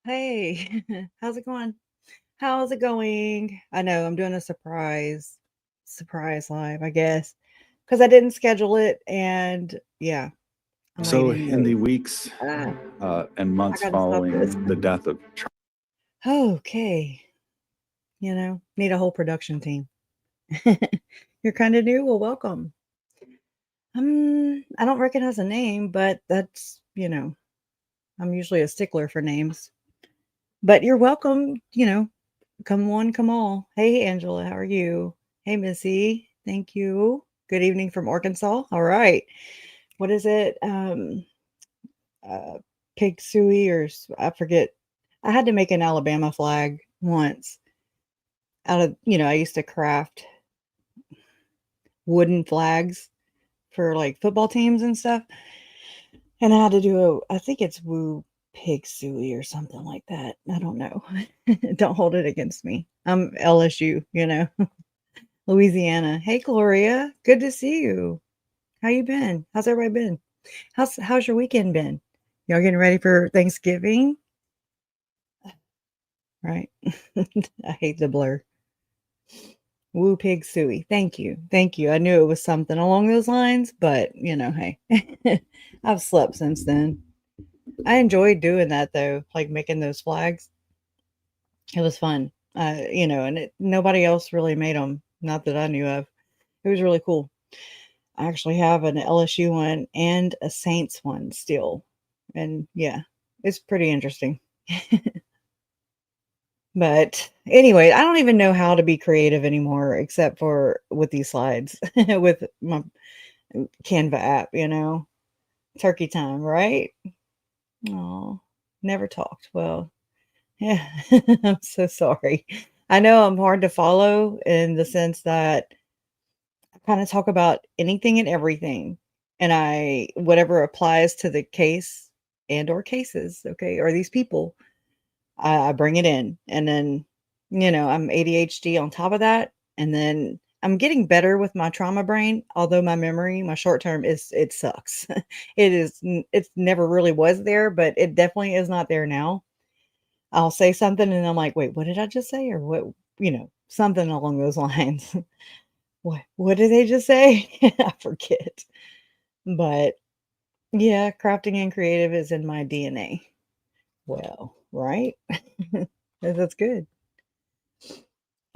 Hey, how's it going? How's it going? I know I'm doing a surprise live, I guess, because I didn't schedule it, and yeah, I'm late So, in the anyways. weeks Ah, and I months gotta stop this. following the death of Okay, need a whole production team. You're kind of new. Well, welcome. I don't recognize a name, but that's, I'm usually a stickler for names. But you're welcome. Come one, come all. Hey, Angela, how are you? Hey, Missy. Thank you. Good evening from Arkansas. All right. What is it? Uh, Pig suey I forget. I had to make an Alabama flag once I used to craft wooden flags for like football teams and stuff. And I had to I think it's woo pig suey or something like that. I don't know. Don't hold it against me. I'm LSU. Louisiana. Hey, Gloria. Good to see you. How you been? How's everybody been? How's your weekend been? Y'all getting ready for Thanksgiving? Right. I hate the blur. Woo pig suey. Thank you. Thank you. I knew it was something along those lines, but hey. I've slept since then. I enjoyed doing that though, like making those flags. It was fun. And nobody else really made them, not that I knew of. It was really cool. I actually have an LSU one and a Saints one still. And yeah, it's pretty interesting. But anyway, I don't even know how to be creative anymore except for with these slides with my Canva app. Turkey time, right? Oh, never talked. Well, yeah, I'm so sorry. I know I'm hard to follow in the sense that I kind of talk about anything and everything, and whatever applies to the case and or cases, okay, or these people, I bring it in, and then I'm ADHD on top of that, and then I'm getting better with my trauma brain, although my memory, my short term it sucks. It's never really was there, but it definitely is not there now. I'll say something and I'm like, wait, what did I just say? Or something along those lines. What did they just say? I forget. But yeah, crafting and creative is in my DNA. Well, right? That's good.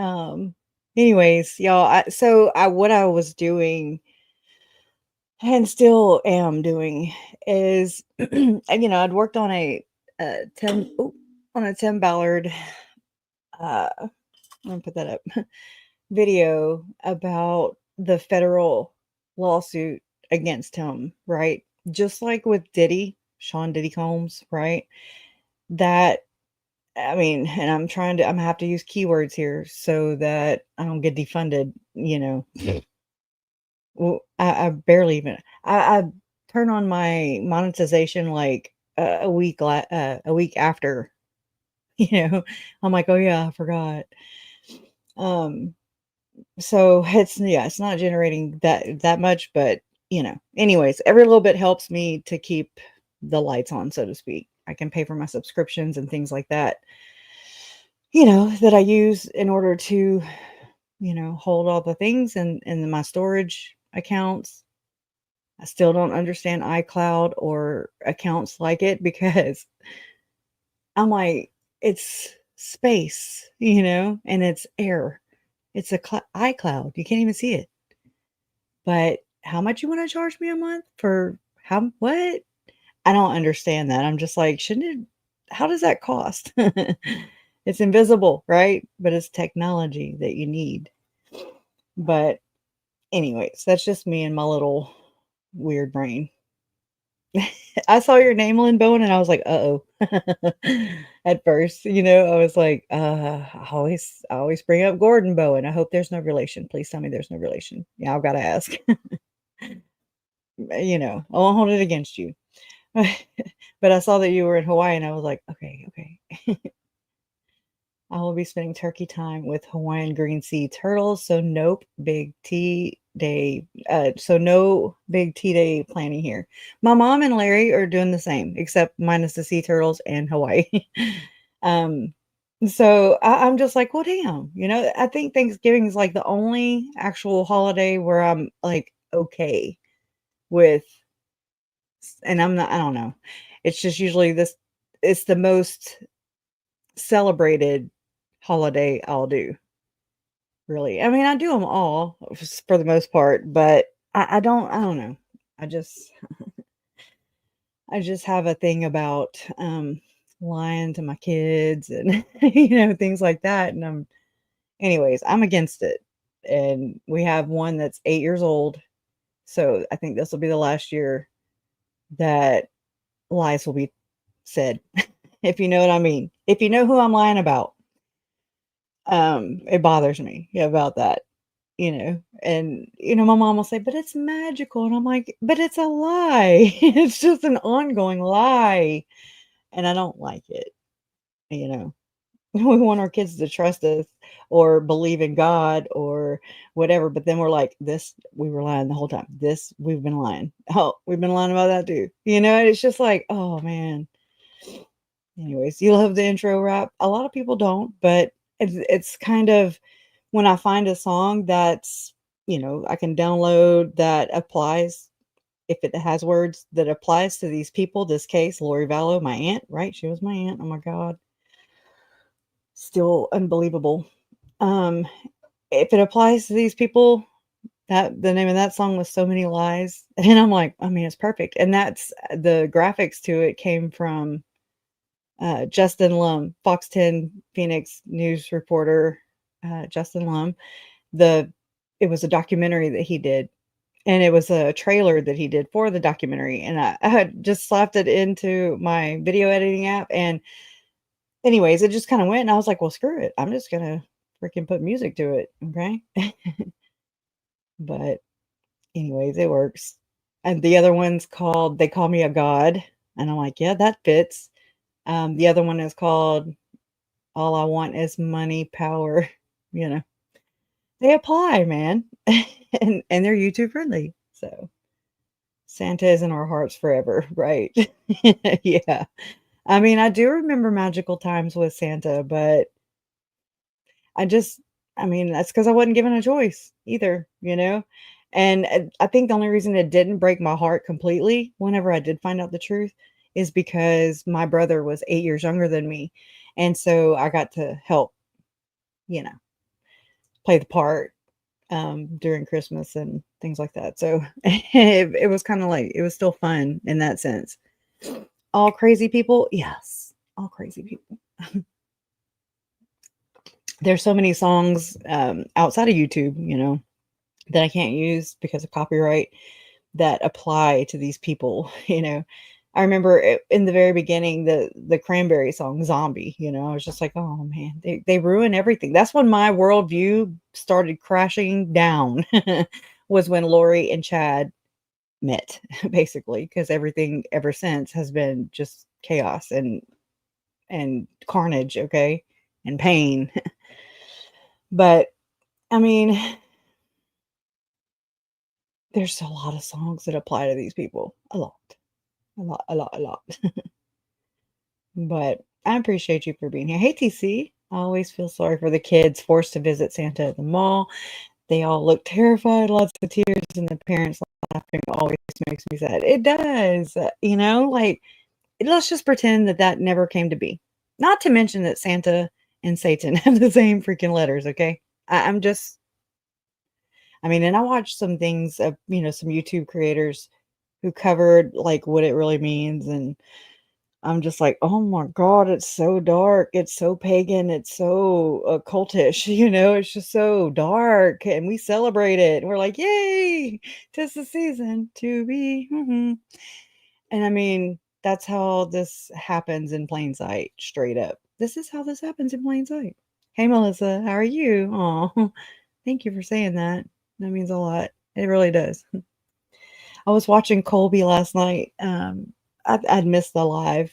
Um Anyways, y'all, what I was doing and still am doing is I'd worked on a Tim Ballard I'm gonna put that up video about the federal lawsuit against him, right? Just like with Sean Diddy Combs, right? That I mean, and I'm gonna have to use keywords here so that I don't get defunded. Well, I barely even I turn on my monetization like a week after, you know. I'm like, oh yeah, I forgot. Um, so it's not generating that much, but anyways, every little bit helps me to keep the lights on, so to speak. I can pay for my subscriptions and things like that, that I use in order to hold all the things in my storage accounts. I still don't understand iCloud or accounts like it because I'm like, it's space, and it's air. It's a iCloud. You can't even see it. But how much you want to charge me a month for what? I don't understand that. I'm just like, how does that cost? It's invisible, right? But it's technology that you need. But anyways, that's just me and my little weird brain. I saw your name, Lynn Bowen, and I was like, uh-oh. At first, I was like, I always bring up Gordon Bowen. I hope there's no relation. Please tell me there's no relation. Yeah, I've got to ask. I won't hold it against you. But I saw that you were in Hawaii, and I was like, okay. I will be spending turkey time with Hawaiian green sea turtles. So nope, big tea day. So no big tea day planning here. My mom and Larry are doing the same, except minus the sea turtles and Hawaii. Um, so I'm just like, well, damn, I think Thanksgiving is like the only actual holiday where I'm like okay with, and I don't know. It's just usually it's the most celebrated holiday I'll do, really. I mean, I do them all for the most part, but I don't know. I just, I just have a thing about, lying to my kids and, things like that, and anyways, I'm against it, and we have one that's 8 years old, so I think this will be the last year that lies will be said, if you know what I mean. If you know who I'm lying about, it bothers me, yeah, about that, and, my mom will say, "But it's magical," and I'm like, "But it's a lie. It's just an ongoing lie." And I don't like it, you know? We want our kids to trust us or believe in God or whatever, but then we're like, "This we were lying the whole time. This we've been lying. Oh, we've been lying about that too." And it's just like, "Oh, man." Anyways, you love the intro rap. A lot of people don't, but it's kind of when I find a song that's, I can download that applies if it has words that applies to these people, this case, Lori Vallow, my aunt, right? She was my aunt. Oh my God. Still unbelievable. Um, if it applies to these people, that the name of that song was So Many Lies. And I'm like, I mean, it's perfect. And that's the graphics to it came from Justin Lum, Fox 10 Phoenix news reporter, Justin Lum. It was a documentary that he did, and it was a trailer that he did for the documentary, and I had just slapped it into my video editing app, and anyways, it just kind of went, and I was like, well, screw it. I'm just gonna freaking put music to it, okay? But anyways, it works. And the other one's called They Call Me a God, and I'm like, yeah, that fits. The other one is called All I Want Is Money, Power, you know. They apply, man. And they're YouTube friendly. So Santa is in our hearts forever, right? Yeah. I mean, I do remember magical times with Santa, but I just I mean, that's because I wasn't given a choice either, you know? And, I think the only reason it didn't break my heart completely whenever I did find out the truth is because my brother was 8 years younger than me, and so I got to help, you know, play the part, during Christmas and things like that, so it was kinda like it was still fun in that sense. All crazy people? Yes, all crazy people. There's so many songs, outside of YouTube, that I can't use because of copyright that apply to these people, I remember in the very beginning, the Cranberry song "Zombie," I was just like, "Oh, man, they ruin everything." That's when my worldview started crashing down, was when Lori and Chad met, basically, because everything ever since has been just chaos and carnage, okay, and pain. But, I mean, there's a lot of songs that apply to these people. A lot. A lot, a lot, a lot. But I appreciate you for being here. Hey, TC. I always feel sorry for the kids forced to visit Santa at the mall. They all look terrified, lots of tears, and the parents laughing always makes me sad. It does. Like, let's just pretend that that never came to be. Not to mention that Santa and Satan have the same freaking letters, okay? I'm just, I mean, and I watched some things of, some YouTube creators who covered like what it really means. And I'm just like, oh my God, it's so dark. It's so pagan. It's so occultish. It's just so dark. And we celebrate it. And we're like, yay, 'tis the season to be. And I mean, that's how this happens in plain sight, straight up. This is how this happens in plain sight. Hey, Melissa, how are you? Oh, thank you for saying that. That means a lot. It really does. I was watching Colby last night. I'd missed the live,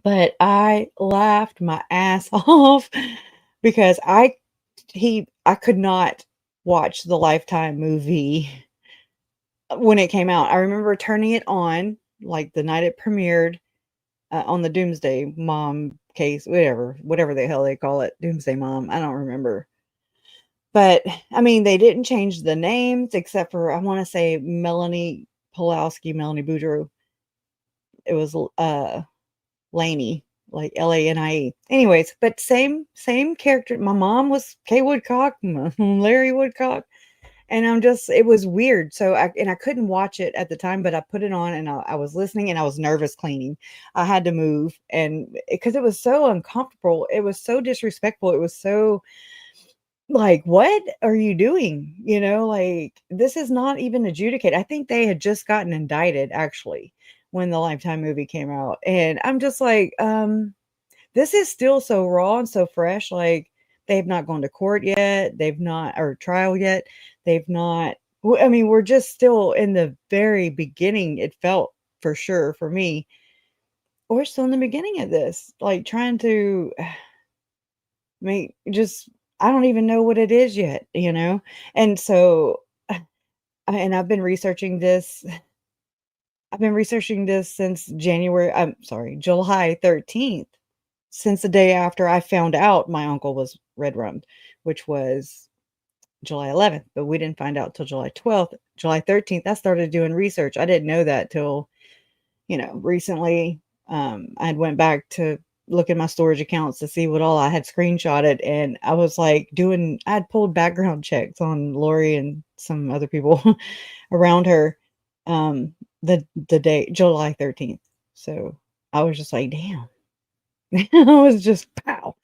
but I laughed my ass off because I could not watch the Lifetime movie when it came out. I remember turning it on like the night it premiered on the Doomsday Mom case, whatever the hell they call it, Doomsday Mom. I don't remember. But I mean, they didn't change the names except for I want to say Melanie Pulowski, Melanie Boudreau. It was Laney, like Lanie. Anyways, but same character. My mom was Kay Woodcock, Larry Woodcock, and it was weird. So I couldn't watch it at the time, but I put it on and I was listening and I was nervous cleaning. I had to move and because it was so uncomfortable, it was so disrespectful, it was so like, what are you doing? Like this is not even adjudicated. I think they had just gotten indicted actually when the Lifetime movie came out. And I'm just like, this is still so raw and so fresh. Like they've not gone to court yet. They've not, or trial yet. They've not, I mean, we're just still in the very beginning. It felt for sure for me. We're still in the beginning of this, like trying to make just, I don't even know what it is yet. And so, and I've been researching this. I've been researching this since July 13th, since the day after I found out my uncle was red rummed, which was July 11th, but we didn't find out till July 12th. July 13th, I started doing research. I didn't know that till, recently. I went back to look at my storage accounts to see what all I had screenshotted. And I was like I had pulled background checks on Lori and some other people around her. The day, July 13th. So I was just like, damn. I was just pow,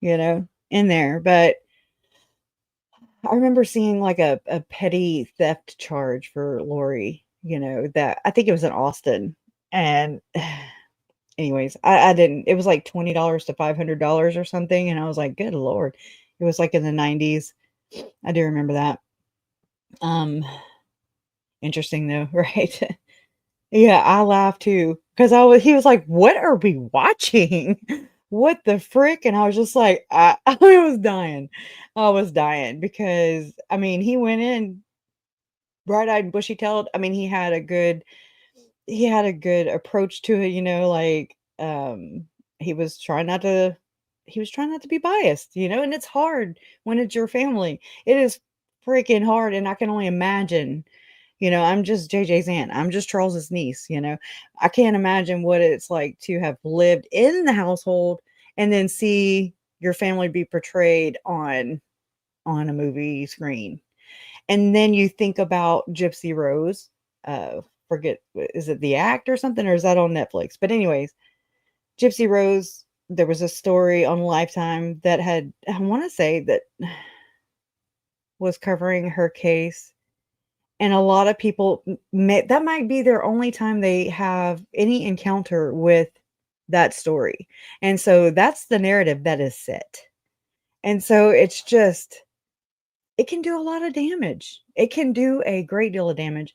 in there. But I remember seeing like a petty theft charge for Lori, that I think it was in Austin. And anyways, I didn't, it was like $20 to $500 or something. And I was like, good Lord. It was like in the 90s. I do remember that. Interesting though, right? Yeah, I laughed too because he was like, "What are we watching? What the frick?" And I was just like, I was dying. I was dying because I mean, he went in bright-eyed and bushy-tailed. I mean, he had a good approach to it, like he was trying not to be biased, and it's hard when it's your family. It is freaking hard, and I can only imagine. I'm just JJ's aunt. I'm just Charles's niece. I can't imagine what it's like to have lived in the household and then see your family be portrayed on a movie screen. And then you think about Gypsy Rose. Forget, is it The Act or something, or is that on Netflix? But anyways, Gypsy Rose, there was a story on Lifetime that I want to say that was covering her case. And a lot of people that might be their only time they have any encounter with that story. And so that's the narrative that is set. And so it's just, it can do a lot of damage. It can do a great deal of damage.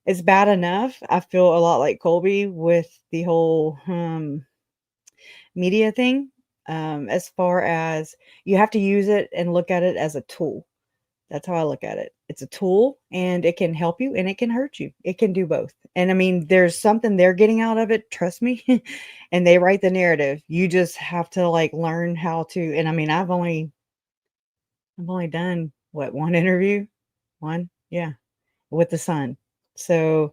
It's bad enough. I feel a lot like Colby with the whole media thing. As far as you have to use it and look at it as a tool. That's how I look at it. It's a tool and it can help you and it can hurt you. It can do both. And I mean, there's something they're getting out of it, trust me. And they write the narrative. You just have to like learn how to. And I mean, I've only done what, one interview? One? Yeah. With the Sun. So,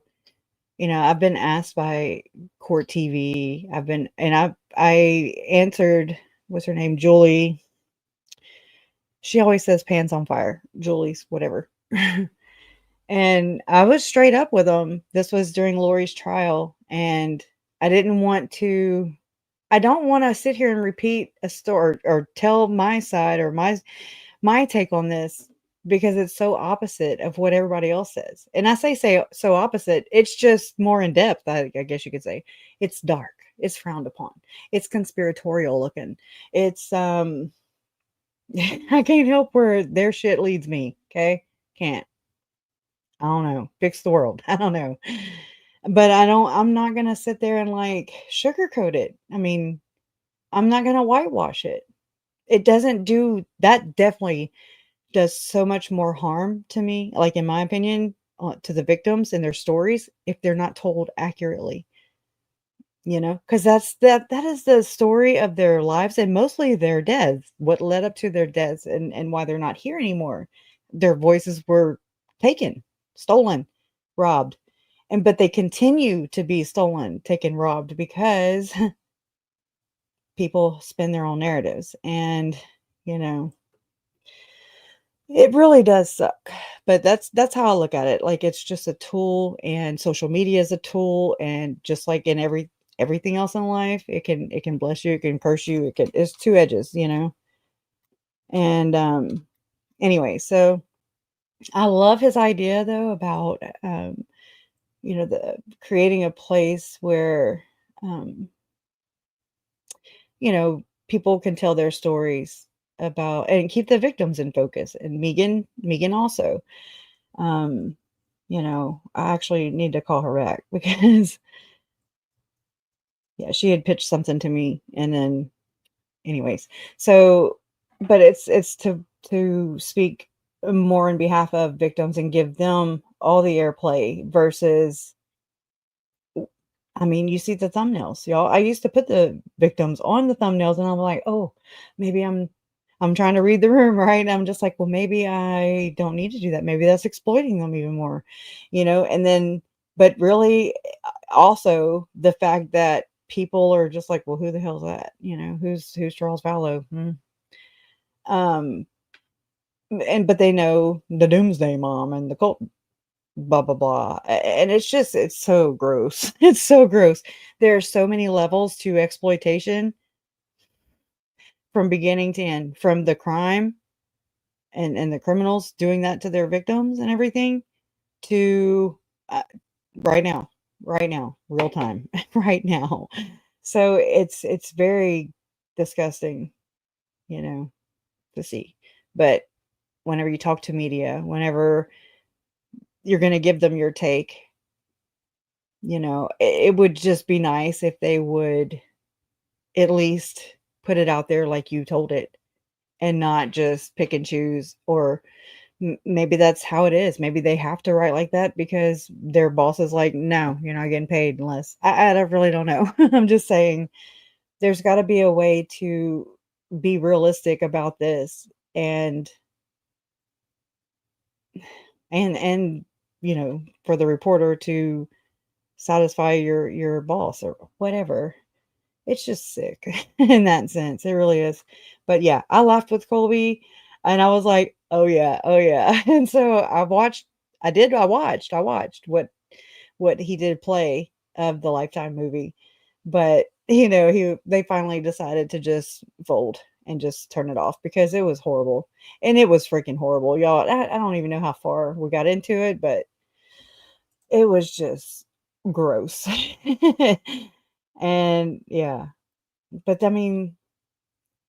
I've been asked by Court TV. I answered, what's her name? Julie. She always says pants on fire. Julie's whatever. And I was straight up with them. This was during Lori's trial, and I don't want to sit here and repeat a story or tell my side or my take on this because it's so opposite of what everybody else says. And I say so opposite, it's just more in depth, I guess you could say. It's dark, it's frowned upon, it's conspiratorial looking. It's I can't help where their shit leads me, okay? Can't. I don't know. Fix the world. I don't know. But I'm not going to sit there and like sugarcoat it. I mean, I'm not going to whitewash it. It doesn't do that, definitely does so much more harm to me, like in my opinion, to the victims and their stories if they're not told accurately. Because that is the story of their lives and mostly their deaths, what led up to their deaths and why they're not here anymore. Their voices were taken, stolen, robbed, but they continue to be stolen, taken, robbed because people spin their own narratives, and, you know, it really does suck, but that's how I look at it, like, it's just a tool, and social media is a tool, and just like in everything else in life, it can bless you, it can curse you, it's 2 edges, and, anyway, so I love his idea, though, about, the creating a place where, um, people can tell their stories about and keep the victims in focus, and Megan also. Um, I actually need to call her back because yeah, she had pitched something to me and then anyways. So, but it's to speak more on behalf of victims and give them all the airplay versus I mean, you see the thumbnails, y'all. I used to put the victims on the thumbnails and I'm like, "Oh, maybe I'm trying to read the room, right?" And I'm just like, "Well, maybe I don't need to do that. Maybe that's exploiting them even more." And then but really also the fact that people are just like, "Well, who the hell's that?" "Who's Charles Fallow?" Hmm. Um but they know the Doomsday Mom and the cult blah blah blah. And it's so gross. It's so gross. There are so many levels to exploitation from beginning to end, from the crime and the criminals doing that to their victims and everything to uh, right now, right now, real time, right now. So it's very disgusting, you know, to see. But whenever you talk to media, whenever you're going to give them your take, it would just be nice if they would at least put it out there like you told it and not just pick and choose or maybe that's how it is. Maybe they have to write like that because their boss is like, "No, you're not getting paid unless." I really don't know. I'm just saying there's got to be a way to be realistic about this and and for the reporter to satisfy your boss or whatever. It's just sick in that sense, it really is. But yeah, I laughed with Colby, and I was like, "Oh, yeah, oh, yeah." And so I watched what he did play of the Lifetime movie, but, they finally decided to just fold and just turn it off because it was horrible, and it was freaking horrible, y'all. I don't even know how far we got into it, but it was just gross. And yeah, but I mean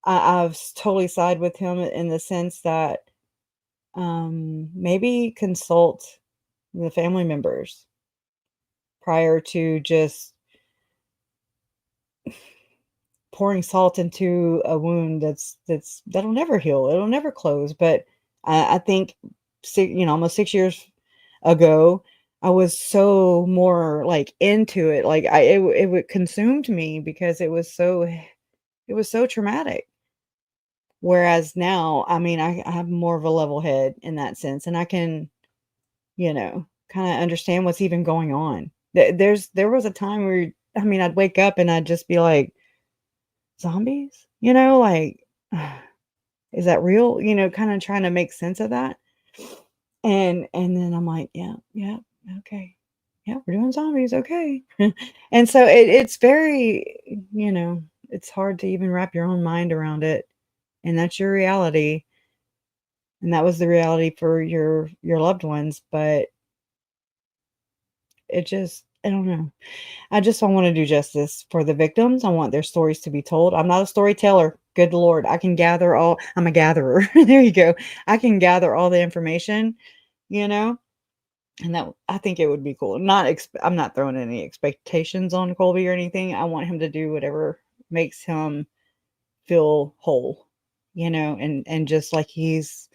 totally side with him in the sense that, maybe consult the family members prior to just pouring salt into a wound that'll never heal, it'll never close, but I think almost 6 years ago, I was so more, like, into it, like, it would consumed me because it was so traumatic. Whereas now, I mean, I have more of a level head in that sense, and I can, kinda understand what's even going on. There was a time where, I mean, I'd wake up and I'd just be like, "Zombies?" Like, "Is that real?" Kinda trying to make sense of that. And then I'm like, "Yeah, yeah, okay. Yeah, we're doing zombies, okay." And so it's very, it's hard to even wrap your own mind around it, and that's your reality. And that was the reality for your loved ones, but it just I don't know. I just don't wanna do justice for the victims, I want their stories to be told. I'm not a storyteller, good lord, I can gather all I'm a gatherer, there you go. I can gather all the information, you know, and that I think it would be cool. I'm not throwing any expectations on Colby or anything, I want him to do whatever makes him feel whole, and just like he's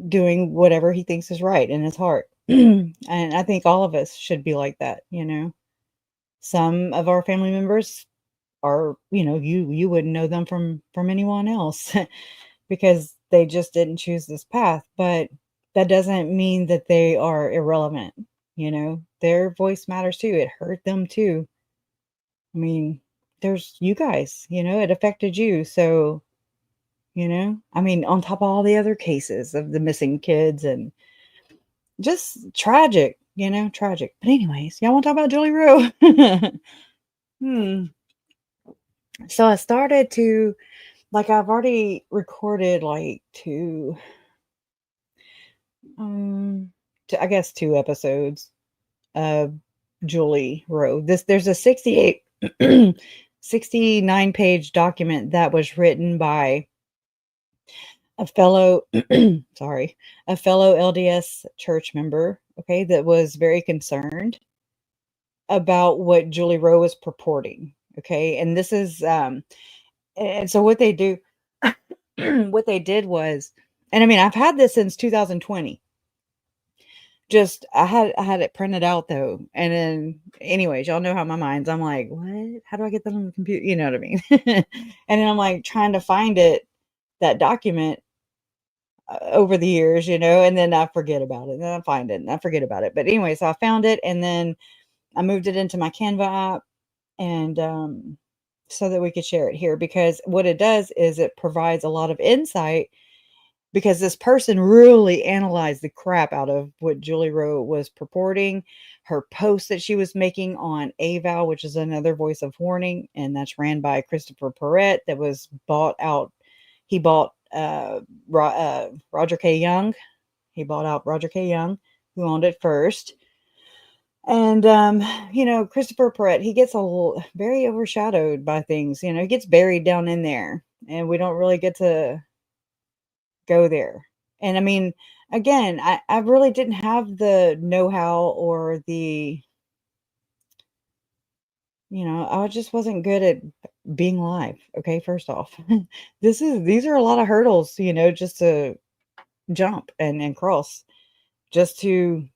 doing whatever he thinks is right in his heart. And I think all of us should be like that, Some of our family members are, you wouldn't know them from anyone else because they just didn't choose this path. But that doesn't mean that they are irrelevant. Their voice matters too. It hurt them too. I mean, there's you guys, it affected you. So, I mean, on top of all the other cases of the missing kids and just tragic, tragic. But anyways, y'all want to talk about Julie Rowe? Hmm. So I started to, like, I've already recorded like I guess 2 episodes of Julie Rowe. There's a 69 page document that was written by a fellow sorry, a fellow LDS church member, okay, that was very concerned about what Julie Rowe was purporting, okay? And this is and so what they do what they did was, and I mean, I've had this since 2020. Just I had it printed out though. And then anyways, y'all know how my mind's. I'm like, "What? How do I get that on the computer?" You know what I mean? And then I'm like trying to find it, that document, over the years, and then I forget about it. And then I find it and I forget about it. But anyway, so I found it and then I moved it into my Canva app and so that we could share it here, because what it does is it provides a lot of insight, because this person really analyzed the crap out of what Julie Rowe was purporting, her post that she was making on AVOW, which is another voice of warning, and that's ran by Christopher Parrett, that was bought out. He bought Roger K. Young. He bought out Roger K. Young, who owned it first. And Christopher Parrett, he gets a little very overshadowed by things. He gets buried down in there, and we don't really get to go there. And I mean, again, I really didn't have the know-how or the, I just wasn't good at being live. Okay, first off, these are a lot of hurdles, just to jump and cross, just to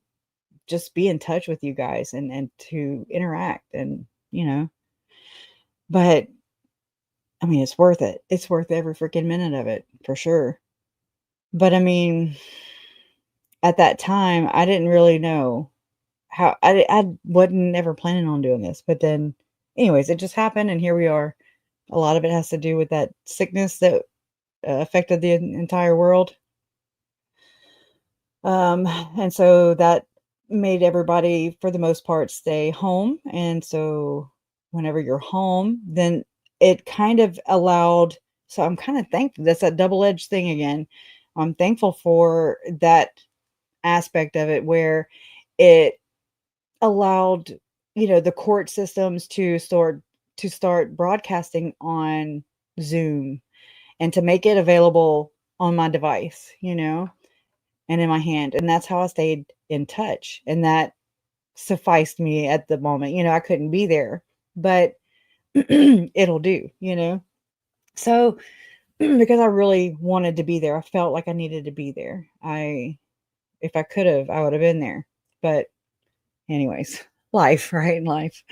just be in touch with you guys and to interact and, but I mean, it's worth it. It's worth every freaking minute of it for sure. But I mean, at that time, I didn't really know how. I wasn't ever planning on doing this, but then, anyways, it just happened, and here we are. A lot of it has to do with that sickness that affected the entire world. And so that made everybody, for the most part, stay home. And so whenever you're home, then it kind of allowed. So I'm kind of thankful. That's that double-edged thing again. I'm thankful for that aspect of it where it allowed, the court systems to start broadcasting on Zoom and to make it available on my device, and in my hand. And that's how I stayed in touch. And that sufficed me at the moment. I couldn't be there, but it'll do, So because I really wanted to be there, I felt like I needed to be there. If I could have, I would have been there. But anyways, life, right? Life.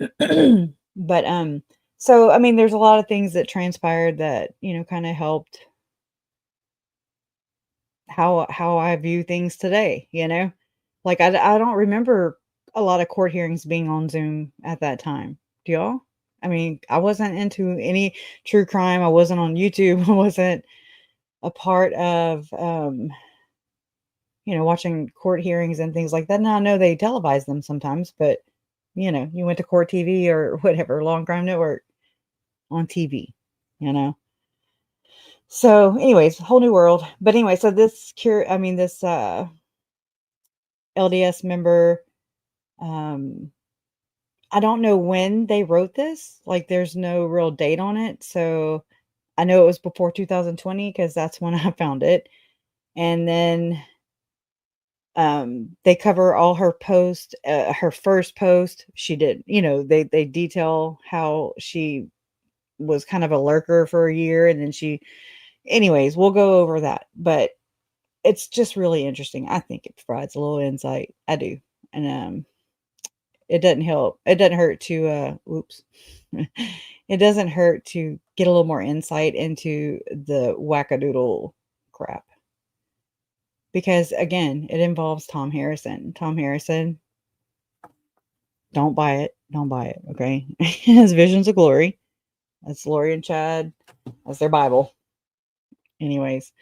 But so I mean, there's a lot of things that transpired that, kind of helped how I view things today, Like I don't remember a lot of court hearings being on Zoom at that time. Do y'all? I mean, I wasn't into any true crime. I wasn't on YouTube. I wasn't a part of watching court hearings and things like that. Now I know they televise them sometimes, but you went to court TV or whatever, Long Crime Network on TV, you know. So, anyways, whole new world. But anyway, so this LDS member, um, I don't know when they wrote this. Like, there's no real date on it. So I know it was before 2020 because that's when I found it. And then they cover all her posts. Her first post, she did, they detail how she was kind of a lurker for a year, and then anyways, we'll go over that. But it's just really interesting. I think it provides a little insight. I do. And it doesn't help. It doesn't hurt to oops. It doesn't hurt to get a little more insight into the wackadoodle crap. Because again, it involves Tom Harrison. Tom Harrison, don't buy it. Don't buy it. Okay. His Visions of Glory. That's Lori and Chad. That's their Bible. Anyways,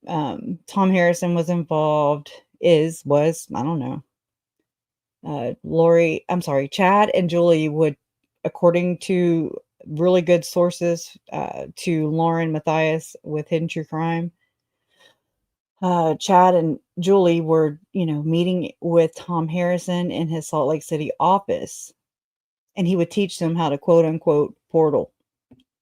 Tom Harrison was involved, was, I don't know. Chad and Julie would, according to really good sources, to Lauren Matthias with Hidden True Crime, Chad and Julie were, meeting with Tom Harrison in his Salt Lake City office, and he would teach them how to quote unquote portal.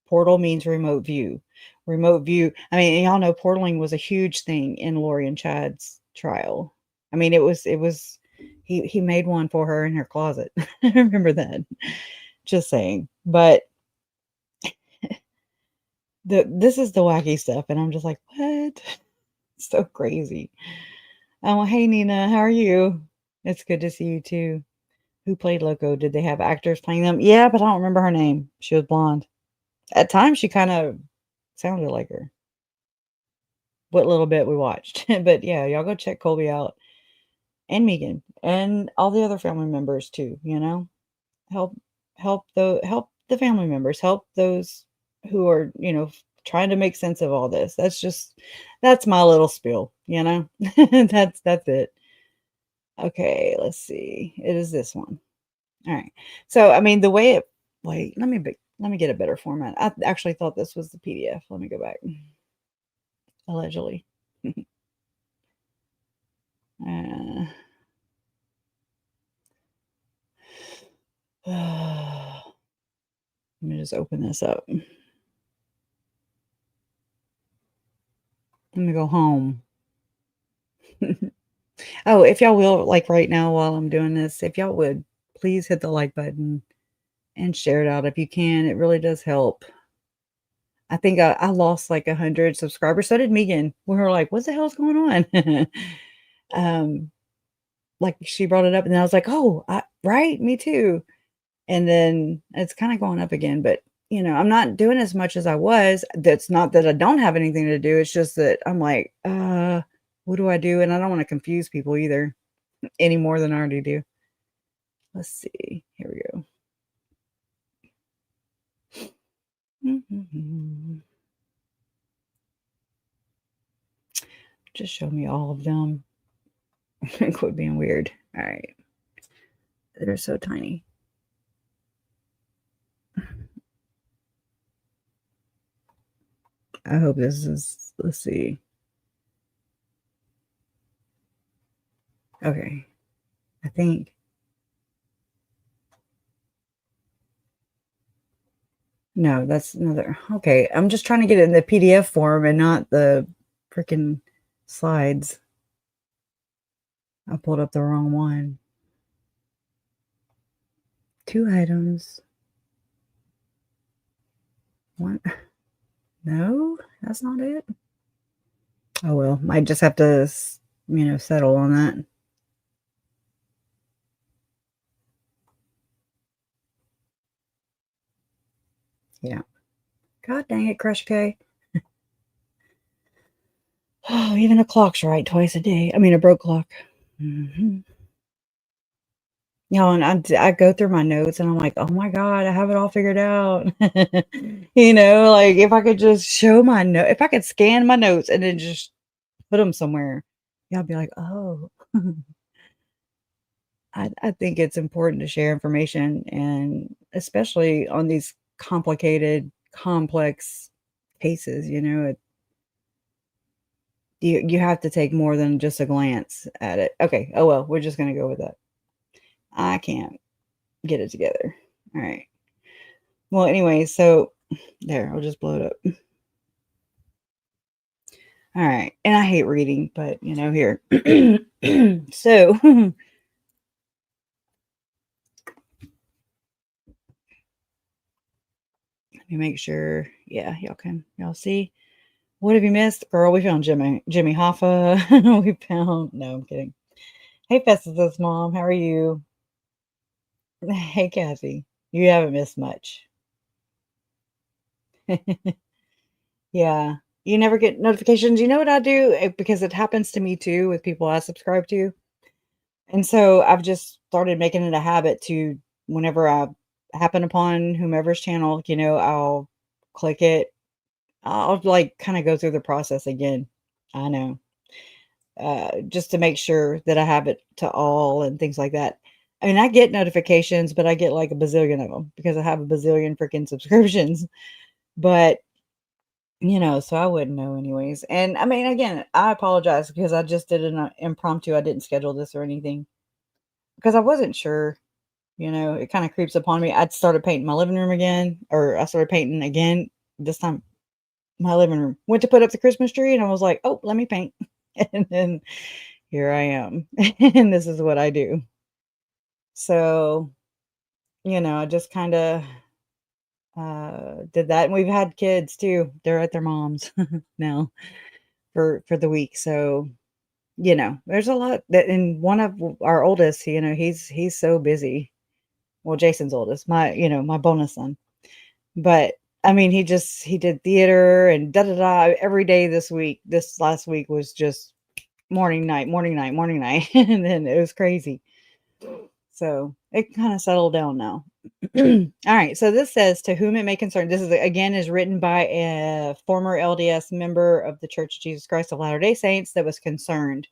Portal means remote view. Remote view. I mean, y'all know portaling was a huge thing in Lori and Chad's trial. I mean, it was he made one for her in her closet. I remember that. Just saying. But this is the wacky stuff, and I'm just like, what? So crazy. Oh, hey Nina, how are you? It's good to see you too. Who played Loco? Did they have actors playing them? Yeah, but I don't remember her name. She was blonde. At times, she kind of sounded like her. What little bit we watched. But yeah, y'all go check Colby out and Megan and all the other family members too, help the family members, help those who are, trying to make sense of all this. That's my little spiel, That's it. Okay, let's see. It is this one. All right. So, I mean, the way it wait, let me get a better format. I actually thought this was the PDF. Let me go back. Allegedly. uh, let me just open this up. Let me go home. Oh, if y'all will, like right now while I'm doing this, if y'all would, please hit the like button and share it out if you can. It really does help. I think I lost like 100 subscribers. So did Megan. We were like, what the hell's going on? Like she brought it up and I was like, oh, right, me too. And then it's kind of going up again, but I'm not doing as much as I was. That's not that I don't have anything to do. It's just that I'm like, what do I do? And I don't want to confuse people either any more than I already do. Let's see. Here we go. Just show me all of them. Quit being weird. All right. They're so tiny. I hope this is, let's see. Okay. I think. No, that's another. Okay. I'm just trying to get it in the PDF form and not the freaking slides. I pulled up the wrong one. 2 items. One. No, that's not it. Oh, well, I just have to, settle on that. Yeah. God dang it, Crush K. Oh, even a clock's right twice a day. I mean, a broke clock. Mm-hmm. And I go through my notes and I'm like, oh my God, I have it all figured out. Like if I could just show my note, if I could scan my notes and then just put them somewhere, y'all be like, oh. I think it's important to share information, and especially on these complicated, complex cases, you have to take more than just a glance at it. Okay. Oh, well, we're just going to go with that. I can't get it together. All right. Well, anyway, so there, I'll just blow it up. All right. And I hate reading, but here. So let me make sure. Yeah, y'all see. What have you missed? Girl, we found Jimmy Hoffa. No, I'm kidding. Hey, Festus' mom, how are you? Hey, Kathy, you haven't missed much. Yeah. You never get notifications. You know what I do? Because it happens to me too with people I subscribe to. And so I've just started making it a habit to, whenever I happen upon whomever's channel, I'll click it. I'll like kind of go through the process again. I know. Just to make sure that I have it to all and things like that. I mean, I get notifications, but I get like a bazillion of them because I have a bazillion freaking subscriptions. But so I wouldn't know anyways. And I mean, again, I apologize because I just did an impromptu. I didn't schedule this or anything because I wasn't sure. It kind of creeps upon me. I'd started painting my living room again, or I started painting again. This time, my living room. Went to put up the Christmas tree, and I was like, "Oh, let me paint." And then here I am, and this is what I do. So, I just kind of did that, and we've had kids too. They're at their mom's now for the week. So, there's a lot that, and one of our oldest, he's so busy. Well, Jason's oldest, my bonus son. But I mean, he did theater and da da da every day this week. This last week was just morning, night, morning, night, morning, night. And then it was crazy. So it kind of settled down now. All right. So this says, to whom it may concern. This is again is written by a former LDS member of the Church of Jesus Christ of Latter-day Saints that was concerned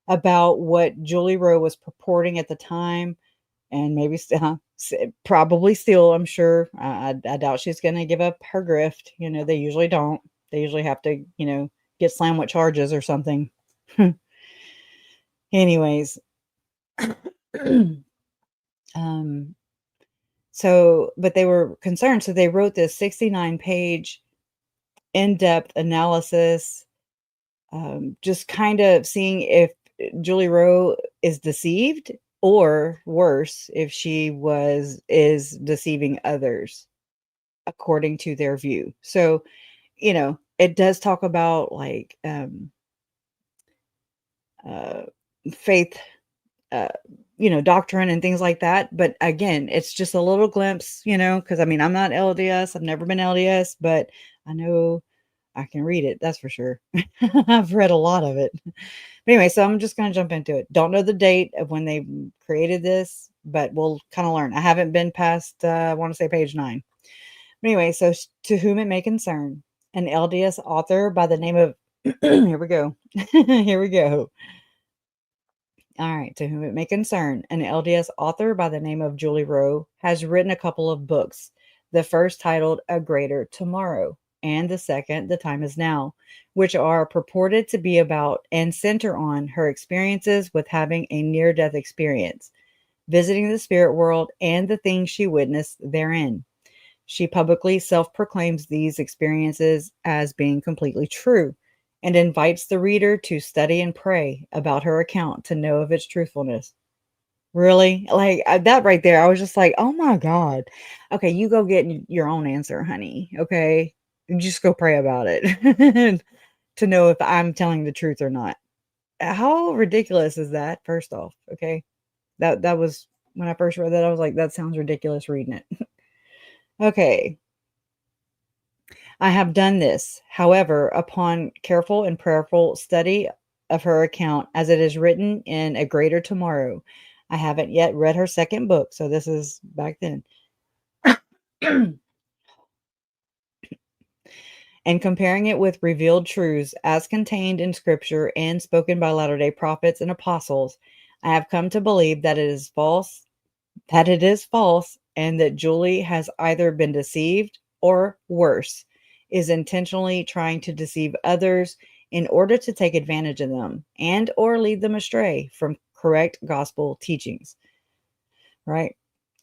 about what Julie Rowe was purporting at the time, and maybe still, probably still, I'm sure. I doubt she's going to give up her grift. They usually don't. They usually have to, get slammed with charges or something. Anyways, um, but they were concerned. So they wrote this 69-page in-depth analysis, just kind of seeing if Julie Rowe is deceived, or worse, if she is deceiving others according to their view. So, it does talk about like uh faith, uh doctrine and things like that. But again, it's just a little glimpse, because I mean, I'm not LDS, I've never been LDS, but I know I can read it, that's for sure. I've read a lot of it. But anyway, so I'm just going to jump into it. Don't know the date of when they created this, but we'll kind of learn. I haven't been past, I want to say page 9. But anyway, so to whom it may concern, an LDS author by the name of, here we go. Here we go. All right, to whom it may concern, an LDS author by the name of Julie Rowe has written a couple of books. The first titled A Greater Tomorrow, and the second, The Time Is Now, which are purported to be about and center on her experiences with having a near-death experience, visiting the spirit world, and the things she witnessed therein. She publicly self-proclaims these experiences as being completely true, and invites the reader to study and pray about her account to know of its truthfulness. Really? Like, that right there, I was just like, "Oh my god. Okay, you go get your own answer, honey, okay? You just go pray about it to know if I'm telling the truth or not." How ridiculous is that, first off, okay? That was when I first read that, I was like, "That sounds ridiculous reading it." Okay. I have done this, however, upon careful and prayerful study of her account as it is written in A Greater Tomorrow. I haven't yet read her second book, so this is back then. And comparing it with revealed truths as contained in scripture and spoken by Latter-day prophets and apostles, I have come to believe that it is false, and that Julie has either been deceived or worse, is intentionally trying to deceive others in order to take advantage of them and or lead them astray from correct gospel teachings. Right?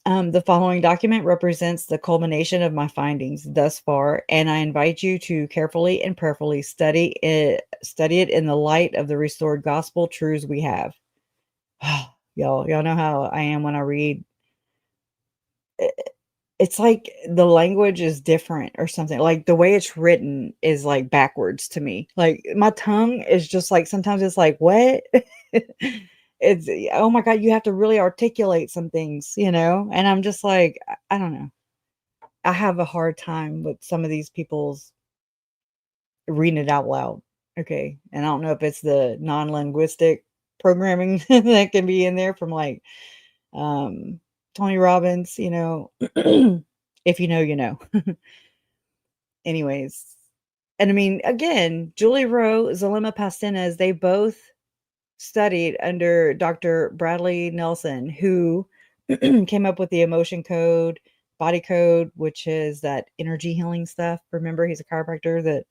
The following document represents the culmination of my findings thus far, and I invite you to carefully and prayerfully study it in the light of the restored gospel truths we have. Y'all know how I am when I read. It's like the language is different or something. Like, the way it's written is, like, backwards to me. Like, my tongue is just, like, sometimes it's like, "What?" it's, oh my God, you have to really articulate some things, and I'm just like, I don't know. I have a hard time with some of these people's reading it out loud. Okay. And I don't know if it's the non-linguistic programming that can be in there from like um Tony Robbins, if you know, you know. Anyways. And I mean, again, Julie Rowe, Zalima Pastinas, they both studied under Dr. Bradley Nelson, who came up with the emotion code, body code, which is that energy healing stuff. Remember, he's a chiropractor that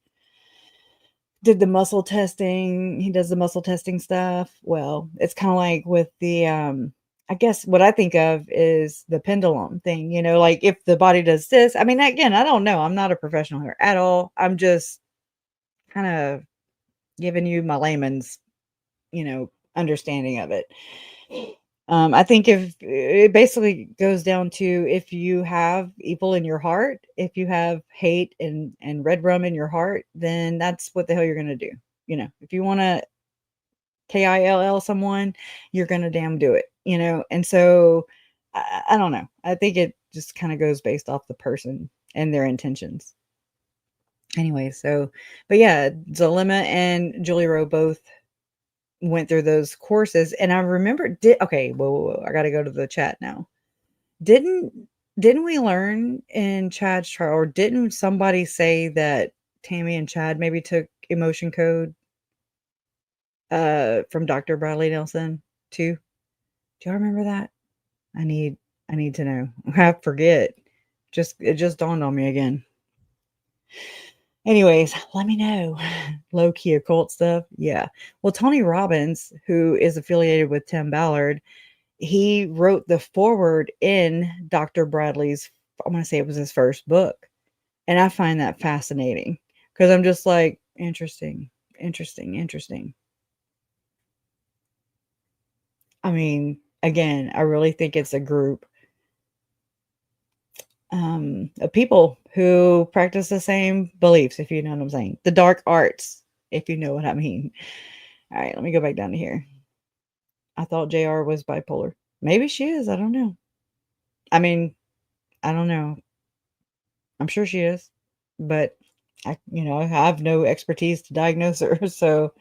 did the muscle testing. He does the muscle testing stuff. Well, it's kind of like with the I guess what I think of is the pendulum thing, like if the body does this. I mean, again, I don't know. I'm not a professional here at all. I'm just kind of giving you my layman's, understanding of it. I think if it basically goes down to if you have evil in your heart, if you have hate and red rum in your heart, then that's what the hell you're gonna do. If you want to kill someone, you're gonna damn do it. And so I don't know. I think it just kind of goes based off the person and their intentions. Anyway, so but yeah, Zalima and Julie Rowe both went through those courses, and I remember okay, whoa, I gotta go to the chat now. Didn't didn't we learn in Chad's trial, or didn't somebody say that Tammy and Chad maybe took emotion code from Dr. Bradley Nelson too? Do y'all remember that? I need I need to know. I forget. It just dawned on me again. Anyways, let me know. Low key occult stuff. Yeah. Well, Tony Robbins, who is affiliated with Tim Ballard, he wrote the foreword in Dr. Bradley's, I'm going to say it was his first book. And I find that fascinating because I'm just like, interesting, interesting, interesting. I mean, again, I really think it's a group of people who practice the same beliefs, if you know what I'm saying. The dark arts, if you know what I mean. All right, let me go back down to here. I thought JR was bipolar. Maybe she is. I don't know. I mean, I don't know. I'm sure she is, but I have no expertise to diagnose her. So,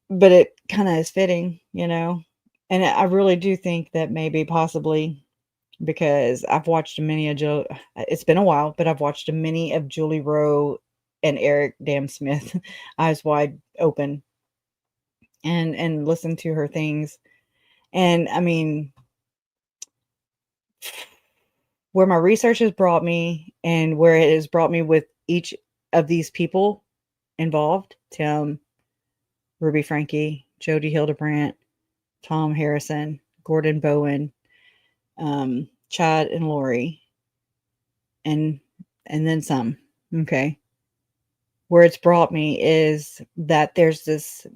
but it kind of is fitting. And I really do think that maybe possibly because I've watched many of it's been a while, but I've watched many of Julie Rowe and Eric Dam Smith eyes wide open and listen to her things. And I mean, where my research has brought me and where it has brought me with each of these people involved, Tim, Ruby Frankie, Jody Hildebrandt, Tom Harrison, Gordon Bowen, Chad and Lori, and then some. Okay. Where it's brought me is that there's this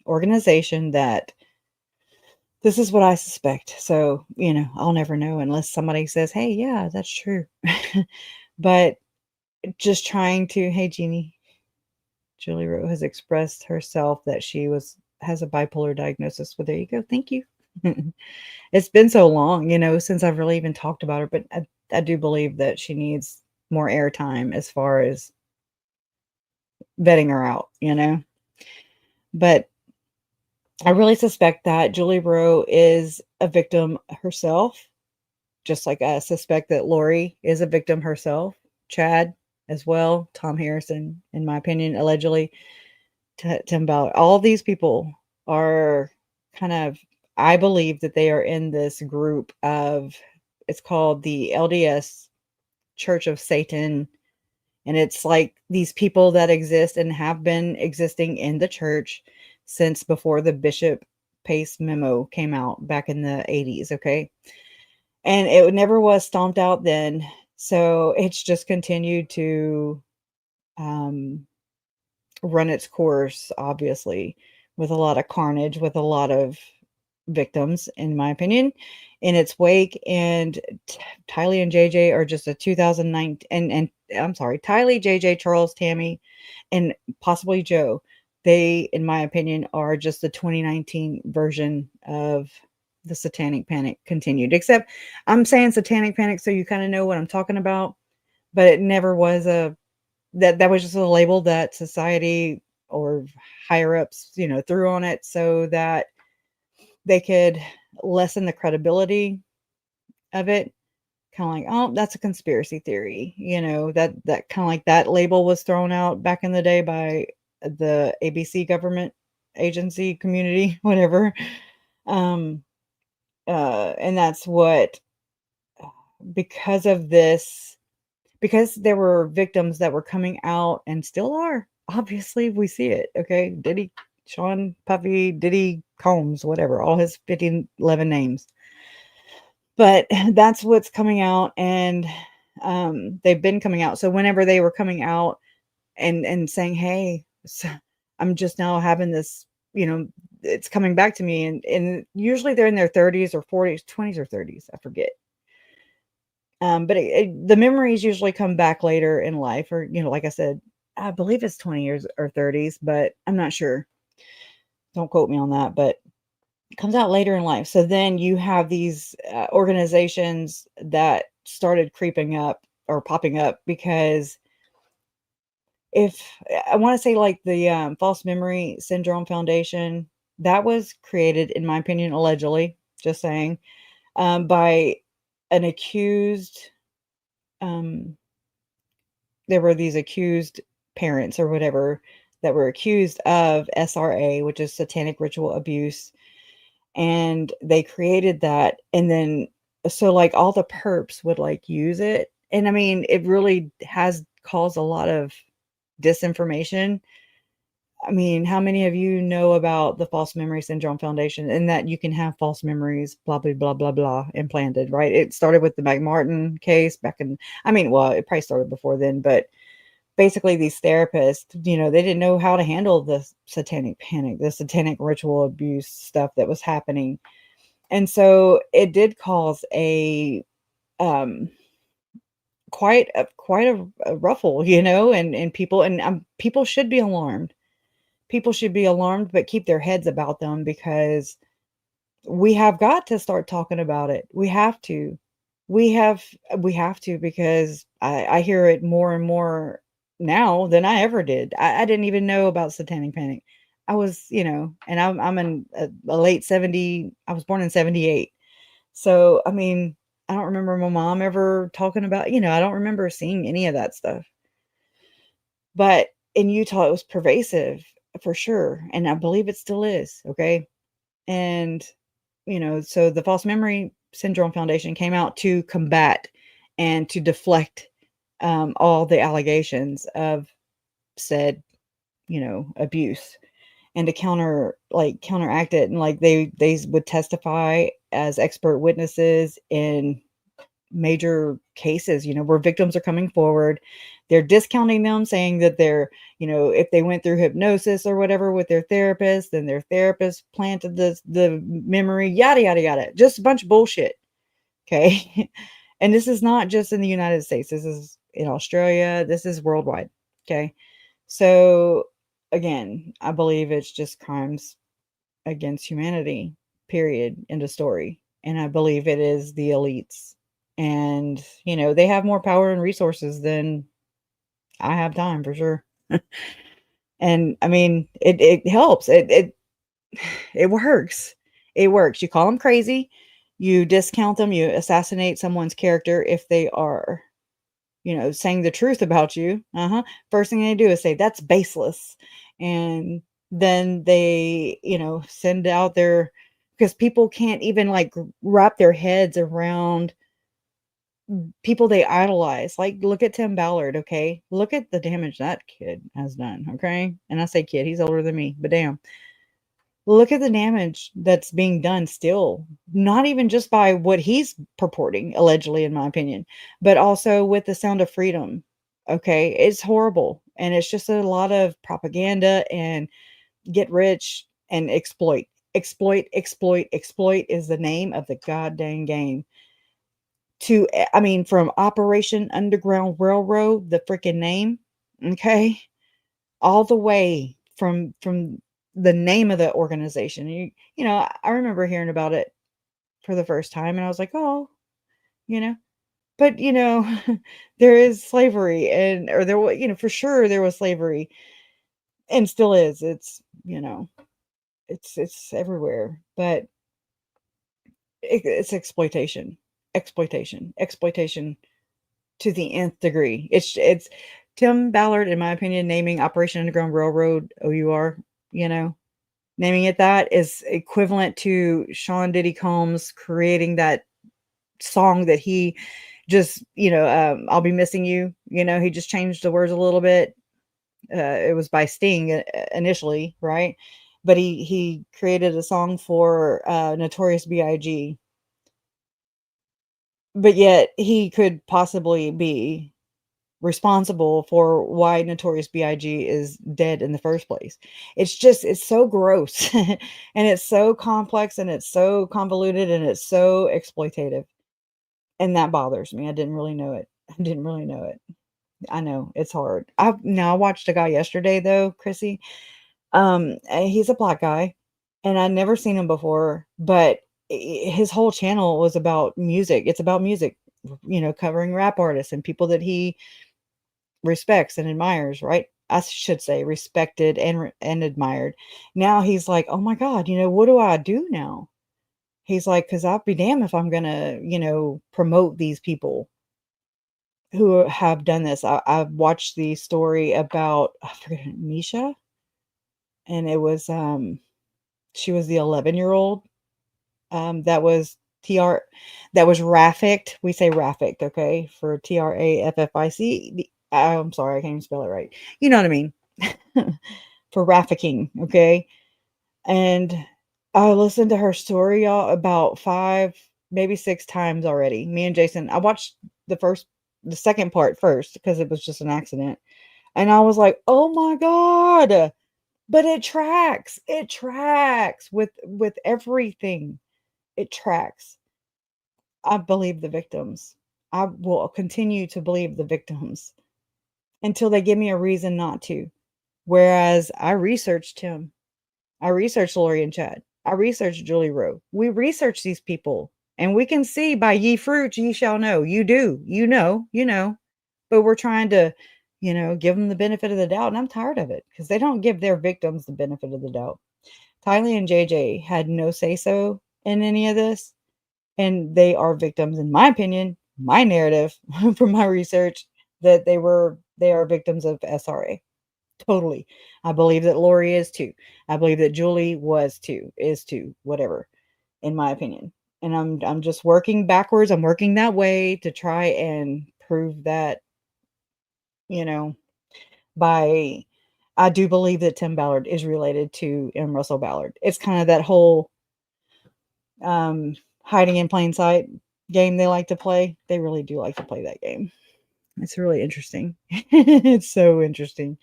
organization that this is what I suspect. So, I'll never know unless somebody says, "Hey, yeah, that's true." But just trying to, hey, Jeannie, Julie Rowe has expressed herself that she has a bipolar diagnosis. Well, there you go. Thank you. It's been so long, since I've really even talked about her, but I do believe that she needs more airtime as far as vetting her out. But I really suspect that Julie Rowe is a victim herself, just like I suspect that Lori is a victim herself, Chad as well, Tom Harrison, in my opinion, allegedly, Tim Ballard. All these people are kind of, I believe that they are in this group of, it's called the LDS Church of Satan. And it's like these people that exist and have been existing in the church since before the Bishop Pace memo came out back in the 80s. Okay. And it never was stomped out then. So it's just continued to run its course, obviously, with a lot of carnage, with a lot of victims, in my opinion, in its wake. And Tylee and JJ are just a 2009, and I'm sorry, Tylee, JJ, Charles, Tammy, and possibly Joe. They, in my opinion, are just the 2019 version of the Satanic Panic continued. Except I'm saying Satanic Panic so you kind of know what I'm talking about, but it never was that was just a label that society or higher ups, threw on it so that they could lessen the credibility of it. Kind of like, oh, that's a conspiracy theory. That kind of like that label was thrown out back in the day by the ABC government agency community, whatever. Um, and that's what, because of this, because there were victims that were coming out and still are. Obviously, we see it. Okay. Diddy, Sean, Puffy, Diddy, Combs, whatever, all his 11 names. But that's what's coming out, and they've been coming out. So whenever they were coming out and saying, "Hey, I'm just now having this," it's coming back to me, and usually they're in their 30s or 40s, 20s or 30s, I forget. But the memories usually come back later in life, or like I said, I believe it's 20 years or 30s, but I'm not sure. Don't quote me on that, but comes out later in life. So then you have these organizations that started creeping up or popping up because if I want to say like the False Memory Syndrome Foundation, that was created, in my opinion, allegedly, just saying, by an accused. Um, there were these accused parents or whatever that were accused of SRA, which is satanic ritual abuse, and they created that, and then so like all the perps would like use it, and I mean it really has caused a lot of disinformation. I mean, how many of you know about the False Memory Syndrome Foundation and that you can have false memories, blah blah blah blah blah, implanted, right? It started with the McMartin case back in, I mean, well, it probably started before then, but basically these therapists, they didn't know how to handle the satanic panic, the satanic ritual abuse stuff that was happening. And so it did cause a um quite a ruffle, and people should be alarmed. People should be alarmed, but keep their heads about them, because we have got to start talking about it. We have to. We have we have to, because I hear it more and more now than I ever did. I didn't even know about satanic panic. I was, and I'm in a late 70. I was born in 78. So, I mean, I don't remember my mom ever talking about, I don't remember seeing any of that stuff. But in Utah, it was pervasive for sure. And I believe it still is. Okay. And, so the False Memory Syndrome Foundation came out to combat and to deflect all the allegations of said, abuse, and to counteract it. And like they would testify as expert witnesses in major cases, where victims are coming forward. They're discounting them, saying that they're, if they went through hypnosis or whatever with their therapist, then their therapist planted the memory, yada yada yada. Just a bunch of bullshit. Okay. And this is not just in the United States. This is in Australia. This is worldwide. Okay. So again, I believe it's just crimes against humanity, period, end of story. And I believe it is the elites. And, they have more power and resources than I have time, for sure. And I mean, it helps. It works. It works. You call them crazy, you discount them, you assassinate someone's character if they are, saying the truth about you. First thing they do is say that's baseless. And then they, send out their, because people can't even like wrap their heads around people they idolize. Like, look at Tim Ballard, okay? Look at the damage that kid has done, okay? And I say kid, he's older than me, but damn. Look at the damage that's being done still, not even just by what he's purporting, allegedly, in my opinion, but also with the Sound of Freedom. Okay, it's horrible. And it's just a lot of propaganda and get rich and exploit. Exploit, exploit, exploit is the name of the goddamn game. I mean, from Operation Underground Railroad, the freaking name, okay, all the way from the name of the organization. I remember hearing about it for the first time, and I was like, "Oh," you know? But, there is slavery, or there was, for sure there was slavery, and still is. It's everywhere, but it's exploitation, exploitation, exploitation to the nth degree. It's Tim Ballard, in my opinion, naming Operation Underground Railroad, OUR, you know, naming it that is equivalent to Sean Diddy Combs creating that song that he just, I'll Be Missing You. He just changed the words a little bit. It was by Sting initially, right? But he created a song for Notorious B.I.G. But yet he could possibly be responsible for why Notorious B.I.G. is dead in the first place. It's so gross and it's so complex and it's so convoluted and it's so exploitative. And that bothers me. I didn't really know it. I didn't really know it. I know it's hard. I watched a guy yesterday though, Chrissy. He's a black guy and I'd never seen him before, but his whole channel was about music. It's about music, covering rap artists and people that he respects and admires, right? I should say respected and admired. Now he's like, "Oh my god, what do I do now?" He's like, "'Cause I'll be damned if I'm gonna, promote these people who have done this." I've watched the story about, I forget, Misha, and it was she was the 11-year-old that was TR that was trafficked. We say trafficked, okay, for TRAFFIC. I'm sorry, I can't even spell it right. You know what I mean? For trafficking, okay? And I listened to her story, y'all, about 5, maybe 6 times already. Me and Jason, I watched the second part first because it was just an accident. And I was like, "Oh my god." But it tracks. It tracks with everything. It tracks. I believe the victims. I will continue to believe the victims until they give me a reason not to. Whereas I researched him. I researched Lori and Chad. I researched Julie Rowe. We research these people, and we can see by ye fruits ye shall know. You do. You know. But we're trying to, give them the benefit of the doubt, and I'm tired of it because they don't give their victims the benefit of the doubt. Tylee and JJ had no say so in any of this, and they are victims, in my opinion, my narrative from my research, that they are victims of SRA. Totally. I believe that Lori is too. I believe that Julie was too, is too, whatever, in my opinion. And I'm just working backwards. I'm working that way to try and prove that, you know, by I do believe that Tim Ballard is related to M. Russell Ballard. It's kind of that whole hiding in plain sight game they like to play. They really do like to play that game. It's really interesting. It's so interesting.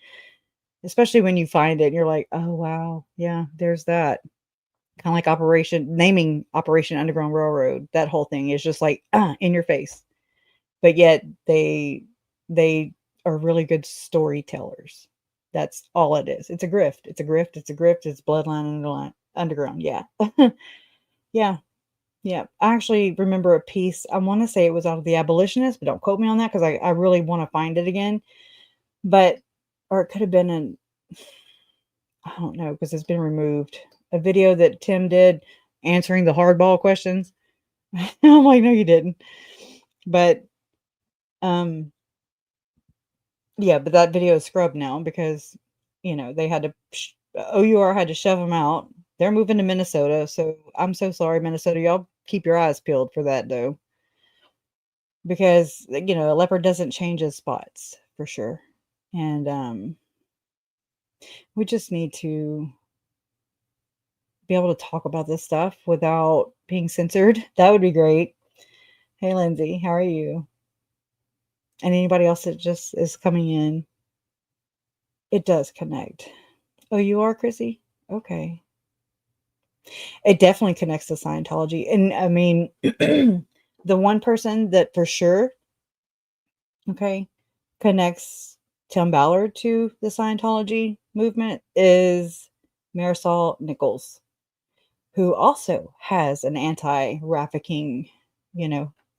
Especially when you find it and you're like, "Oh, wow. Yeah, there's that." Kinda like naming Operation Underground Railroad. That whole thing is just like, in your face. But yet they are really good storytellers. That's all it is. It's a grift. It's a grift. It's a grift. It's bloodline underground. Yeah. Yeah. Yeah. I actually remember a piece. I want to say it was out of The Abolitionist, but don't quote me on that because I really want to find it again. But, or it could have been I don't know because it's been removed. A video that Tim did answering the hardball questions. I'm like, no, you didn't. But, um, yeah, but that video is scrubbed now because, they had to, OUR had to shove them out. They're moving to Minnesota. So I'm so sorry, Minnesota. Y'all keep your eyes peeled for that, though. Because, a leopard doesn't change his spots for sure. And we just need to be able to talk about this stuff without being censored. That would be great. Hey, Lindsay, how are you? And anybody else that just is coming in, it does connect. Oh, you are, Chrissy? Okay. It definitely connects to Scientology. And I mean, the one person that for sure, okay, connects Tim Ballard to the Scientology movement is Marisol Nichols, who also has an anti-trafficking,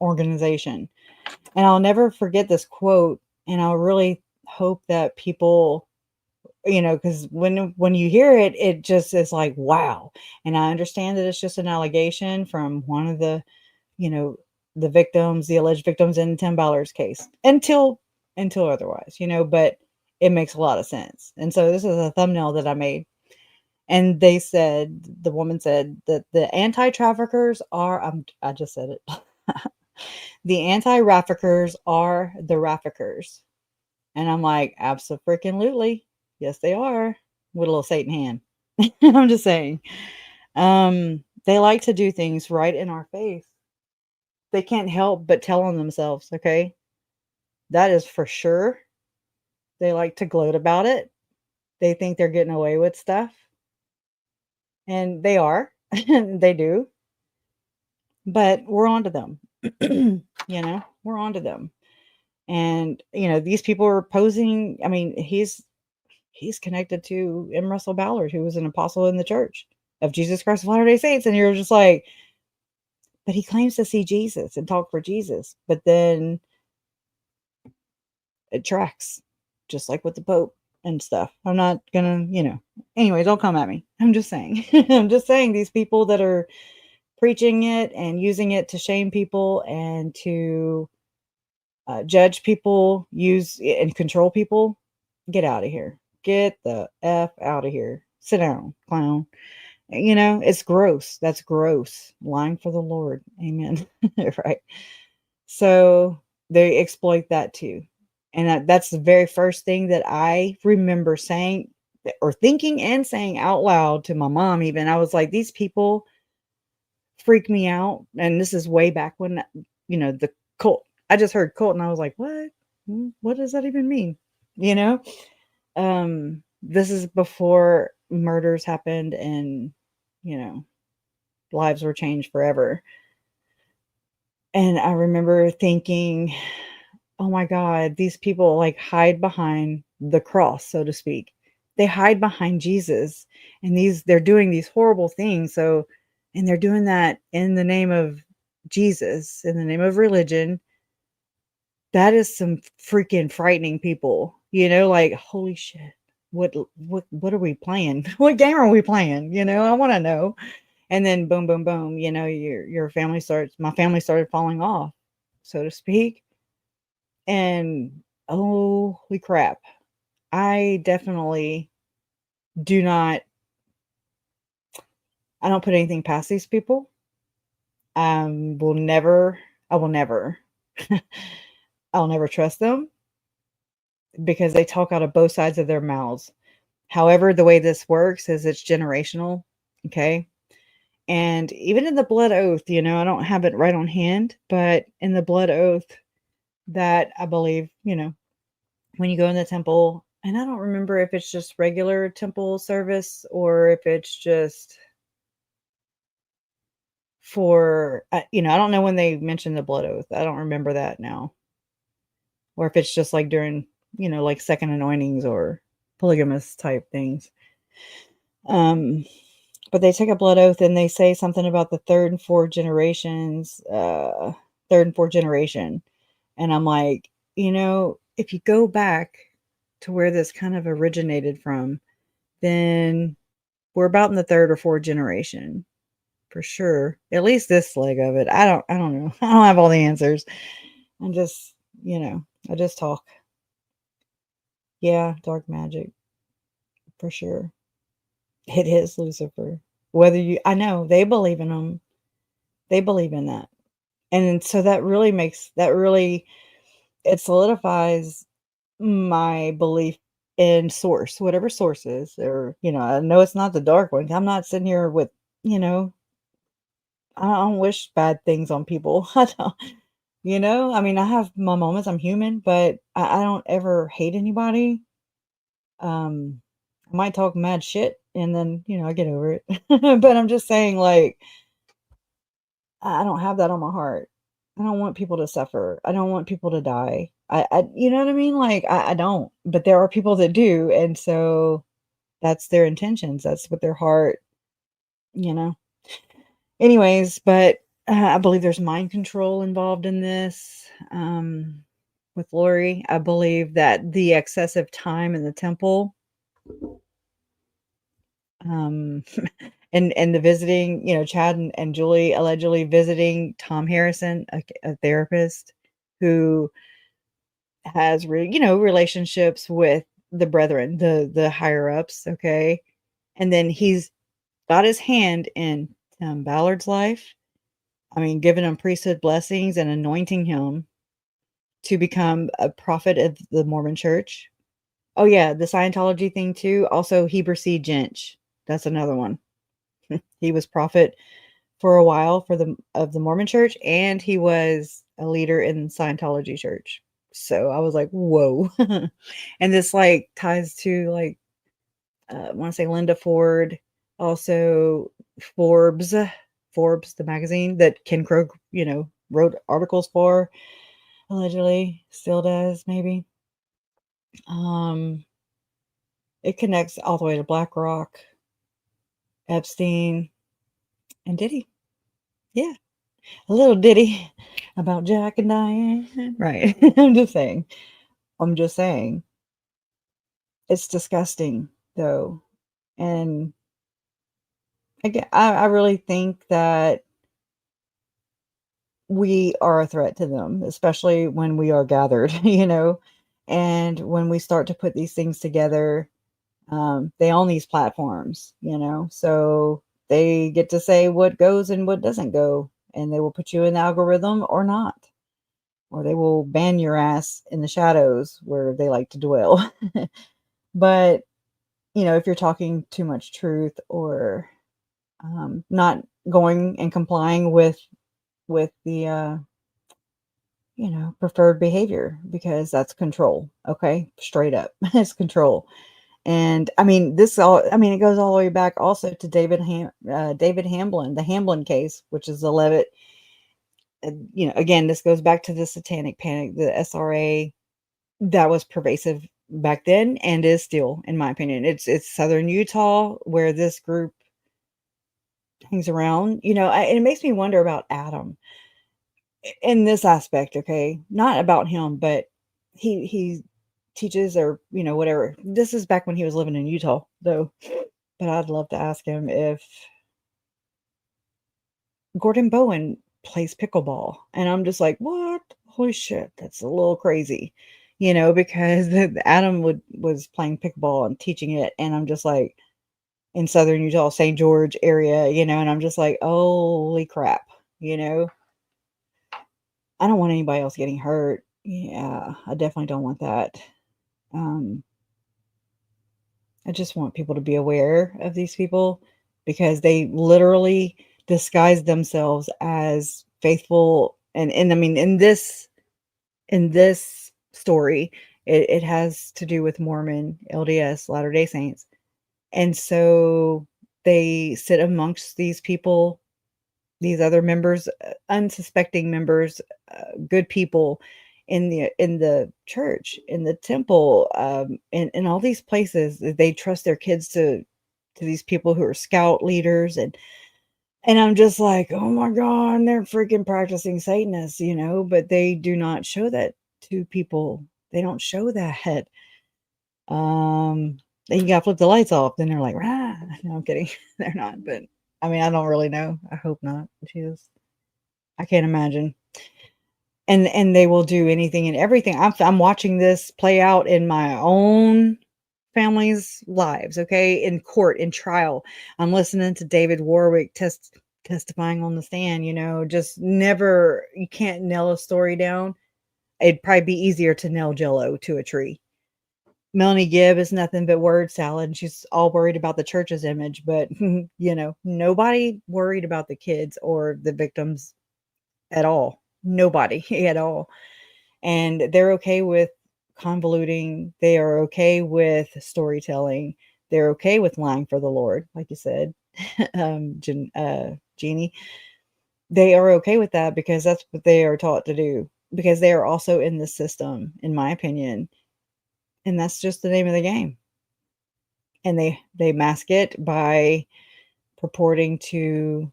organization. And I'll never forget this quote, and I'll really hope that people, because when you hear it, it just is like, wow. And I understand that it's just an allegation from one of the, you know, the victims, the alleged victims in Tim Ballard's case, until otherwise, but it makes a lot of sense. And so this is a thumbnail that I made. And the woman said that the anti-traffickers are, I just said it. The anti-traffickers are the traffickers. And I'm like, absolutely. Yes, they are. With a little Satan hand. I'm just saying. They like to do things right in our face. They can't help but tell on themselves, okay? That is for sure. They like to gloat about it. They think they're getting away with stuff. And they are. They do. But we're onto them. We're onto them. And, these people are posing. I mean, he's connected to M. Russell Ballard, who was an apostle in the Church of Jesus Christ of Latter-day Saints. And you're just like, but he claims to see Jesus and talk for Jesus. But then it tracks, just like with the Pope and stuff. I'm not gonna, anyway, don't come at me. I'm just saying. I'm just saying these people that are preaching it and using it to shame people and to judge people, use and control people, get out of here. Get the F out of here. Sit down, clown. It's gross. That's gross. Lying for the Lord. Amen. Right. So they exploit that too. And that's the very first thing that I remember saying or thinking and saying out loud to my mom. Even I was like, these people freak me out. And this is way back when, the cult. I just heard cult and I was like, what? What does that even mean? This is before murders happened and, lives were changed forever. And I remember thinking, oh my God, these people like hide behind the cross, so to speak. They hide behind Jesus and they're doing these horrible things. So, and they're doing that in the name of Jesus, in the name of religion. That is some freaking frightening people, like, holy shit. What are we playing? What game are we playing? I want to know. And then boom, boom, boom, your my family started falling off, so to speak. And holy crap. I definitely do not, I don't put anything past these people. I will never, I'll never trust them because they talk out of both sides of their mouths. However, the way this works is it's generational. Okay. And even in the blood oath, I don't have it right on hand, but in the blood oath that I believe, when you go in the temple, and I don't remember if it's just regular temple service or if it's just for, I don't know when they mention the blood oath. I don't remember that now. Or if it's just like during, like second anointings or polygamous type things. But they take a blood oath and they say something about the third and fourth generation. And I'm like, if you go back to where this kind of originated from, then we're about in the third or fourth generation for sure. At least this leg of it. I don't know. I don't have all the answers. I'm just, I just talk. Yeah, dark magic for sure. It is Lucifer. I know they believe in them. They believe in that. And so it solidifies my belief in source, whatever source is, or, I know it's not the dark one. I'm not sitting here with, I don't wish bad things on people. I don't, I mean, I have my moments. I'm human, but I don't ever hate anybody. I might talk mad shit and then, I get over it. But I'm just saying, like, I don't have that on my heart. I don't want people to suffer. I don't want people to die. You know what I mean? Like, I don't, but there are people that do. And so That's their intentions. That's what their heart, you know. Anyways, but I believe there's mind control involved in this. With Lori, I believe that the excessive time in the temple, um, and the visiting, Chad and Julie allegedly visiting Tom Harrison, a therapist who has relationships with the brethren, the higher ups, okay? And then he's got his hand in Tim Ballard's life. I mean, giving him priesthood blessings and anointing him to become a prophet of the Mormon Church. Oh yeah, the Scientology thing too. Also, Heber C. Jench. That's another one. He was prophet for a while for the Mormon Church, and he was a leader in Scientology Church. So I was like, whoa. And this like ties to like I want to say Linda Ford, also Forbes, Forbes, the magazine that Ken Krog, wrote articles for, allegedly, still does, maybe. Um, it connects all the way to BlackRock, Epstein, and Diddy. Yeah, a little ditty about Jack and Diane. Right. I'm just saying. I'm just saying. It's disgusting, though. And I really think that we are a threat to them, especially when we are gathered, and when we start to put these things together, they own these platforms, so they get to say what goes and what doesn't go, and they will put you in the algorithm or not, or they will ban your ass in the shadows where they like to dwell. But, if you're talking too much truth or not going and complying with the preferred behavior, because that's control. Okay. Straight up. It's control. And I mean, it goes all the way back also to David Hamblin, the Hamblin case, which is the Levitt. Again, this goes back to the Satanic Panic, the SRA that was pervasive back then and is still, in my opinion. It's Southern Utah where this group hangs around, and it makes me wonder about Adam in this aspect, okay? Not about him, but he teaches, or whatever. This is back when he was living in Utah, though. But I'd love to ask him if Gordon Bowen plays pickleball, and I'm just like, what? Holy shit, that's a little crazy, because Adam was playing pickleball and teaching it, and I'm just like, in Southern Utah, St. George area, and I'm just like, holy crap, I don't want anybody else getting hurt. Yeah, I definitely don't want that. Um, I just want people to be aware of these people, because they literally disguise themselves as faithful. And I mean, in this story, it has to do with Mormon, LDS, Latter-day Saints. And so they sit amongst these people, these other members, unsuspecting members, good people in the church, in the temple, in all these places. They trust their kids to these people who are scout leaders, and I'm just like, oh my god, they're freaking practicing Satanists, but they do not show that to people. They don't show that. Um, then you gotta flip the lights off. Then they're like, rah. No, I'm kidding. They're not, but I mean, I don't really know. I hope not. Jesus, I can't imagine. And they will do anything and everything. I'm watching this play out in my own family's lives, okay? In court, in trial. I'm listening to David Warwick testifying on the stand, just never, you can't nail a story down. It'd probably be easier to nail Jello to a tree. Melanie Gibb is nothing but word salad, and she's all worried about the church's image, but nobody worried about the kids or the victims at all. Nobody at all. And they're okay with convoluting. They are okay with storytelling. They're okay with lying for the Lord, like you said, Jeannie. They are okay with that because that's what they are taught to do. Because they are also in the system, in my opinion, and that's just the name of the game. and they mask it by purporting to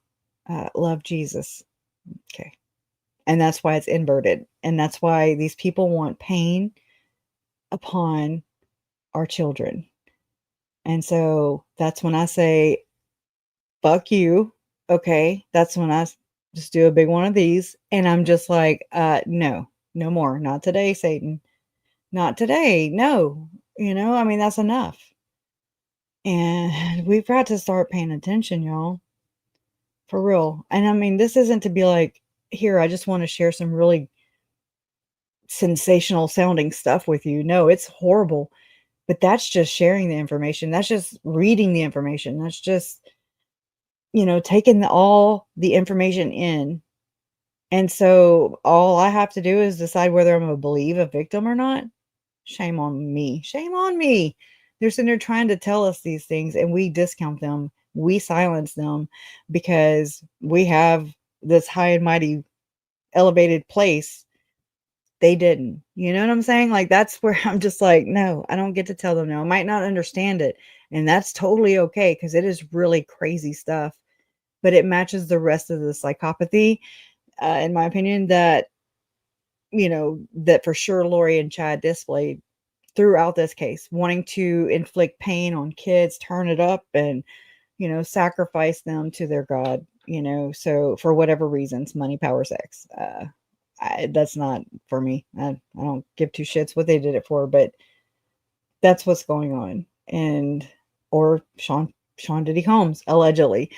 love Jesus. Okay. And that's why it's inverted. And that's why these people want pain upon our children. And so that's when I say, fuck you. Okay. That's when just do a big one of these. And I'm just like, no, no more. Not today, Satan. Not today. No. I mean, that's enough. And we've got to start paying attention, y'all. For real. And I mean, this isn't to be like, here, I just want to share some really sensational sounding stuff with you. No, it's horrible. But that's just sharing the information. That's just reading the information. That's just, taking all the information in. And so all I have to do is decide whether I'm going to believe a victim or not. Shame on me. Shame on me. They're sitting there trying to tell us these things and we discount them. We silence them because we have this high and mighty elevated place. They didn't. You know what I'm saying? Like, that's where I'm just like, no, I don't get to tell them no. I might not understand it. And that's totally okay because it is really crazy stuff. But it matches the rest of the psychopathy, in my opinion, that for sure Lori and Chad displayed throughout this case, wanting to inflict pain on kids, turn it up, and, sacrifice them to their God, so for whatever reasons, money, power, sex. That's not for me. I don't give two shits what they did it for, but that's what's going on. Or Sean Diddy Combs, allegedly,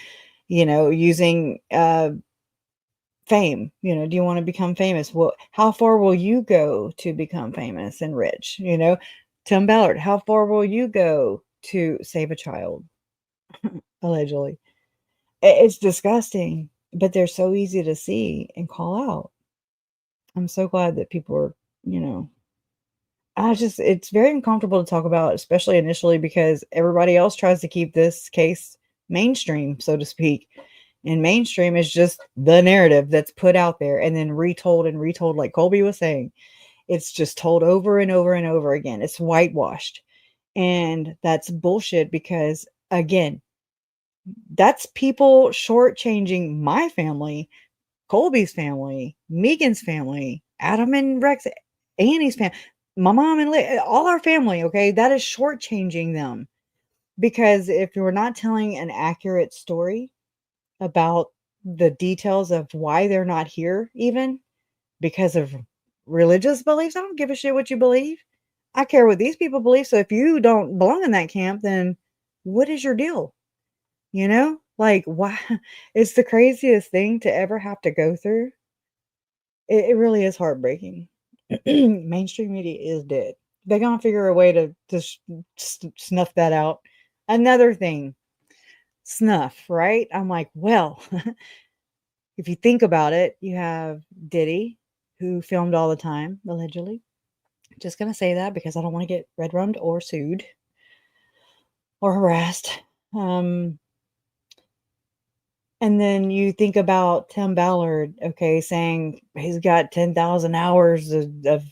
using fame. Do you want to become famous? Well, how far will you go to become famous and rich? Tim Ballard, how far will you go to save a child? Allegedly. It's disgusting, but they're so easy to see and call out. I'm so glad that people are, it's very uncomfortable to talk about, especially initially, because everybody else tries to keep this case mainstream, so to speak. And mainstream is just the narrative that's put out there and then retold and retold, like Colby was saying. It's just told over and over and over again. It's whitewashed. And that's bullshit because, again, that's people shortchanging my family, Colby's family, Megan's family, Adam and Rex, Annie's family, my mom and all our family. Okay. That is shortchanging them because if you're not telling an accurate story about the details of why they're not here, even because of religious beliefs, I don't give a shit what you believe. I care what these people believe. So if you don't belong in that camp, then what is your deal? Like, why? It's the craziest thing to ever have to go through. It really is heartbreaking. Mainstream media is dead. They're gonna figure a way to snuff that out. Another thing, snuff, right? I'm like, well, if you think about it, you have Diddy, who filmed all the time, allegedly. Just gonna say that because I don't want to get red rummed or sued or harassed. And then you think about Tim Ballard, okay, saying he's got 10,000 hours of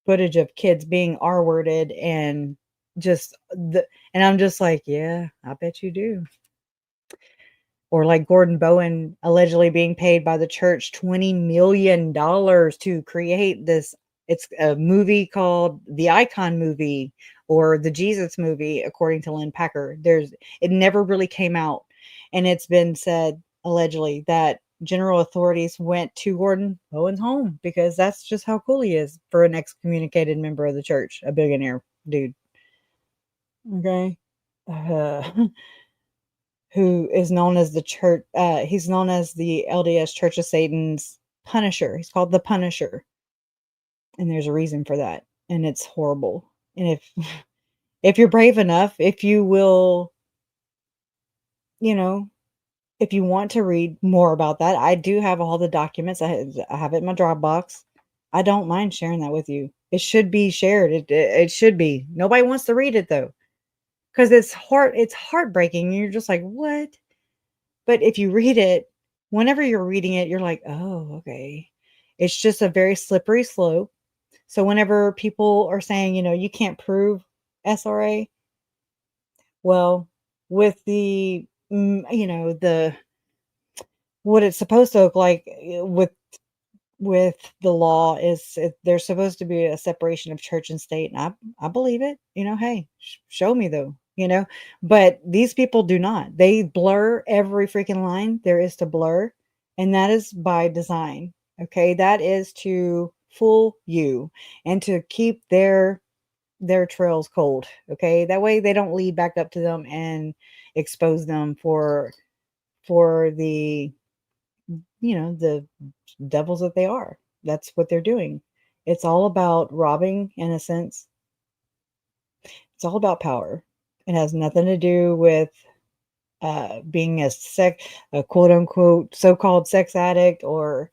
footage of kids being R-worded and and I'm just like, yeah, I bet you do. Or like Gordon Bowen allegedly being paid by the church $20 million to create this. It's a movie called The Icon Movie or The Jesus Movie, according to Lynn Packer. It never really came out. And it's been said allegedly that general authorities went to Gordon Bowen's home because that's just how cool he is for an excommunicated member of the church, a billionaire dude. Okay. Who is known as the church, he's known as the LDS Church of Satan's Punisher. He's called the Punisher. And there's a reason for that. And it's horrible. And if you're brave enough, if you will, you know, if you want to read more about that, I do have all the documents. I have it in my Dropbox. I don't mind sharing that with you. It should be shared. It should be. Nobody wants to read it though. Because it's heartbreaking. You're just like, what? But if you read it, whenever you're reading it, you're like, oh, okay. It's just a very slippery slope. So whenever people are saying, you can't prove SRA, Well, with the, what it's supposed to look like, with the law is there's supposed to be a separation of church and state, and I believe it. Hey, show me though. But these people do not. They blur every freaking line there is to blur, and that is by design. Okay, that is to fool you and to keep their trails cold. Okay, that way they don't lead back up to them and expose them for the devils that they are. That's what they're doing. It's all about robbing, in a sense. It's all about power. It has nothing to do with being a quote unquote so-called sex addict, or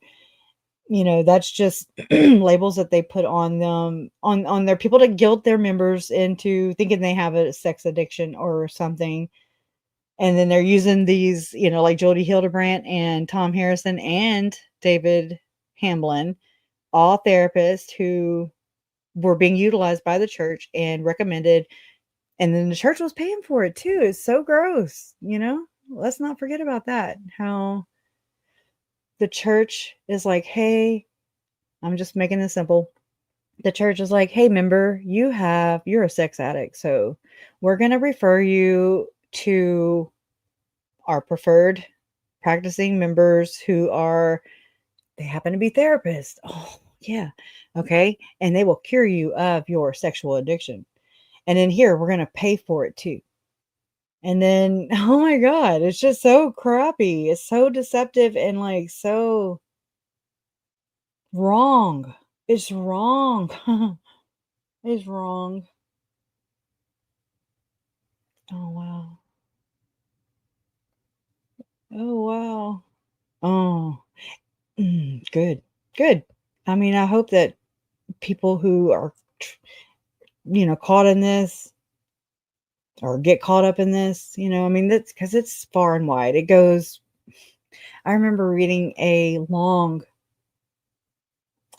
that's just labels that they put on them, on their people, to guilt their members into thinking they have a sex addiction or something. And then they're using these, like Jody Hildebrandt and Tom Harrison and David Hamblin, all therapists who were being utilized by the church and recommended, and then the church was paying for it too. It's so gross. Let's not forget about that. How the church is like, hey, I'm just making this simple. The church is like, hey, member, you're a sex addict, so we're going to refer you to our preferred practicing members they happen to be therapists. Oh, yeah. Okay. And they will cure you of your sexual addiction. And then here, we're going to pay for it too. And then, oh my God, it's just so crappy. It's so deceptive and like so wrong. It's wrong. It's wrong. Oh, wow. Oh, wow. Oh, good. Good. I mean, I hope that people who are, caught in this, or get caught up in this, I mean, that's because it's far and wide. It goes, I remember reading a long,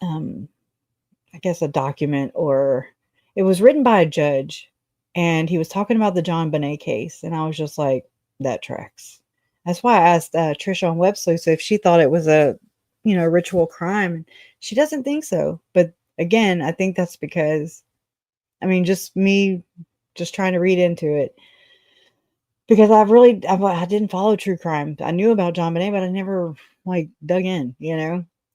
um, I guess a document, or it was written by a judge, and he was talking about the John Bonet case. And I was just like, that tracks. That's why I asked Trisha on Websleuth so if she thought it was a, ritual crime. She doesn't think so. But again, I think that's because, I mean, just me just trying to read into it, because I didn't follow true crime. I knew about John Bonet, but I never like dug in.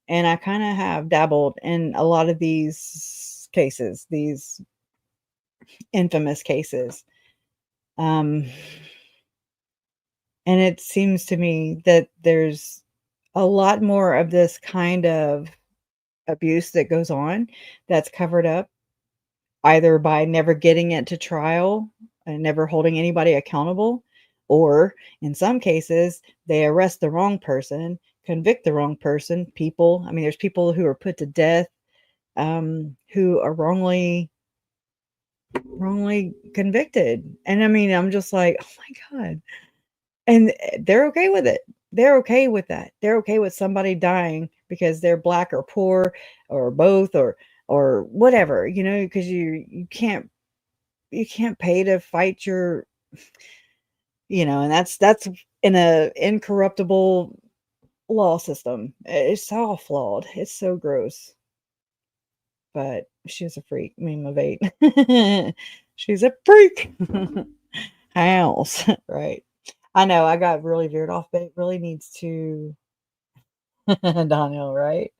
And I kind of have dabbled in a lot of these cases, these infamous cases. Um, and it seems to me that there's a lot more of this kind of abuse that goes on that's covered up, either by never getting it to trial and never holding anybody accountable, or in some cases, they arrest the wrong person, convict the wrong person. I mean, there's people who are put to death, who are wrongly convicted. And I mean, I'm just like, oh my God. And they're okay with it. They're okay with that. They're okay with somebody dying because they're black or poor or both, or whatever, because you can't pay to fight and that's in a incorruptible law system. It's all flawed. It's so gross. But she's a freak. Meme of 8. She's a freak. House. Right. I know I got really veered off, but it really needs to Donnell, right?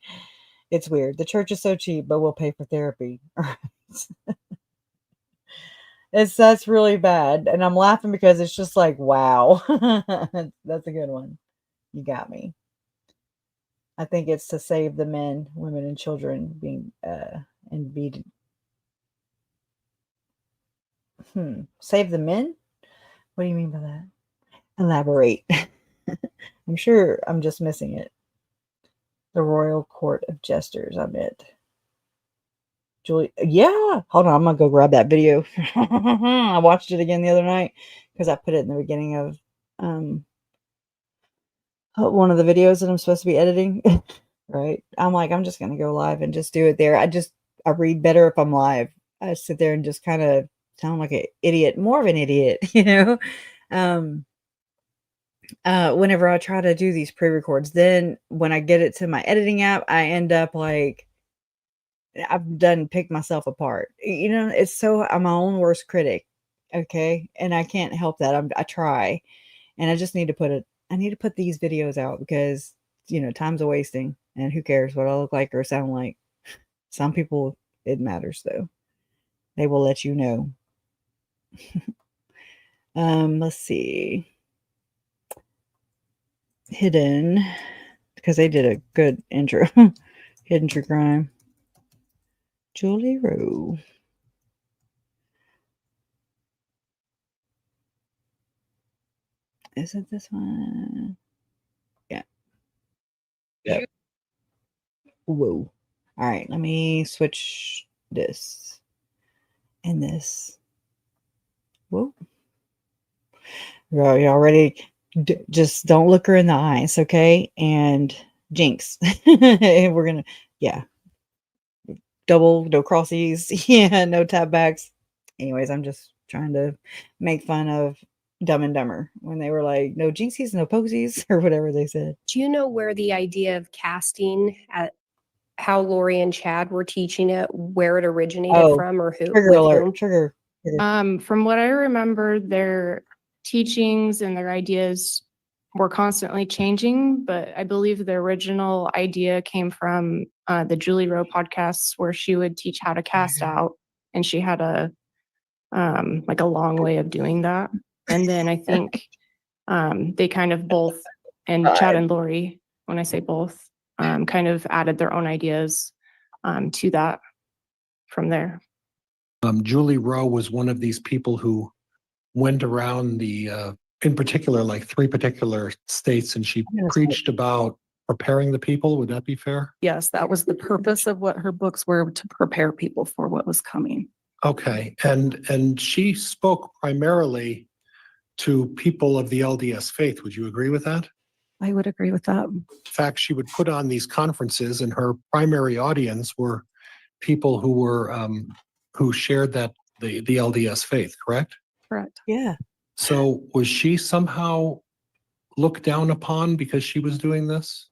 It's weird. The church is so cheap, but we'll pay for therapy. That's really bad. And I'm laughing because it's just like, wow. That's a good one. You got me. I think it's to save the men, women, and children being and be save the men? What do you mean by that? Elaborate. I'm sure I'm just missing it. The Royal Court of Jesters, I meant. Julie, yeah. Hold on, I'm gonna go grab that video. I watched it again the other night because I put it in the beginning of one of the videos that I'm supposed to be editing. Right? I'm like, I'm just gonna go live and just do it there. I read better if I'm live. I sit there and just kind of sound like an idiot, more of an idiot, you know. Whenever I try to do these pre-records, then when I get it to my editing app, I end up like I've done picked myself apart. You know, it's so I'm my own worst critic. Okay. And I can't help that. I try. And I just need to I need to put these videos out because, you know, time's a wasting and who cares what I look like or sound like. Some people, it matters though. They will let you know. Let's see. Hidden, because they did a good intro. Hidden True Crime. Julie Rowe. Is it this one? Yeah. Yep. Whoa. All right, let me switch this and this. Whoa. Y'all ready? Just don't look her in the eyes, okay? And Jinx. We're gonna, yeah. Double, no crossies. Yeah, no tap backs. Anyways, I'm just trying to make fun of Dumb and Dumber when they were like, no jinxies, no posies, or whatever they said. Do you know where the idea of casting, at how Lori and Chad were teaching it, where it originated from, or who? Trigger alert. Whom? Trigger. From what I remember, their teachings and their ideas were constantly changing, but I believe the original idea came from the Julie Rowe podcasts, where she would teach how to cast out, and she had a like a long way of doing that. And then I think they kind of both, and Chad and Lori, when I say both, kind of added their own ideas to that from there. Julie Rowe was one of these people who went around the, in particular, like 3 particular states, and she preached about preparing the people. Would that be fair? Yes, that was the purpose of what her books were, to prepare people for what was coming. Okay, and she spoke primarily to people of the LDS faith. Would you agree with that? I would agree with that. In fact, she would put on these conferences, and her primary audience were people who were who shared that the LDS faith. Correct? Correct. Yeah. So was she somehow looked down upon because she was doing this?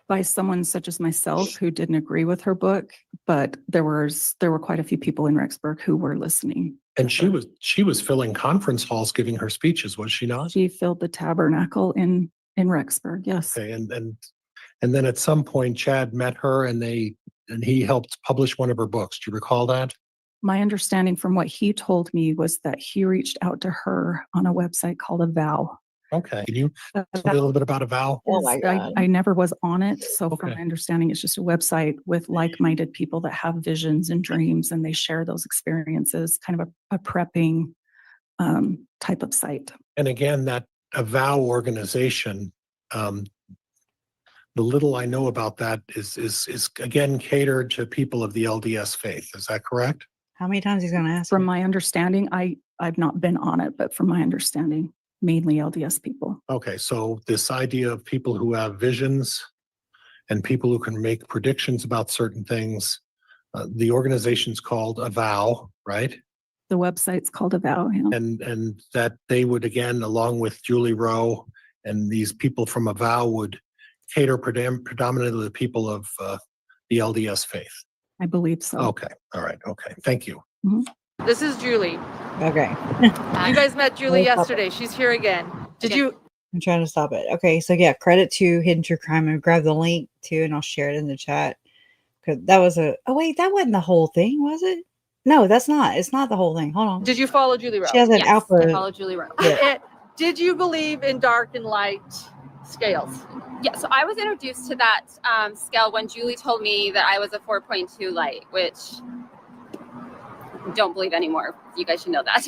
By someone such as myself who didn't agree with her book, but there were quite a few people in Rexburg who were listening. And she was filling conference halls giving her speeches, was she not? She filled the tabernacle in Rexburg, yes. Okay, and then at some point Chad met her and he helped publish one of her books. Do you recall that? My understanding from what he told me was that he reached out to her on a website called AVOW. Okay. Can you tell me a little bit about AVOW? Oh my God. I never was on it. So from Okay. my understanding, it's just a website with like-minded people that have visions and dreams, and they share those experiences, kind of a prepping type of site. And again, that AVOW organization, the little I know about that is again catered to people of the LDS faith. Is that correct? How many times he's going to ask? From my understanding, I've not been on it, but from my understanding, mainly LDS people. Okay, so this idea of people who have visions and people who can make predictions about certain things, the organization's called AVOW, right? The website's called AVOW. Yeah. And that they would, again, along with Julie Rowe and these people from AVOW, would cater predominantly to the people of the LDS faith. I believe so. Okay, all right, okay, thank you. This is Julie. Okay. You guys met Julie We'll stop yesterday. She's here again. Did you? I'm trying to stop it. Okay, so yeah, credit to Hidden True Crime. And grab the link too, and I'll share it in the chat. Because that was oh wait, that wasn't the whole thing, was it? No, that's not. It's not the whole thing. Hold on. Did you follow Julie Rowe? She has an Yes, alpha. I follow Julie Rowe. Did you believe in dark and light scales? Yeah, so I was introduced to that scale when Julie told me that I was a 4.2 light, which I don't believe anymore. You guys should know that.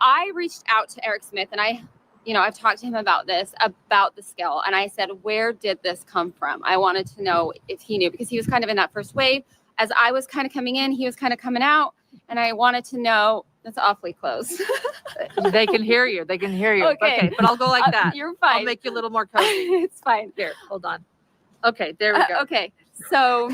I reached out to Eric Smith, and I've talked to him about the scale, and I said, where did this come from? I wanted to know if he knew, because he was kind of in that first wave. As I was kind of coming in, he was kind of coming out, and I wanted to know. That's awfully close. They can hear you. They can hear you. Okay. But I'll go like that. You're fine. I'll make you a little more cozy. It's fine. Here, hold on. Okay, there we go. Okay, so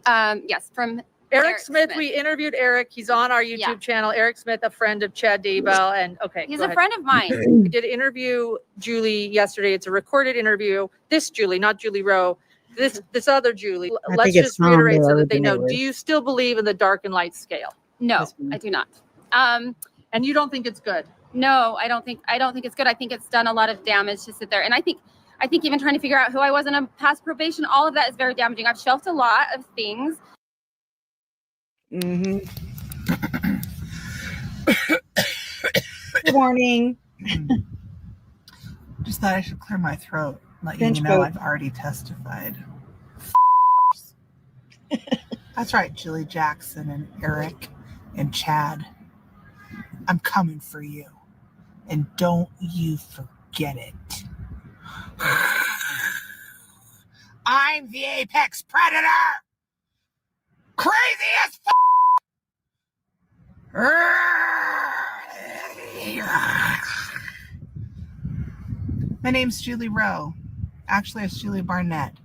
yes, from Eric Smith, we interviewed Eric. He's on our YouTube Yeah. channel. Eric Smith, a friend of Chad Daybell. And okay, He's go a ahead. friend of mine. We did interview Julie yesterday. It's a recorded interview. This Julie, not Julie Rowe. This other Julie. I Let's think it's just reiterate Tom, so though, that they know. than it Do was. you still believe in the dark and light scale? No, This one. I do not. And you don't think it's good? No, I don't think it's good. I think it's done a lot of damage to sit there. And I think even trying to figure out who I was in a past probation, all of that is very damaging. I've shelved a lot of things. Mm-hmm. Good morning. Just thought I should clear my throat. Let Bench you know vote. I've already testified. That's right, Julie Jackson and Eric and Chad. I'm coming for you. And don't you forget it. I'm the apex predator! Crazy as My name's Julie Rowe. Actually, it's Julie Barnett.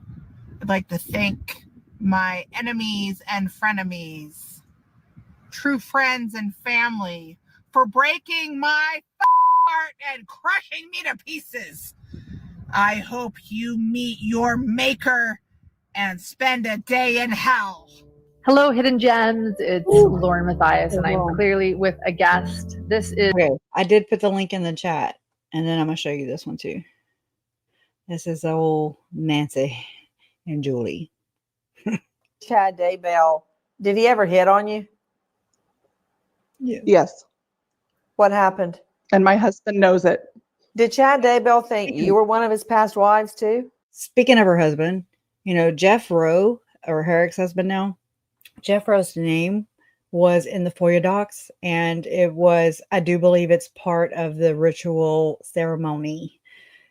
I'd like to thank my enemies and frenemies, true friends and family, for breaking my heart and crushing me to pieces. I hope you meet your maker and spend a day in hell. Hello, Hidden Gems. It's Lauren Matthias, and I'm clearly with a guest. This is Okay, I did put the link in the chat, and then I'm gonna show you this one too. This is old Nancy and Julie. Chad Daybell. Did he ever hit on you? Yeah. Yes, What happened? and my husband knows it. Did Chad Daybell think you were one of his past wives too? Speaking of her husband, Jeff Rowe, or Herrick's husband now, Jeff Rowe's name was in the FOIA docs, and it was, I do believe it's part of the ritual ceremony,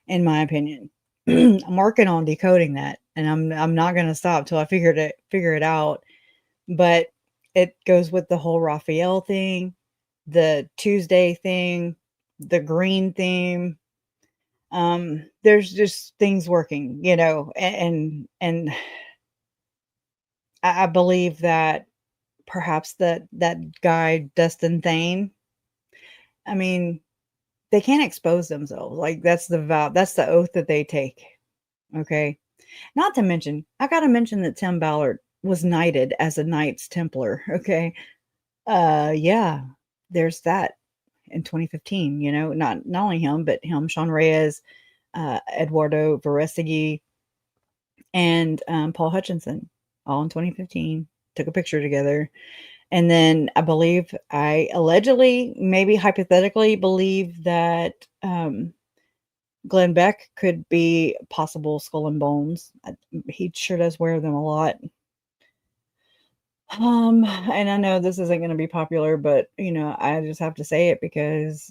in my opinion. I'm working on decoding that, and I'm not going to stop till I figure it out. But it goes with the whole Raphael thing, the Tuesday thing, the green theme. There's just things working, and I believe that perhaps that guy Dustin Thane, I mean, they can't expose themselves. Like, that's the vow, that's the oath that they take. Okay. Not to mention, I got to mention that Tim Ballard was knighted as a Knights Templar. Okay. Yeah, there's that in 2015, not only him, but him, Sean Reyes, Eduardo Verrestegui, and Paul Hutchinson, all in 2015, took a picture together. And then I allegedly, maybe hypothetically, believe that Glenn Beck could be possible Skull and Bones. He sure does wear them a lot. And I know this isn't going to be popular, but I just have to say it because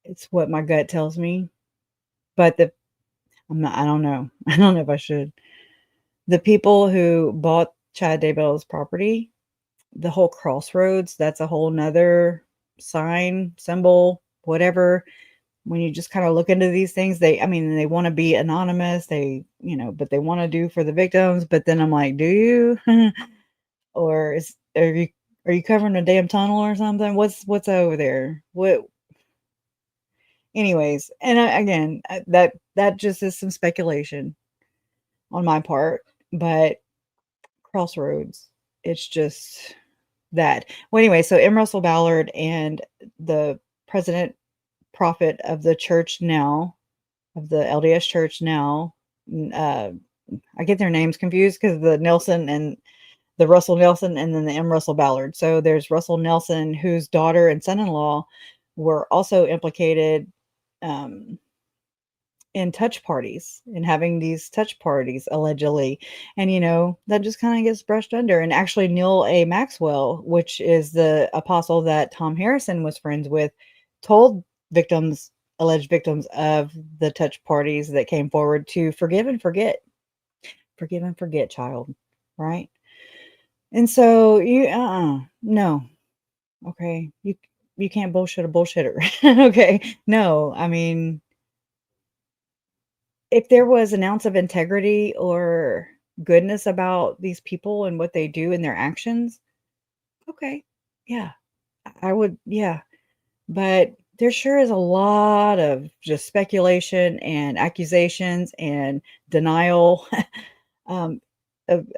it's what my gut tells me. But I don't know. I don't know if I should. The people who bought Chad Daybell's property, the whole crossroads, that's a whole nother sign, symbol, whatever. When you just kind of look into these things, they want to be anonymous, but they want to do for the victims. But then I'm like, do you? Or are you covering a damn tunnel or something? What's over there? What? Anyways, and again, that just is some speculation on my part, but crossroads, it's just that. Well, anyway, so M. Russell Ballard and the president prophet of the church now, of the LDS Church now, I get their names confused because the Nelson and the Russell Nelson, and then the M. Russell Ballard. So there's Russell Nelson, whose daughter and son-in-law were also implicated in touch parties, and having these touch parties allegedly. And, that just kind of gets brushed under. And actually Neil A. Maxwell, which is the apostle that Tom Harrison was friends with, told alleged victims of the touch parties that came forward to forgive and forget, child. Right. And so no. Okay. You can't bullshit a bullshitter. Okay. No, I mean, if there was an ounce of integrity or goodness about these people and what they do and their actions, okay, yeah, I would, yeah. But there sure is a lot of just speculation and accusations and denial um,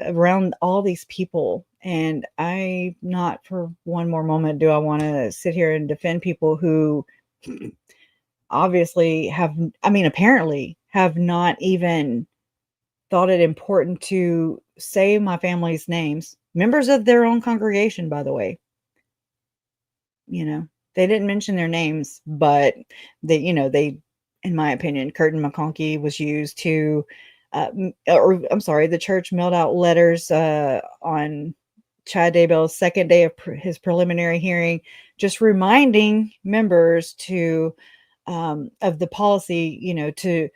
around all these people. And I, not for one more moment, do I want to sit here and defend people who obviously have, I mean, apparently have not even thought it important to say my family's names, members of their own congregation, by the way. You know, they didn't mention their names, but they, they, in my opinion, Curtin McConkie was used to, or I'm sorry, the church mailed out letters on Chad Daybell's second day of his preliminary hearing, just reminding members to, of the policy, to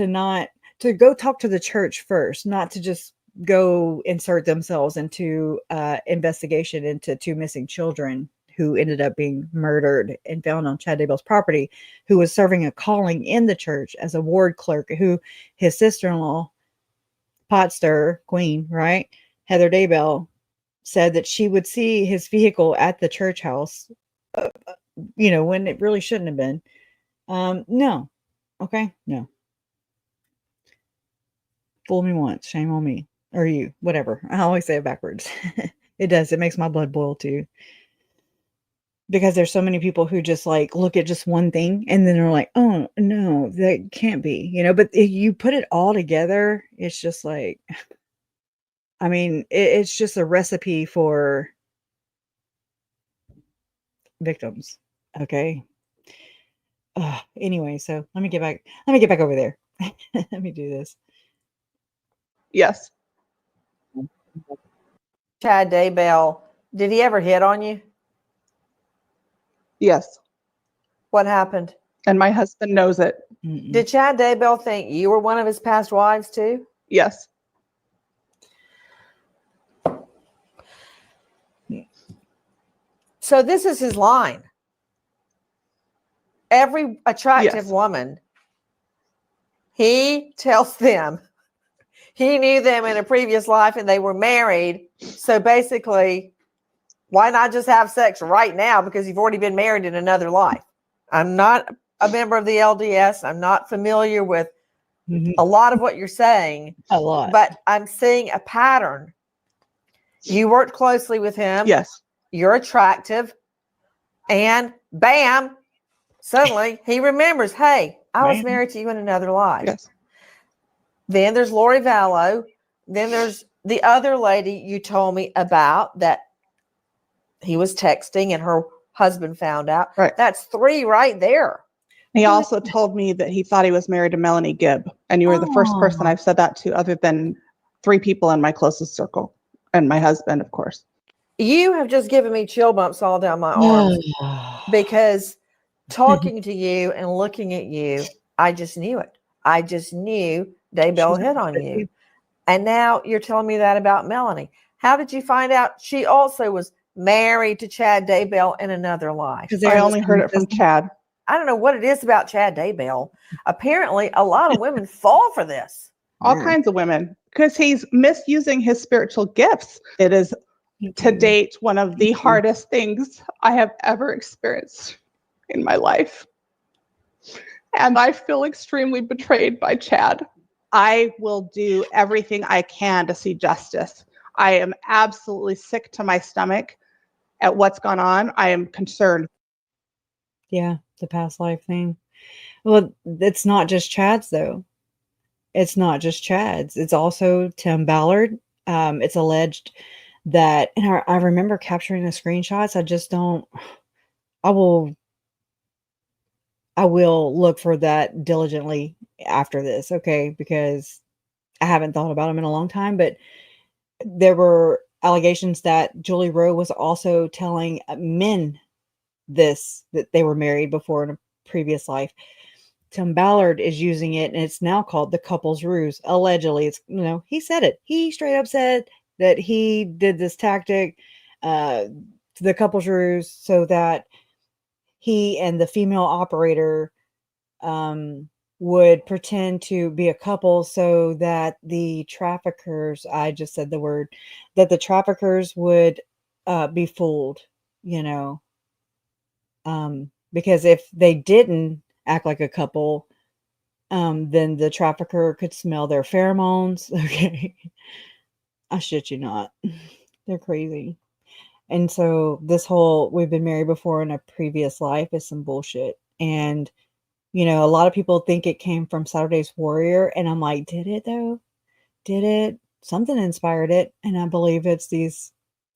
not, to go talk to the church first, not to just go insert themselves into investigation into 2 missing children who ended up being murdered and found on Chad Daybell's property, who was serving a calling in the church as a ward clerk, who his sister-in-law, pot stirrer queen, right, Heather Daybell, said that she would see his vehicle at the church house, when it really shouldn't have been. No. Okay, no. Fool me once, shame on me. Or you, whatever. I always say it backwards. It does. It makes my blood boil too. Because there's so many people who just like look at just one thing and then they're like, oh no, that can't be, but if you put it all together, it's just like, I mean, it's just a recipe for victims. Okay. Anyway, so let me get back over there. Let me do this. Yes. Chad Daybell, did he ever hit on you? Yes. What happened? And my husband knows it. Mm-mm. Did Chad Daybell think you were one of his past wives too? Yes. So this is his line. Every attractive woman, he tells them he knew them in a previous life and they were married. So basically, why not just have sex right now? Because you've already been married in another life. I'm not a member of the LDS. I'm not familiar with a lot of what you're saying. A lot. But I'm seeing a pattern. You worked closely with him. Yes. You're attractive. And bam, suddenly he remembers, hey, I was married to you in another life. Yes. Then there's Lori Vallow. Then there's the other lady you told me about that he was texting and her husband found out. Right. That's 3 right there. He also told me that he thought he was married to Melanie Gibb. And you were the first person I've said that to, other than 3 people in my closest circle. And my husband, of course. You have just given me chill bumps all down my arms because talking to you and looking at you, I just knew it. I just knew Daybell hit on you. And now you're telling me that about Melanie. How did you find out she also was married to Chad Daybell in another life? I only heard it from Chad. I don't know what it is about Chad Daybell. Apparently, a lot of women fall for this. All kinds of women, because he's misusing his spiritual gifts. It is, to date, one of the hardest things I have ever experienced in my life. And I feel extremely betrayed by Chad. I will do everything I can to see justice. I am absolutely sick to my stomach at what's gone on. I am concerned. Yeah, the past life thing. Well, it's not just Chad's, though. It's not just Chad's. It's also Tim Ballard. It's alleged that, and I remember capturing the screenshots. I just don't, I will look for that diligently after this, okay? Because I haven't thought about them in a long time, but there were allegations that Julie Rowe was also telling men that they were married before in a previous life. Tim Ballard is using it, and it's now called the couple's ruse. Allegedly, it's, he said it. He straight up said that he did this tactic, the couple's ruse, so that he and the female operator would pretend to be a couple, so that the traffickers, I just said the word, that the traffickers would be fooled, you know, because if they didn't act like a couple, then the trafficker could smell their pheromones. Okay. I shit you not. They're crazy. And so this whole we've been married before in a previous life is some bullshit. And, you know, a lot of people think it came from Saturday's Warrior. And I'm like, did it though? Did it? Something inspired it. And I believe it's these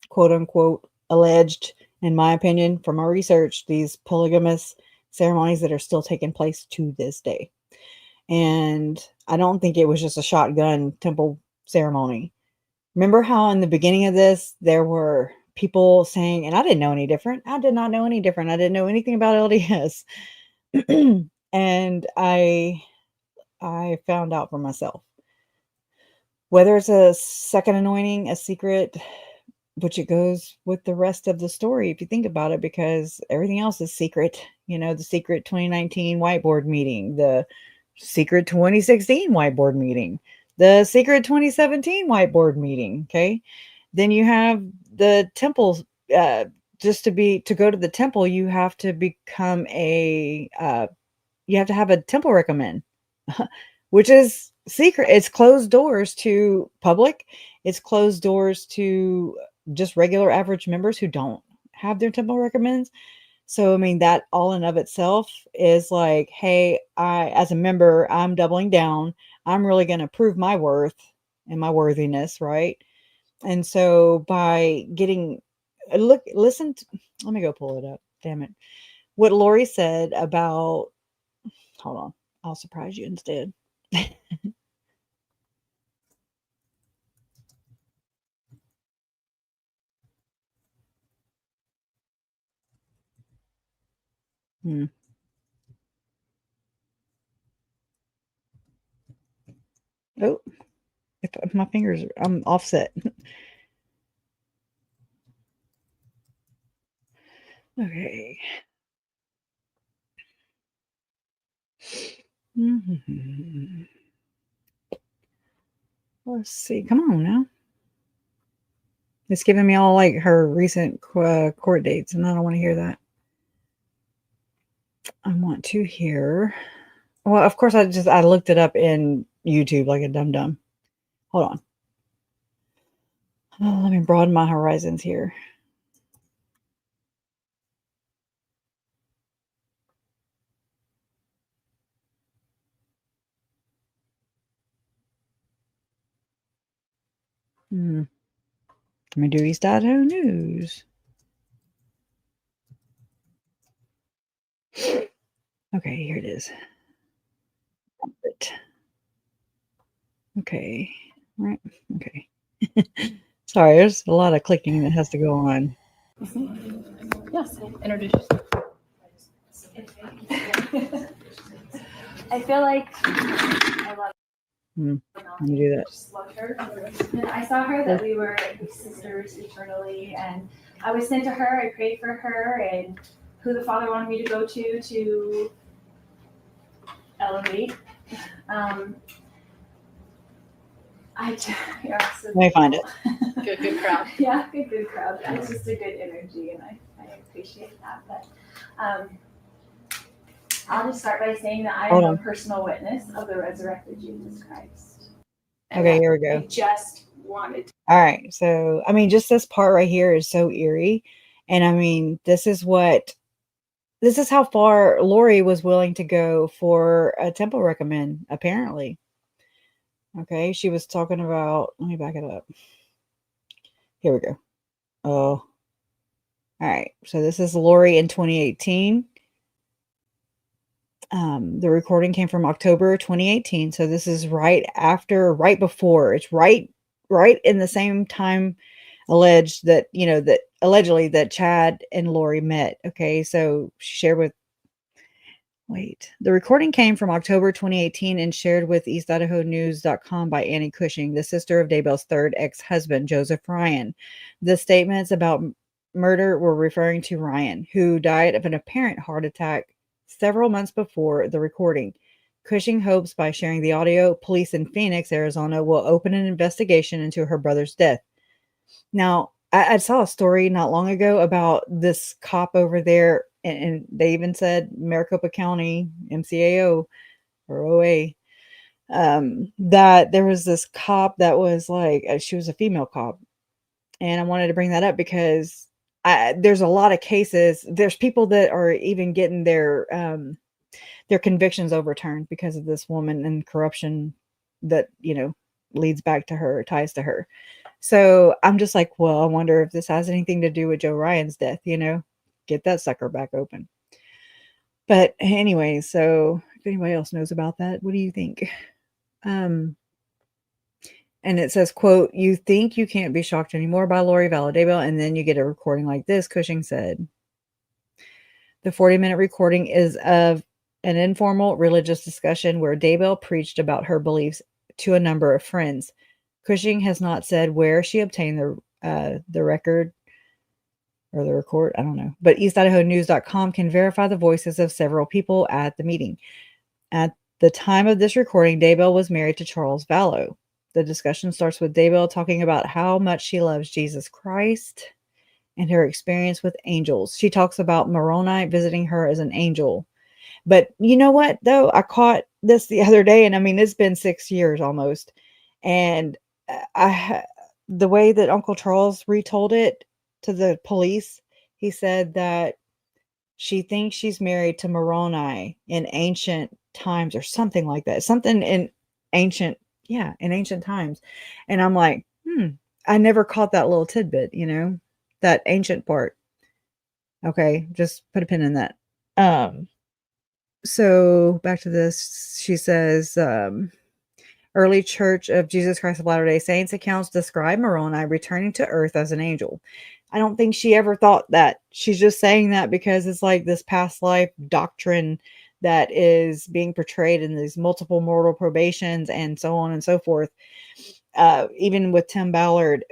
quote unquote alleged, in my opinion, from our research, these polygamous ceremonies that are still taking place to this day. And I don't think it was just a shotgun temple ceremony. Remember how in the beginning of this, there were people saying, and I didn't know any different. I did not know any different. I didn't know anything about LDS. And I found out for myself. Whether it's a second anointing, a secret, which it goes with the rest of the story, if you think about it, because everything else is secret. You know, the secret 2019 whiteboard meeting, the secret 2016 whiteboard meeting, the secret 2017 whiteboard meeting. Okay. Then you have the temples. Just to go to the temple, you have to become you have to have a temple recommend, which is secret. It's closed doors to public. It's closed doors to just regular average members who don't have their temple recommends. So, I mean, that all in of itself is like, hey, as a member, I'm doubling down. I'm really going to prove my worth and my worthiness, right? And so by getting, let me go pull it up. Damn it. What Lori said about, hold on, I'll surprise you instead. Oh, if my fingers, I'm offset. Okay. Let's see. Come on now. It's giving me all like her recent court dates, and I don't want to hear that. I want to hear. Well, of course, I looked it up in YouTube like a dum-dum. Hold on. Oh, let me broaden my horizons here. Let me do East Idaho News. Okay, here it is. Okay. Right. Okay. Sorry, there's a lot of clicking that has to go on. Yes, introduce yourself. I feel like I love Let me do that. just loved her. And I saw her that we were sisters eternally, and I was sent to her. I prayed for her and who the Father wanted me to go to elevate. Let me find it. Good crowd. Yeah, good crowd. It's just a good energy, and I appreciate that. But I'll just start by saying that I am a personal witness of the resurrected Jesus Christ. Okay, here we go. I just wanted to. All right. So, I mean, just this part right here is so eerie. And I mean, this is how far Lori was willing to go for a temple recommend, apparently. Okay. She was talking about, let me back it up. Here we go. Oh, all right. So this is Lori in 2018. The recording came from October 2018. So this is right before. It's right in the same time allegedly that Chad and Lori met. Okay. So she shared the recording came from October 2018 and shared with EastIdahoNews.com by Annie Cushing, the sister of Daybell's third ex-husband, Joseph Ryan. The statements about murder were referring to Ryan, who died of an apparent heart attack several months before the recording. Cushing hopes by sharing the audio, police in Phoenix, Arizona will open an investigation into her brother's death. Now, I saw a story not long ago about this cop over there, and they even said Maricopa County MCAO or OA, that there was this cop that was like, she was a female cop. And I wanted to bring that up because there's a lot of cases. There's people that are even getting their convictions overturned because of this woman and corruption that, leads back to her, ties to her. So I'm just like, well, I wonder if this has anything to do with Joe Ryan's death, get that sucker back open. But anyway, so if anybody else knows about that, what do you think? And it says, quote, "You think you can't be shocked anymore by Lori Vallow Daybell," and then you get a recording like this. Cushing said, the 40-minute recording is of an informal religious discussion where Daybell preached about her beliefs to a number of friends. Cushing has not said where she obtained the record or the record, I don't know. But EastIdahoNews.com can verify the voices of several people at the meeting. At the time of this recording, Daybell was married to Charles Vallow. The discussion starts with Daybell talking about how much she loves Jesus Christ and her experience with angels. She talks about Moroni visiting her as an angel. But you know what, though? I caught this the other day, and I mean, it's been 6 years almost. And the way that Uncle Charles retold it to the police, he said that she thinks she's married to Moroni in ancient times or something like that. Something in ancient times. And I'm like, I never caught that little tidbit, that ancient part. Okay, just put a pin in that. So back to this, she says, early Church of Jesus Christ of Latter-day Saints accounts describe Moroni returning to earth as an angel. I don't think she ever thought that. She's just saying that because it's like this past life doctrine that is being portrayed in these multiple mortal probations and so on and so forth. Even with Tim Ballard,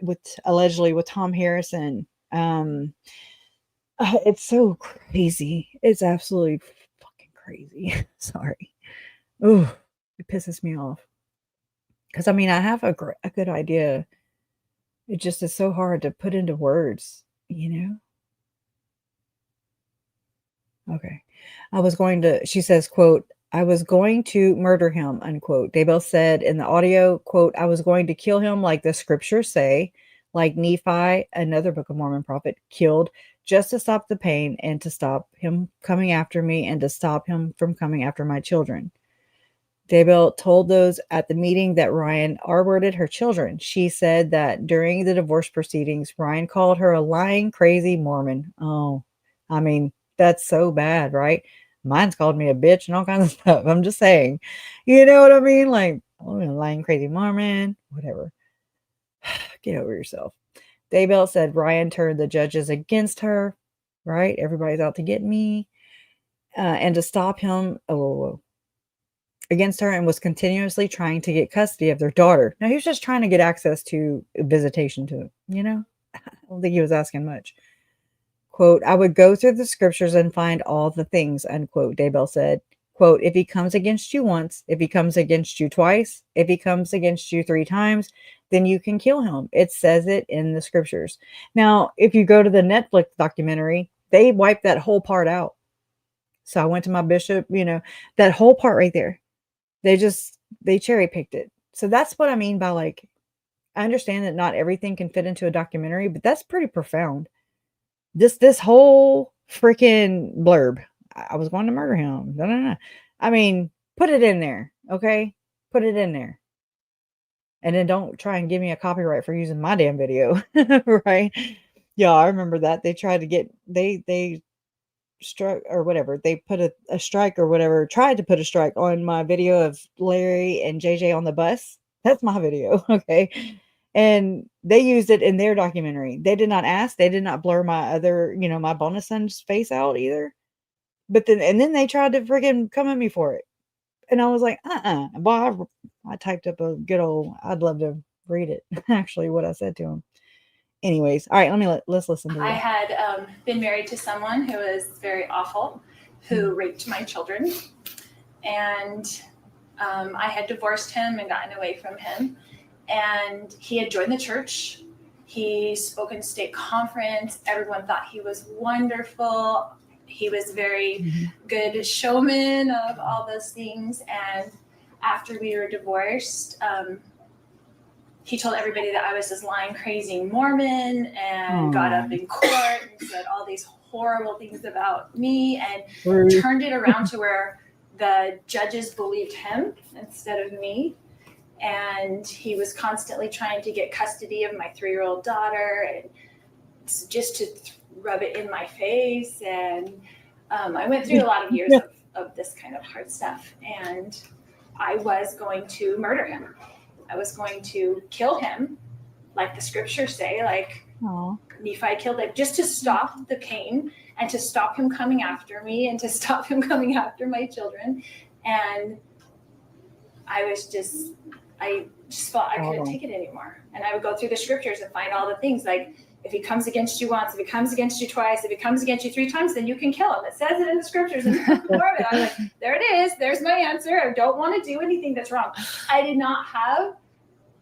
allegedly with Tom Harrison. It's so crazy. It's absolutely fucking crazy. Sorry. Oh, it pisses me off. Because, I mean, I have a good idea. It just is so hard to put into words, Okay. She says, quote, "I was going to murder him," unquote. Daybell said in the audio, quote, "I was going to kill him like the scriptures say, like Nephi, another Book of Mormon prophet, killed just to stop the pain and to stop him coming after me and to stop him from coming after my children." Daybell told those at the meeting that Ryan R-worded her children. She said that during the divorce proceedings, Ryan called her a lying, crazy Mormon. Oh, I mean, that's so bad, right? Mine's called me a bitch and all kinds of stuff. I'm just saying, you know what I mean? Like, oh, a lying, crazy Mormon, whatever. Get over yourself. Daybell said Ryan turned the judges against her, right? Everybody's out to get me. And to stop him, against her, and was continuously trying to get custody of their daughter. Now, he was just trying to get access to visitation to, I don't think he was asking much. Quote, "I would go through the scriptures and find all the things," unquote, Daybell said. Quote, "If he comes against you once, if he comes against you twice, if he comes against you 3 times, then you can kill him. It says it in the scriptures." Now, if you go to the Netflix documentary, they wiped that whole part out. So I went to my bishop, that whole part right there. They cherry picked it. So that's what I mean by, like, I understand that not everything can fit into a documentary, but that's pretty profound. This whole freaking blurb. I was going to murder him. No. I mean, put it in there. Okay. Put it in there. And then don't try and give me a copyright for using my damn video. Right. Yeah. I remember that they tried to get, they struck or whatever, they put a strike or whatever, tried to put a strike on my video of Larry and JJ on the bus. That's my video. Okay. And they used it in their documentary. They did not ask, they did not blur my other, my bonus son's face out either. But then they tried to friggin' come at me for it. And I was like, well, I typed up a good old, I'd love to read it. Actually, what I said to him. Anyways, all right, let's listen to that. I had been married to someone who was very awful, who raped my children. And I had divorced him and gotten away from him. And he had joined the church. He spoke in state conference. Everyone thought he was wonderful. He was very good showman of all those things. And after we were divorced, he told everybody that I was this lying, crazy Mormon, and got up in court and said all these horrible things about me, and turned it around to where the judges believed him instead of me. And he was constantly trying to get custody of my 3-year-old daughter, and just to rub it in my face. And I went through a lot of years of this kind of hard stuff. And I was going to murder him. I was going to kill him, like the scriptures say, like Nephi killed him, just to stop the pain and to stop him coming after me and to stop him coming after my children. And I just felt I couldn't take it anymore. And I would go through the scriptures and find all the things, like, if he comes against you once, if he comes against you twice, if he comes against you 3 times, then you can kill him. It says it in the scriptures. And more of it. I'm like, there it is. There's my answer. I don't want to do anything that's wrong. I did not have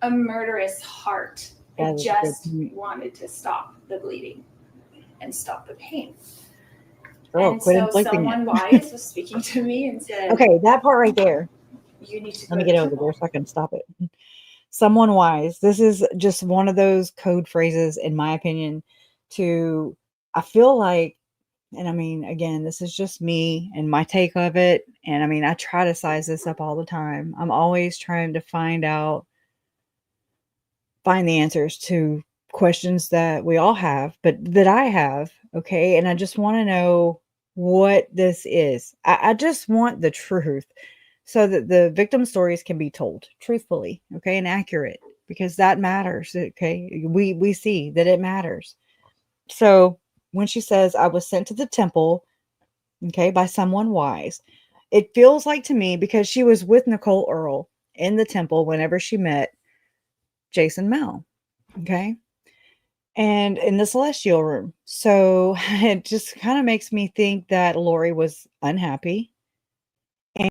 a murderous heart. I just wanted to stop the bleeding and stop the pain. And so someone wise was speaking to me and said, okay, that part right there. You need to let me get over there so I can stop it. Someone wise. This is just one of those code phrases, in my opinion, I feel like, and I mean, again, this is just me and my take of it. And I mean, I try to size this up all the time. I'm always trying to find the answers to questions that we all have, but that I have. Okay. And I just want to know what this is. I just want the truth, so that the victim stories can be told truthfully, okay, and accurate, because that matters, okay? We see that it matters. So when she says, I was sent to the temple, okay, by someone wise, it feels like to me, because she was with Nicole Earl in the temple whenever she met Jason Mel, okay, and in the celestial room. So it just kind of makes me think that Lori was unhappy.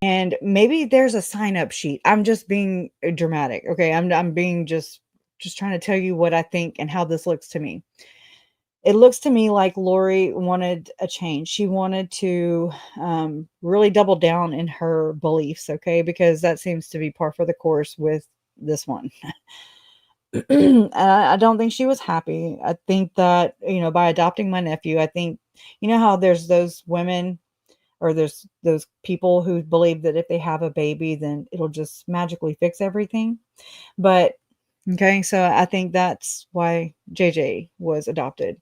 And maybe there's a sign-up sheet. I'm just being dramatic. Okay. I'm being just trying to tell you what I think and how this looks to me. It looks to me like Lori wanted a change. She wanted to really double down in her beliefs. Okay. Because that seems to be par for the course with this one. I don't think she was happy. I think that, by adopting my nephew, I think, how there's those women, or there's those people who believe that if they have a baby, then it'll just magically fix everything. But, okay, so I think that's why JJ was adopted.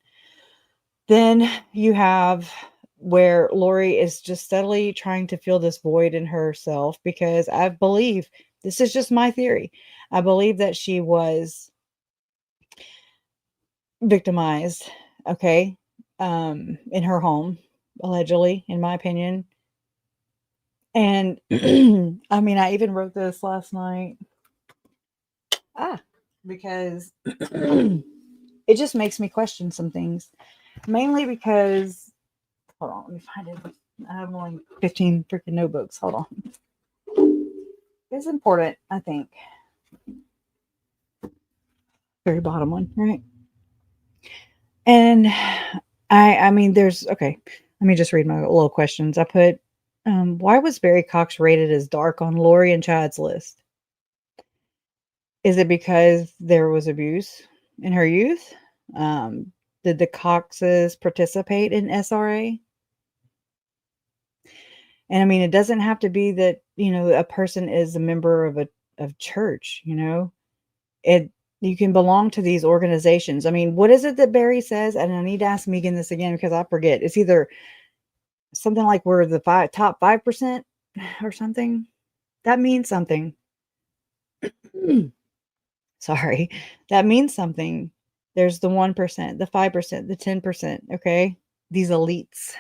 Then you have where Lori is just steadily trying to fill this void in herself, because I believe, this is just my theory, I believe that she was victimized, okay, in her home, allegedly, in my opinion. And I mean, I even wrote this last night. Because it just makes me question some things. Mainly because, hold on, let me find it. I have only 15 freaking notebooks. Hold on. It's important, I think. Very bottom one, right? And I mean, okay, let me just read my little questions. I put, why was Barry Cox rated as dark on Lori and Chad's list? Is it because there was abuse in her youth? Did the Coxes participate in SRA? And I mean, it doesn't have to be that, a person is a member of church, you can belong to these organizations. I mean, what is it that Barry says? And I need to ask Megan this again, because I forget. It's either something like we're the top 5% or something. That means something. Sorry. That means something. There's the 1%, the 5%, the 10%. Okay. These elites,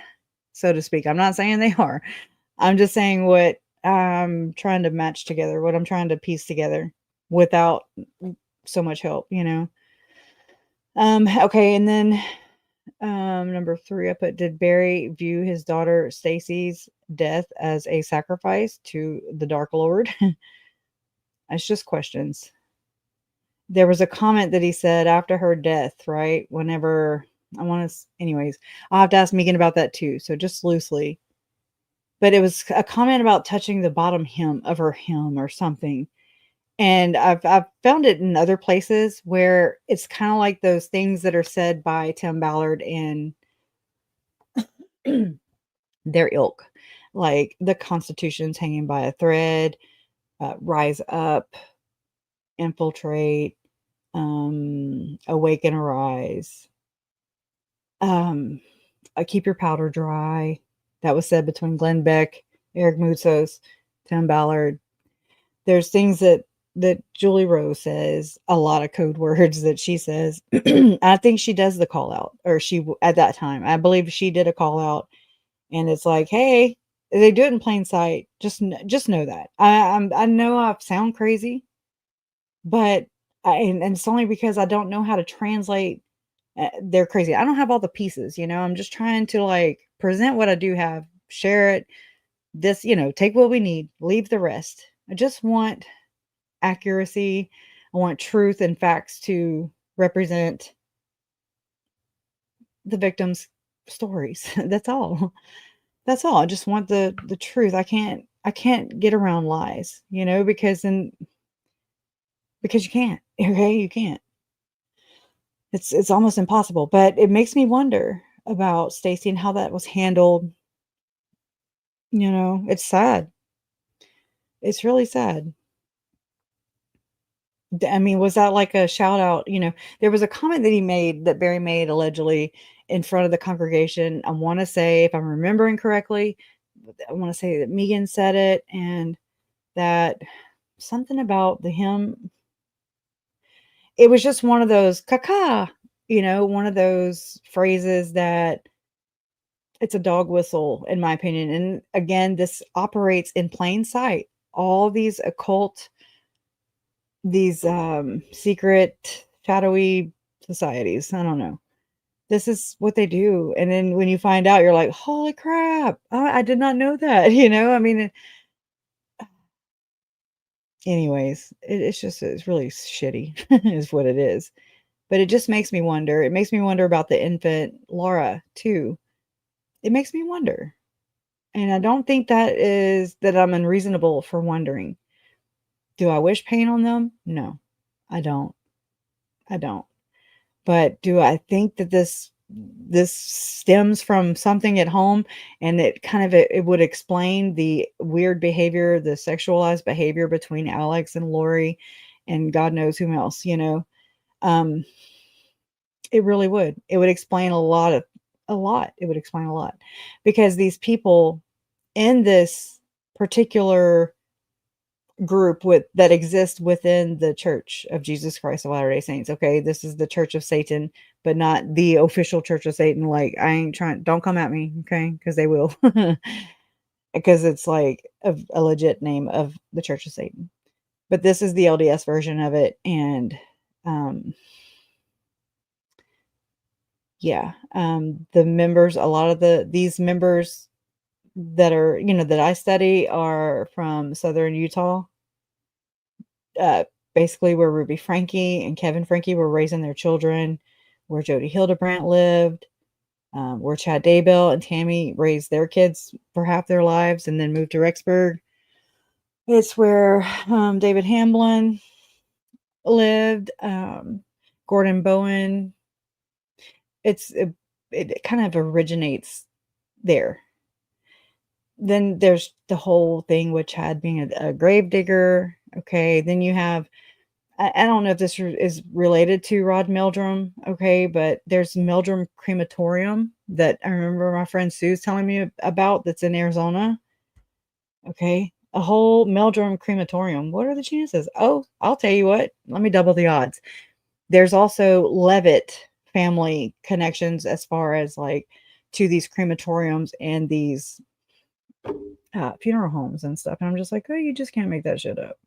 so to speak. I'm not saying they are. I'm just saying what I'm trying to match together, what I'm trying to piece together without so much help, Okay. And then number 3, I put, did Barry view his daughter Stacy's death as a sacrifice to the Dark Lord? It's just questions. there was a comment that he said after her death, right? Whenever I want to, anyways, I'll have to ask Megan about that too. So just loosely, but it was a comment about touching the bottom hem of her hem or something. And I've found it in other places where it's kind of like those things that are said by Tim Ballard and their ilk, like the Constitution's hanging by a thread, rise up, infiltrate, awake and arise, keep your powder dry. That was said between Glenn Beck, Eric Moutsos, Tim Ballard. There's things that Julie Rowe says, a lot of code words that she says. I think she does the call out, or she, at that time, I believe she did a call out, and it's like, hey, they do it in plain sight. Just know that. I know I sound crazy, but and it's only because I don't know how to translate. They're crazy. I don't have all the pieces, I'm just trying to like present what I do have, share it. This, take what we need, leave the rest. I just want accuracy. I want truth and facts to represent the victims' stories. That's all. That's all. I just want the truth. I can't get around lies, because you can't. Okay, you can't. It's almost impossible. But it makes me wonder about Stacy and how that was handled. It's sad. It's really sad. I mean, was that like a shout out? There was a comment that Barry made allegedly in front of the congregation. I want to say, if I'm remembering correctly, I want to say that Megan said it, and that something about the hymn. It was just one of those caca, one of those phrases that it's a dog whistle, in my opinion. And again, this operates in plain sight. All these occult, these secret, shadowy societies. I don't know. This is what they do. And then when you find out, you're like, holy crap, I did not know that. I mean, anyways, it's really shitty is what it is. But it just makes me wonder. It makes me wonder about the infant Laura too. It makes me wonder. And I don't think that I'm unreasonable for wondering. Do I wish pain on them? No, I don't. But do I think that this stems from something at home, and it would explain the weird behavior, the sexualized behavior between Alex and Lori and God knows whom else, it really would. It would explain a lot. It would explain a lot, because these people in this particular group that exists within the Church of Jesus Christ of Latter-day Saints. Okay, this is the Church of Satan, but not the official Church of Satan. Like, I ain't trying, don't come at me, okay? Because they will. Because it's like a legit name of the Church of Satan. But this is the LDS version of it. And the members, a lot of these members that are, that I study are from Southern Utah. Basically where Ruby Frankie and Kevin Frankie were raising their children, where Jody Hildebrandt lived, where Chad Daybell and Tammy raised their kids for half their lives and then moved to Rexburg. It's where David Hamblin lived, Gordon Bowen. It kind of originates there. Then there's the whole thing with Chad being a grave digger. Okay, then you have, I don't know if this is related to Rod Meldrum, okay, but there's Meldrum Crematorium that I remember my friend Sue's telling me about, that's in Arizona. Okay, a whole Meldrum Crematorium. What are the chances? Oh, I'll tell you what, let me double the odds. There's also Levitt family connections as far as like to these crematoriums and these funeral homes and stuff. And I'm just like, oh, you just can't make that shit up.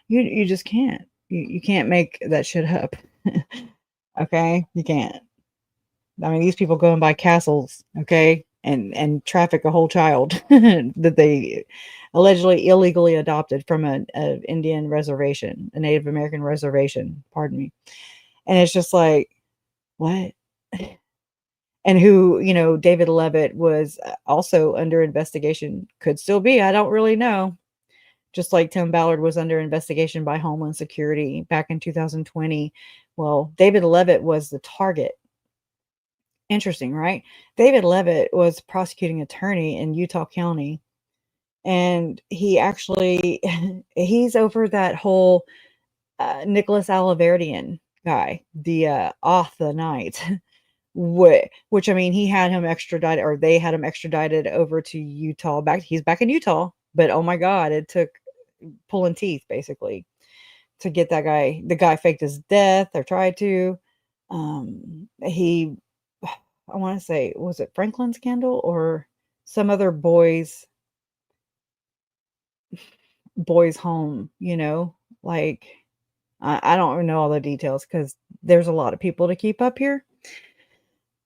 You just can't. You can't make that shit up. Okay? You can't. I mean, these people go and buy castles, okay? and traffic a whole child that they allegedly illegally adopted from an Indian reservation, a Native American reservation, pardon me. And it's just like, what? And who, David Levitt was also under investigation, could still be, I don't really know. Just like Tim Ballard was under investigation by Homeland Security back in 2020. Well, David Levitt was the target. Interesting, right? David Levitt was prosecuting attorney in Utah County. And he actually, he's over that whole Nicholas Alaverdian guy, the off the night, which I mean, he had him extradited, or they had him extradited over to Utah. He's back in Utah, but oh my God, it took pulling teeth basically to get that guy. The guy faked his death or tried to. I want to say, was it Franklin scandal or some other boys home, like I don't know all the details because there's a lot of people to keep up here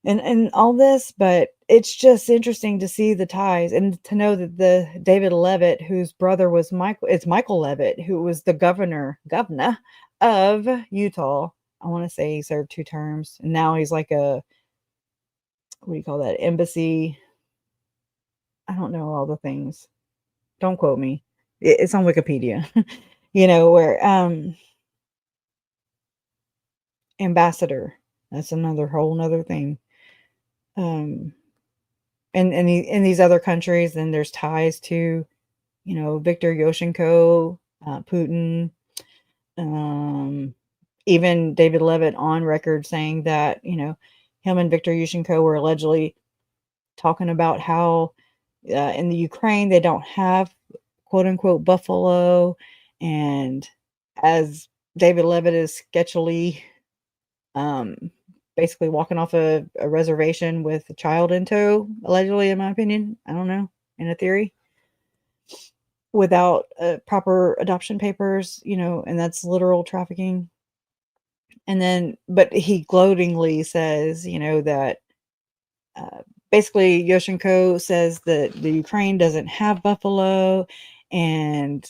and all this, but it's just interesting to see the ties and to know that the David Levitt, whose brother was Michael Levitt, who was the governor of Utah. I want to say he served 2 terms, and now he's like a, what do you call that, embassy? I don't know all the things. Don't quote me. It's on Wikipedia. Where ambassador. That's whole nother thing. And in these other countries, then there's ties to, Viktor Yushchenko, Putin, even David Levitt on record saying that, him and Viktor Yushchenko were allegedly talking about how in the Ukraine they don't have quote unquote buffalo, and as David Levitt is sketchily basically walking off a reservation with a child in tow, allegedly, in my opinion. I don't know, in a theory, without proper adoption papers, and that's literal trafficking. And then, but he gloatingly says, that basically Yushchenko says that the Ukraine doesn't have buffalo, and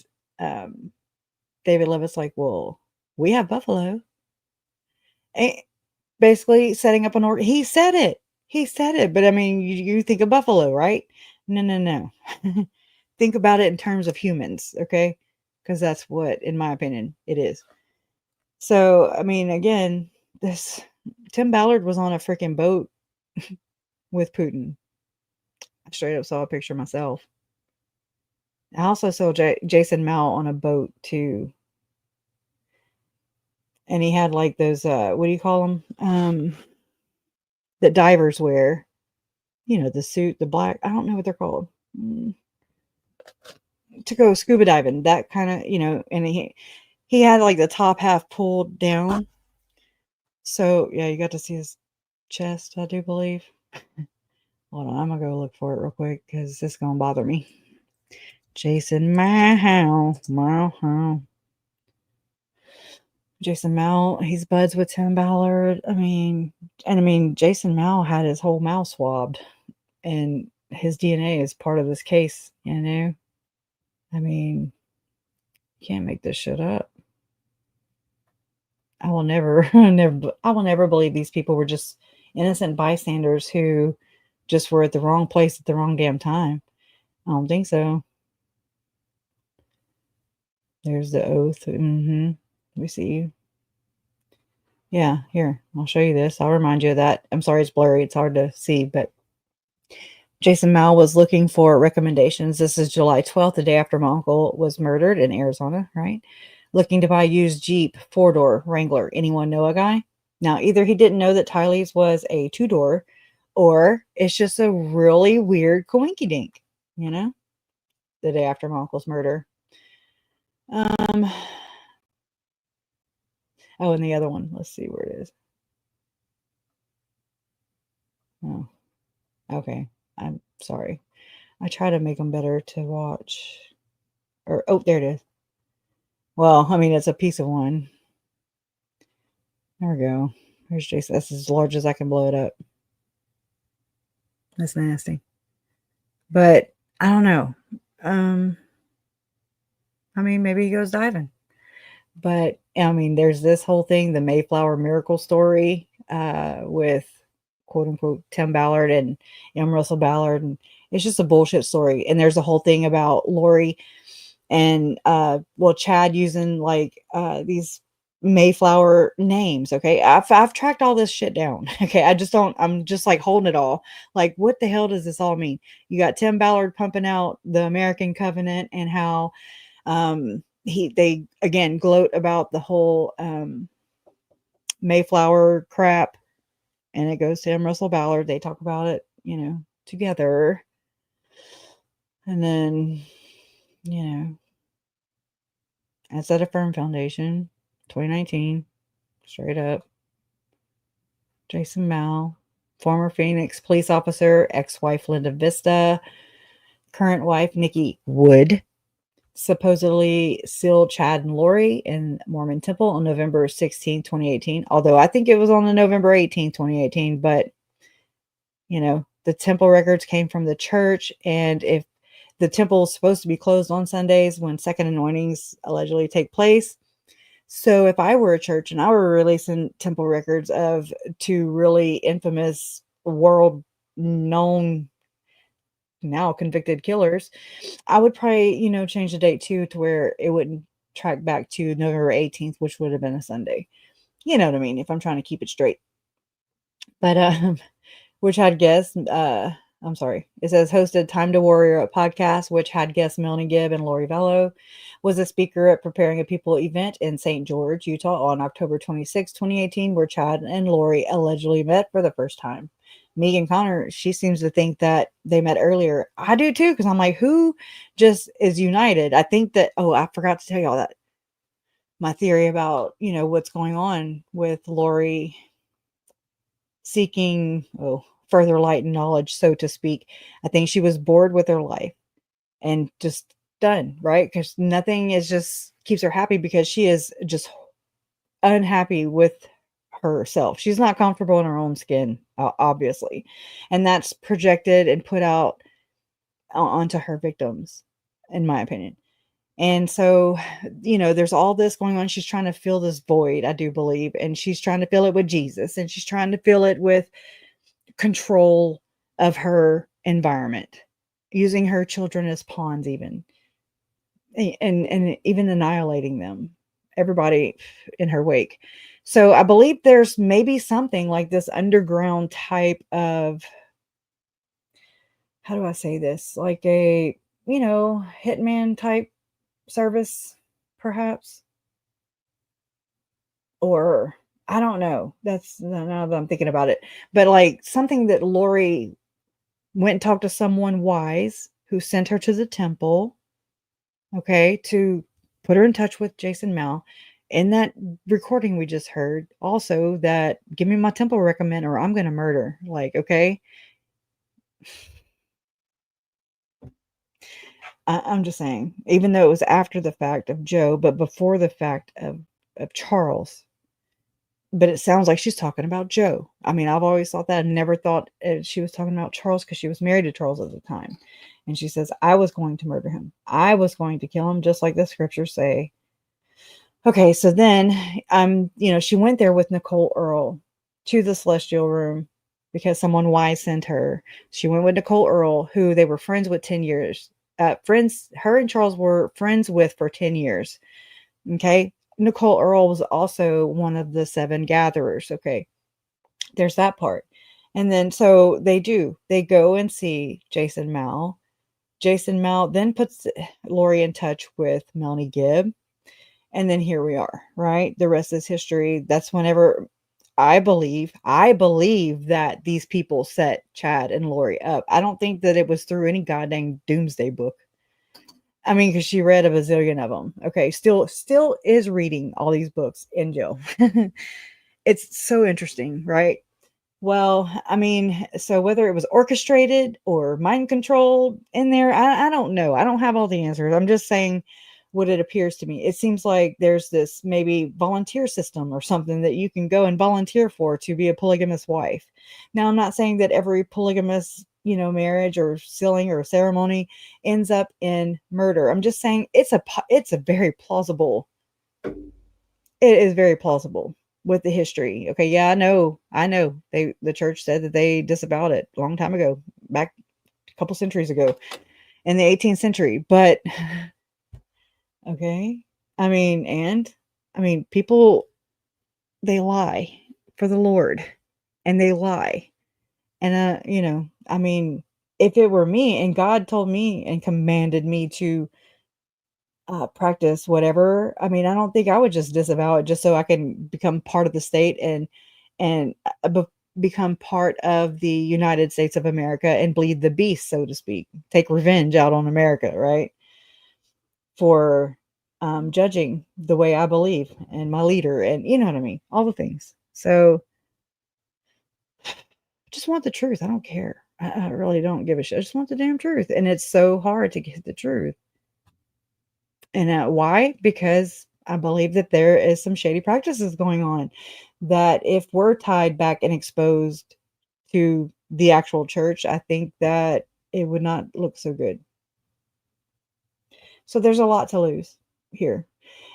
David Levitt's like, well, we have buffalo. And basically setting up an order. He said it, but I mean, you think of buffalo, right? No. Think about it in terms of humans, okay? Because that's what, in my opinion, it is. So, I mean, again, this Tim Ballard was on a freaking boat with Putin. I straight up saw a picture myself. I also saw Jason Mao on a boat too. And he had like those, what do you call them? That divers wear. The suit, the black, I don't know what they're called. To go scuba diving, that kind of, and he had like the top half pulled down. So yeah, you got to see his chest, I do believe. Hold on, I'm gonna go look for it real quick because this is gonna bother me. Jason Mao. Jason Mao, he's buds with Tim Ballard. I mean, Jason Mao had his whole mouth swabbed, and his DNA is part of this case, I mean, you can't make this shit up. I will never believe these people were just innocent bystanders who just were at the wrong place at the wrong damn time. I don't think so. There's the oath. Let me see. Yeah, here, I'll show you this. I'll remind you of that. I'm sorry it's blurry. It's hard to see, but Jason Mao was looking for recommendations. This is July 12th, the day after my uncle was murdered in Arizona, right? Looking to buy a used Jeep, 4-door Wrangler. Anyone know a guy? Now, either he didn't know that Tylee's was a 2-door, or it's just a really weird coinkydink, the day after my uncle's murder. Oh, and the other one. Let's see where it is. Oh, okay. I'm sorry. I try to make them better to watch. Oh, there it is. Well, I mean, it's a piece of one. There we go. Here's Jason. That's as large as I can blow it up. That's nasty. But I don't know. I mean, maybe he goes diving. But I mean, there's this whole thing, the Mayflower miracle story, with quote unquote Tim Ballard and Russell Ballard, and it's just a bullshit story. And there's a whole thing about Lori and Chad using like these Mayflower names. Okay, I've tracked all this shit down. Okay, I'm just like holding it all. Like, what the hell does this all mean? You got Tim Ballard pumping out the American Covenant and how they again gloat about the whole Mayflower crap, and it goes to Russell Ballard. They talk about it, together. And then, I set a firm foundation, 2019, straight up. Jason Mal, former Phoenix police officer, ex-wife Linda Vista, current wife Nikki Wood, supposedly sealed Chad and Lori in Mormon temple on November 16, 2018. Although I think it was on the November 18, 2018, but the temple records came from the church, and if the temple is supposed to be closed on Sundays when second anointings allegedly take place. So if I were a church and I were releasing temple records of two really infamous world known now convicted killers, I would probably, change the date too, to where it wouldn't track back to November 18th, which would have been a Sunday. You know what I mean? If I'm trying to keep it straight. But, which had guests, I'm sorry, it says hosted Time to Warrior podcast, which had guests Melanie Gibb and Lori Vallow, was a speaker at Preparing a People event in St. George, Utah on October 26, 2018, where Chad and Lori allegedly met for the first time. Megan Connor, she seems to think that they met earlier. I do too, because I'm like, who just is united? I think that, I forgot to tell y'all that. My theory about, what's going on with Lori seeking, further light and knowledge, so to speak. I think she was bored with her life and just done, right? Because nothing is just keeps her happy, because she is just unhappy with herself. She's not comfortable in her own skin, obviously. And that's projected and put out onto her victims, in my opinion. And so, there's all this going on. She's trying to fill this void, I do believe. And she's trying to fill it with Jesus. And she's trying to fill it with control of her environment, using her children as pawns, even. And even annihilating them, everybody in her wake. So I believe there's maybe something like this underground type of, how do I say this? Like a, hitman type service, perhaps. Or I don't know. That's now that I'm thinking about it. But like something that Lori went and talked to someone wise who sent her to the temple, okay, to put her in touch with Jason Mal. In that recording we just heard, also that give me my temple recommend or I'm going to murder. Like, okay. I'm just saying, even though it was after the fact of Joe, but before the fact of Charles. But it sounds like she's talking about Joe. I mean, I've always thought that. I never thought she was talking about Charles, because she was married to Charles at the time. And she says, I was going to murder him. I was going to kill him, just like the scriptures say. Okay, so then, she went there with Nicole Earl to the celestial room because someone wise sent her. She went with Nicole Earl, who they were friends with 10 years. Her and Charles were friends with for 10 years. Okay. Nicole Earl was also one of the 7 gatherers. Okay. There's that part. And then, so they go and see Jason Mal. Jason Mal then puts Lori in touch with Melanie Gibb. And then here we are, right? The rest is history. That's whenever I believe that these people set Chad and Lori up. I don't think that it was through any goddamn doomsday book. I mean, because she read a bazillion of them. Okay, still is reading all these books in jail. It's so interesting, right? Well, I mean, so whether it was orchestrated or mind controlled in there, I don't know. I don't have all the answers. I'm just saying what it appears to me. It seems like there's this maybe volunteer system or something that you can go and volunteer for to be a polygamous wife. Now, I'm not saying that every polygamous marriage or sealing or ceremony ends up in murder. I'm just saying it's a very plausible. It is very plausible with the history. Okay, yeah, I know. The church said that they disavowed it a long time ago, back a couple centuries ago in the 18th century. But okay, I mean, people, they lie for the Lord, and they lie. And I mean, if it were me and God told me and commanded me to practice whatever, I mean, I don't think I would just disavow it just so I can become part of the state and become part of the United States of America and bleed the beast, so to speak, take revenge out on America, right? For judging the way I believe and my leader, and you know what I mean, all the things. So just want the truth. I don't care. I really don't give a shit. I just want the damn truth. And it's so hard to get the truth. And why? Because I believe that there is some shady practices going on, that if we're tied back and exposed to the actual church, I think that it would not look so good. So there's a lot to lose here.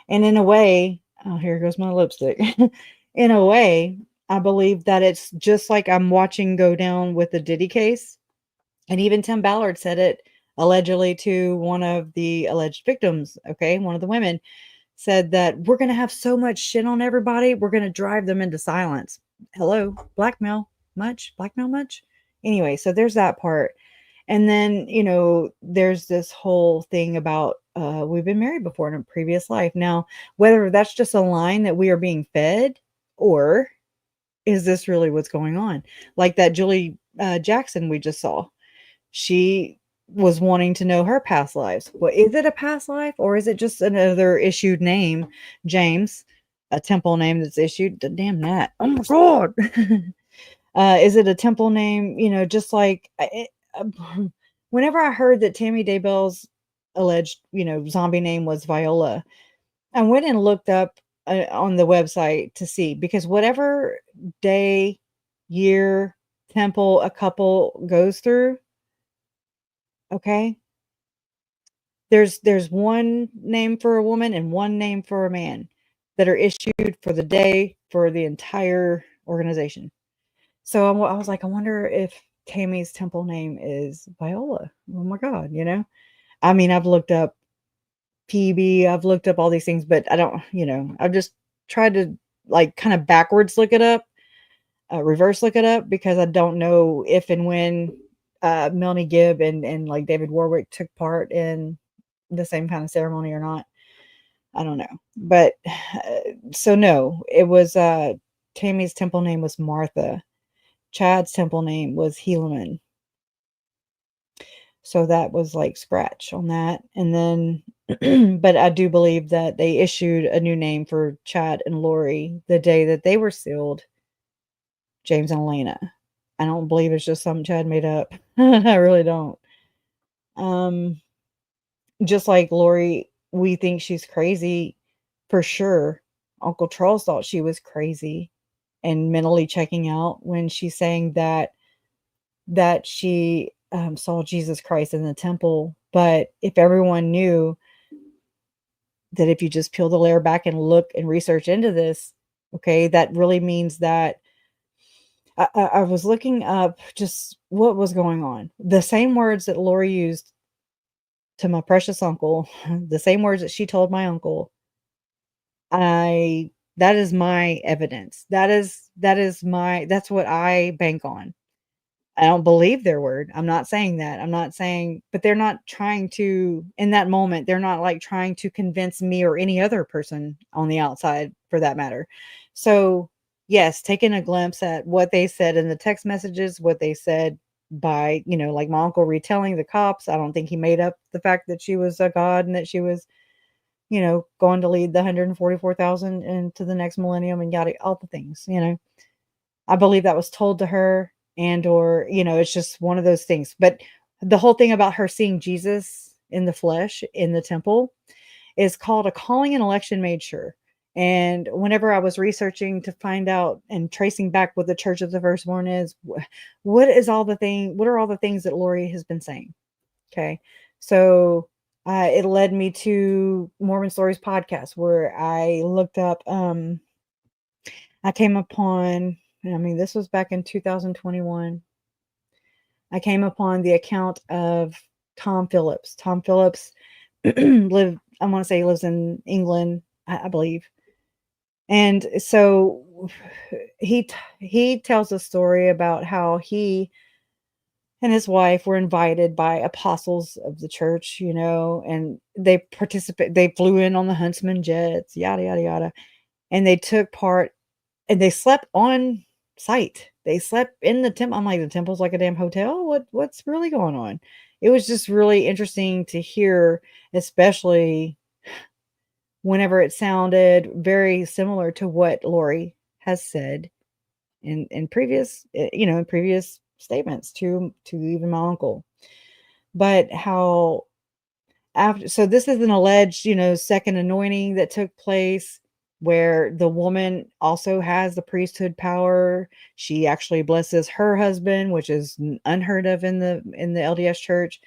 And in a way, oh, here goes my lipstick. In a way, I believe that it's just like I'm watching go down with the Diddy case. And even Tim Ballard said it allegedly to one of the alleged victims. Okay. One of the women said that we're going to have so much shit on everybody. We're going to drive them into silence. Hello, blackmail much? Blackmail much? Anyway, so there's that part. And then, there's this whole thing about we've been married before in a previous life. Now, whether that's just a line that we are being fed, or is this really what's going on? Like that Julie Jackson we just saw. She was wanting to know her past lives. Well, is it a past life, or is it just another issued name, James, a temple name that's issued? Damn that. Oh my God. Is it a temple name? Just like whenever I heard that Tammy Daybell's alleged, zombie name was Viola, I went and looked up on the website to see, because whatever day, year, temple a couple goes through, okay, there's one name for a woman and one name for a man that are issued for the day for the entire organization. So I was like, I wonder if Tammy's temple name is Viola. Oh my God, I mean, I've looked up PB, I've looked up all these things, but I don't, I've just tried to like kind of backwards look it up, reverse look it up, because I don't know if and when Melanie Gibb and like David Warwick took part in the same kind of ceremony or not. I don't know. But so no, it was Tammy's temple name was Martha. Chad's temple name was Helaman. So that was like scratch on that. And then, but I do believe that they issued a new name for Chad and Lori the day that they were sealed, James and Elena. I don't believe it's just something Chad made up. I really don't. Just like Lori, we think she's crazy for sure. Uncle Charles thought she was crazy and mentally checking out when she's saying that she saw Jesus Christ in the temple. But if everyone knew that, if you just peel the layer back and look and research into this, okay, that really means that I was looking up just what was going on. The same words that Lori used to my precious uncle, the same words that she told my uncle, that is my evidence. That's what I bank on. I don't believe their word. I'm not saying that. I'm not saying, but they're not trying to, in that moment, they're not like trying to convince me or any other person on the outside for that matter. So yes, taking a glimpse at what they said in the text messages, what they said by, like my uncle retelling the cops. I don't think he made up the fact that she was a god and that she was, going to lead the 144,000 into the next millennium and yada, all the things, I believe that was told to her, and, or, it's just one of those things. But the whole thing about her seeing Jesus in the flesh in the temple is called a calling and election made sure. And whenever I was researching to find out and tracing back what the Church of the Firstborn is, what are all the things that Lori has been saying? Okay. So it led me to Mormon Stories podcast, where I looked up, I came upon, I mean, this was back in 2021. I came upon the account of Tom Phillips. Tom Phillips lived, I want to say he lives in England, I believe. And so he tells a story about how he and his wife were invited by apostles of the church, and they flew in on the Huntsman jets, yada, yada, yada. And they took part and they slept on site. They slept in the temple. I'm like, the temple's like a damn hotel. What's really going on? It was just really interesting to hear, especially whenever it sounded very similar to what Lori has said in previous, in previous statements to even my uncle. But how so this is an alleged, second anointing that took place, where the woman also has the priesthood power. She actually blesses her husband, which is unheard of in the LDS Church,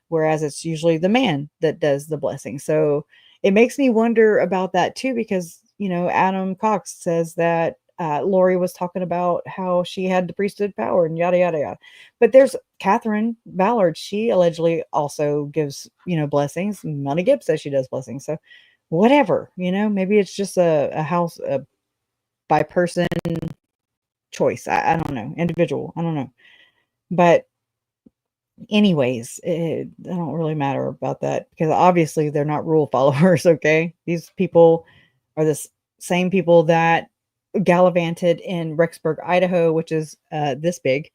whereas it's usually the man that does the blessing. So it makes me wonder about that too, because Adam Cox says that Lori was talking about how she had the priesthood power and yada yada yada. But there's Catherine Ballard. She allegedly also gives blessings. Melanie Gibbs says she does blessings. So whatever, maybe it's just a house by person choice. I don't know, individual. I don't know, but anyways, it don't really matter about that, because obviously they're not rule followers. Okay, these people are the same people that gallivanted in Rexburg, Idaho, which is this big.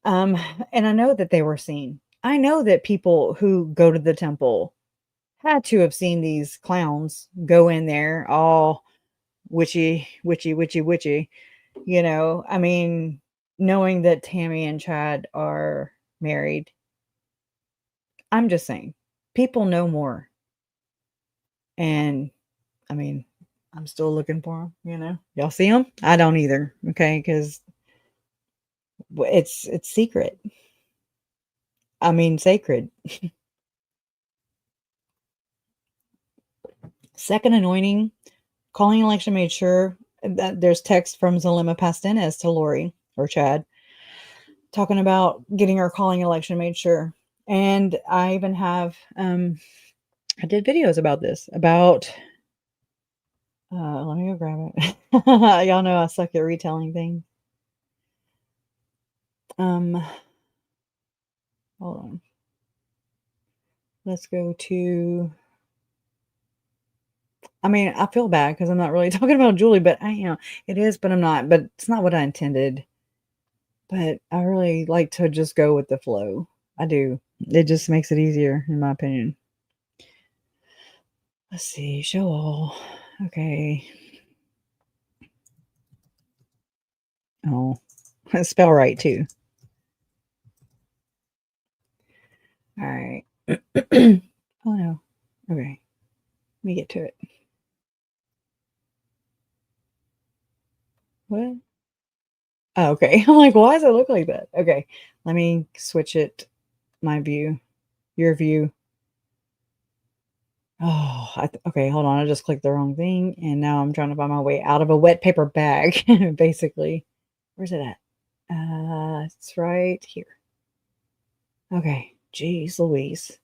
And I know that they were seen. I know that people who go to the temple had to have seen these clowns go in there all witchy. I mean, knowing that Tammy and Chad are married, I'm just saying, people know more. And I mean, I'm still looking for them, Y'all see them? I don't either, okay? Because it's secret. I mean, sacred. Second anointing, calling election made sure that there's text from Zalima Pastenes to Lori or Chad talking about getting our calling election made sure. And I even have, I did videos about this, let me go grab it. Y'all know I suck at retelling things. Hold on. Let's go to, I mean, I feel bad because I'm not really talking about Julie, but it is, but I'm not, but it's not what I intended. But I really like to just go with the flow. I do. It just makes it easier, in my opinion. Let's see. Show all. Okay. Oh, spell right too. All right. Oh no. Okay. Let me get to it. What? Oh, okay. I'm like, why does it look like that? Okay. Let me switch it. My view. Your view. Oh, okay. Hold on. I just clicked the wrong thing. And now I'm trying to find my way out of a wet paper bag, basically. Where's it at? It's right here. Okay. Jeez Louise.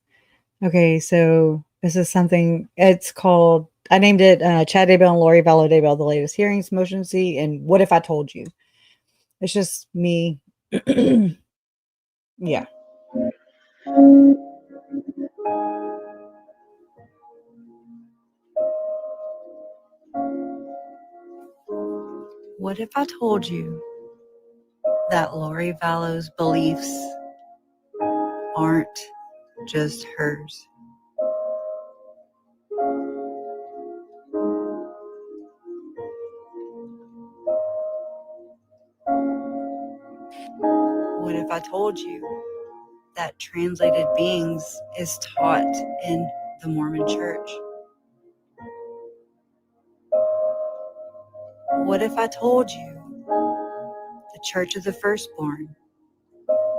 Okay. So this is something, it's called, I named it Chad Daybell and Lori Vallow Daybell, the latest hearings, motion C, and what if I told you? It's just me. Yeah. What if I told you that Lori Vallow's beliefs aren't just hers? What if I told you that translated beings is taught in the Mormon Church? What if I told you the Church of the Firstborn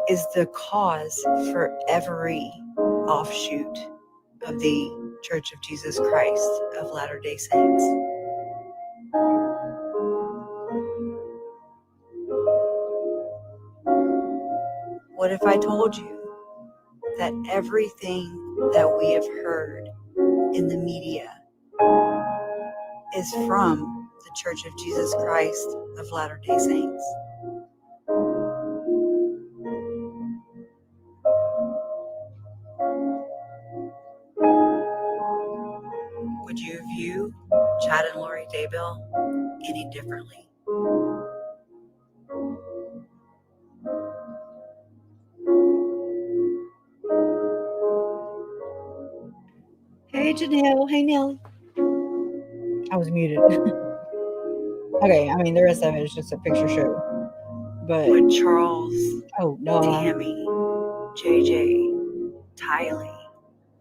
is the cause for every offshoot of the Church of Jesus Christ of Latter-day Saints? What if I told you that everything that we have heard in the media is from the Church of Jesus Christ of Latter-day Saints? Would you view Chad and Lori Daybell any differently? Hey Janelle, hey Nelly. I was muted. Okay, I mean the rest of it is just a picture show. But would Charles, Tammy, JJ, Tylee,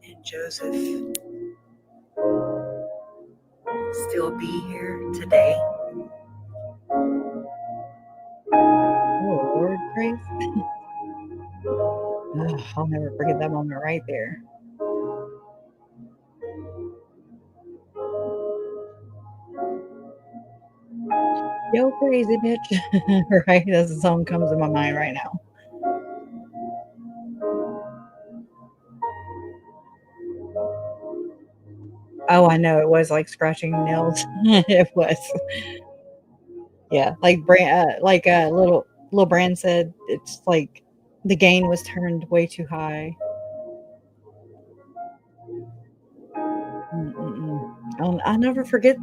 and Joseph still be here today? Oh Lord, Grace. I'll never forget that moment right there. Yo, crazy bitch. Right? That's the song comes to my mind right now. Oh, I know. It was like scratching nails. It was. Yeah, like little Brand said, it's like the gain was turned way too high. I'll never forget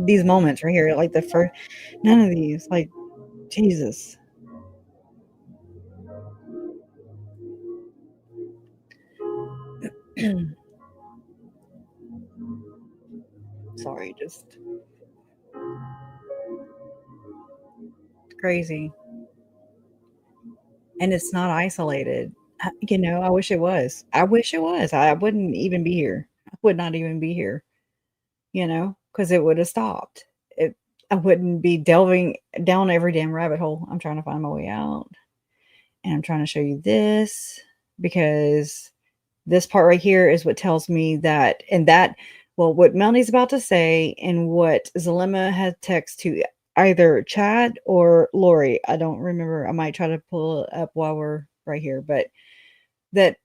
these moments right here. Like the first, none of these. Like Jesus. Sorry, just crazy. And it's not isolated. You know, I wish it was. I wish it was. I wouldn't even be here. I would not even be here, you know, because it would have stopped. I wouldn't be delving down every damn rabbit hole. I'm trying to find my way out. And I'm trying to show you this because this part right here is what tells me that, well, what Melanie's about to say and what Zalema had text to either Chad or Lori. I don't remember. I might try to pull it up while we're right here, but that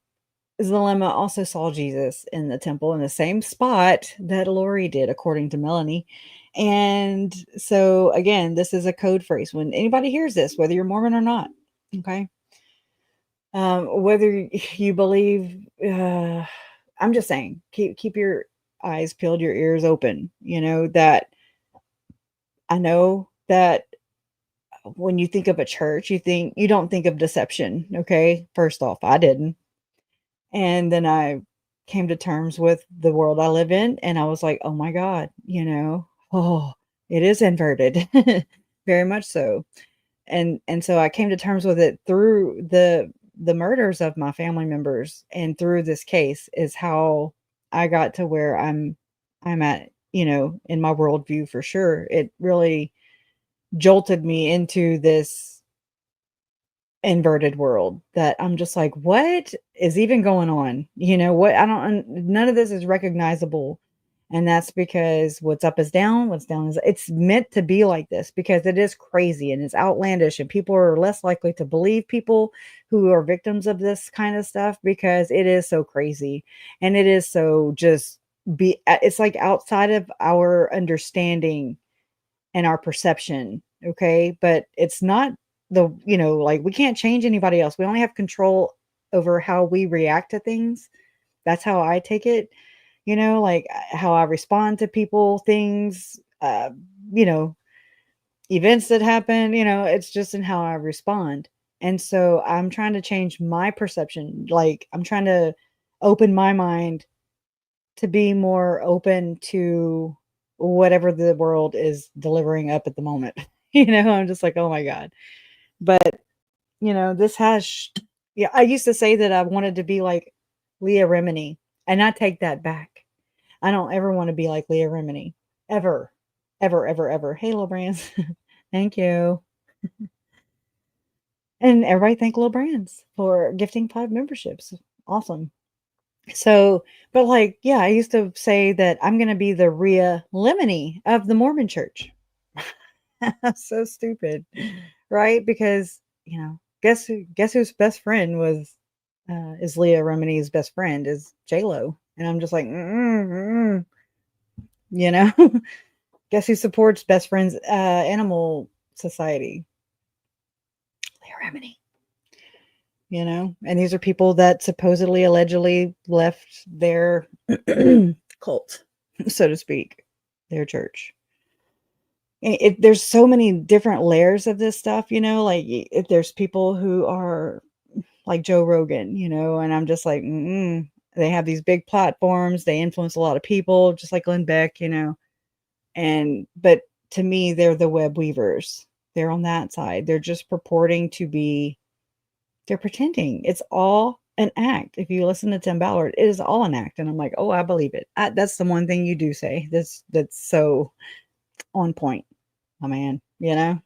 Zalema also saw Jesus in the temple in the same spot that Lori did, according to Melanie. And so again, this is a code phrase. When anybody hears this, whether you're Mormon or not, okay, whether you believe, I'm just saying, keep your eyes peeled, your ears open. You know that I know that when you think of a church, you don't think of deception. Okay, first off, I didn't. And then I came to terms with the world I live in, and I was like, oh my God, you know, it is inverted, very much so. And so I came to terms with it through the murders of my family members, and through this case is how I got to where I'm at, you know, in my worldview for sure. It really jolted me into this inverted world that I'm just like, what is even going on? You know what? None of this is recognizable. And that's because what's up is down, what's down is, it's meant to be like this because it is crazy and it's outlandish, and people are less likely to believe people who are victims of this kind of stuff because it is so crazy and it is so it's like outside of our understanding and our perception. Okay. But it's not like we can't change anybody else. We only have control over how we react to things. That's how I take it, you know, like how I respond to people, things, you know, events that happen, you know, it's just in how I respond. And so I'm trying to change my perception. Like I'm trying to open my mind to be more open to whatever the world is delivering up at the moment. You know, I'm just like, oh my God. But, you know, I used to say that I wanted to be like Leah Remini, and I take that back. I don't ever want to be like Leah Remini, ever, ever, ever, ever. Hey, Little Brands. Thank you. And everybody thank Little Brands for gifting 5 memberships. Awesome. So, but like, yeah, I used to say that I'm going to be the Rhea Lemony of the Mormon church. So stupid, right? Because, you know, guess whose best friend was, is Leah Remini's best friend is J-Lo. And I'm just like, you know, guess who supports Best Friends Animal Society? Leah Remini. You know, and these are people that supposedly, allegedly left their cult, so to speak, their church. There's so many different layers of this stuff, you know, like if there's people who are like Joe Rogan, you know, and I'm just like, they have these big platforms. They influence a lot of people, just like Glenn Beck, you know, but to me, they're the web weavers. They're on that side. They're just purporting to be, they're pretending. It's all an act. If you listen to Tim Ballard, it is all an act. And I'm like, oh, I believe it. That's the one thing you do say. That's so on point, my man, you know?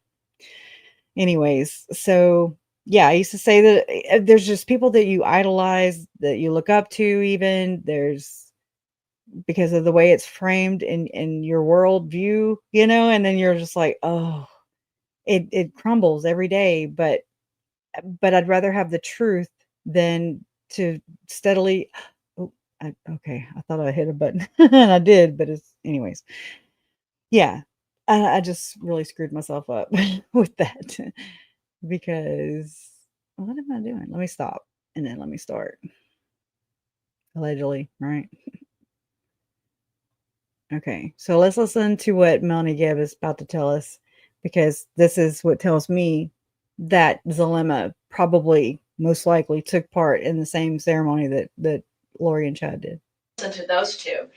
Anyways, so yeah, I used to say that there's just people that you idolize, that you look up to even. There's, because of the way it's framed in your worldview, you know, and then you're just like, oh, it crumbles every day. But I'd rather have the truth than to steadily. Oh, okay. I thought I hit a button and I did, but it's anyways. Yeah, I just really screwed myself up with that because what am I doing? Let me stop and then let me start. Allegedly, right? Okay, so let's listen to what Melanie Gibb is about to tell us, because this is what tells me that Zalema probably most likely took part in the same ceremony that Lori and Chad did. Listen to those two.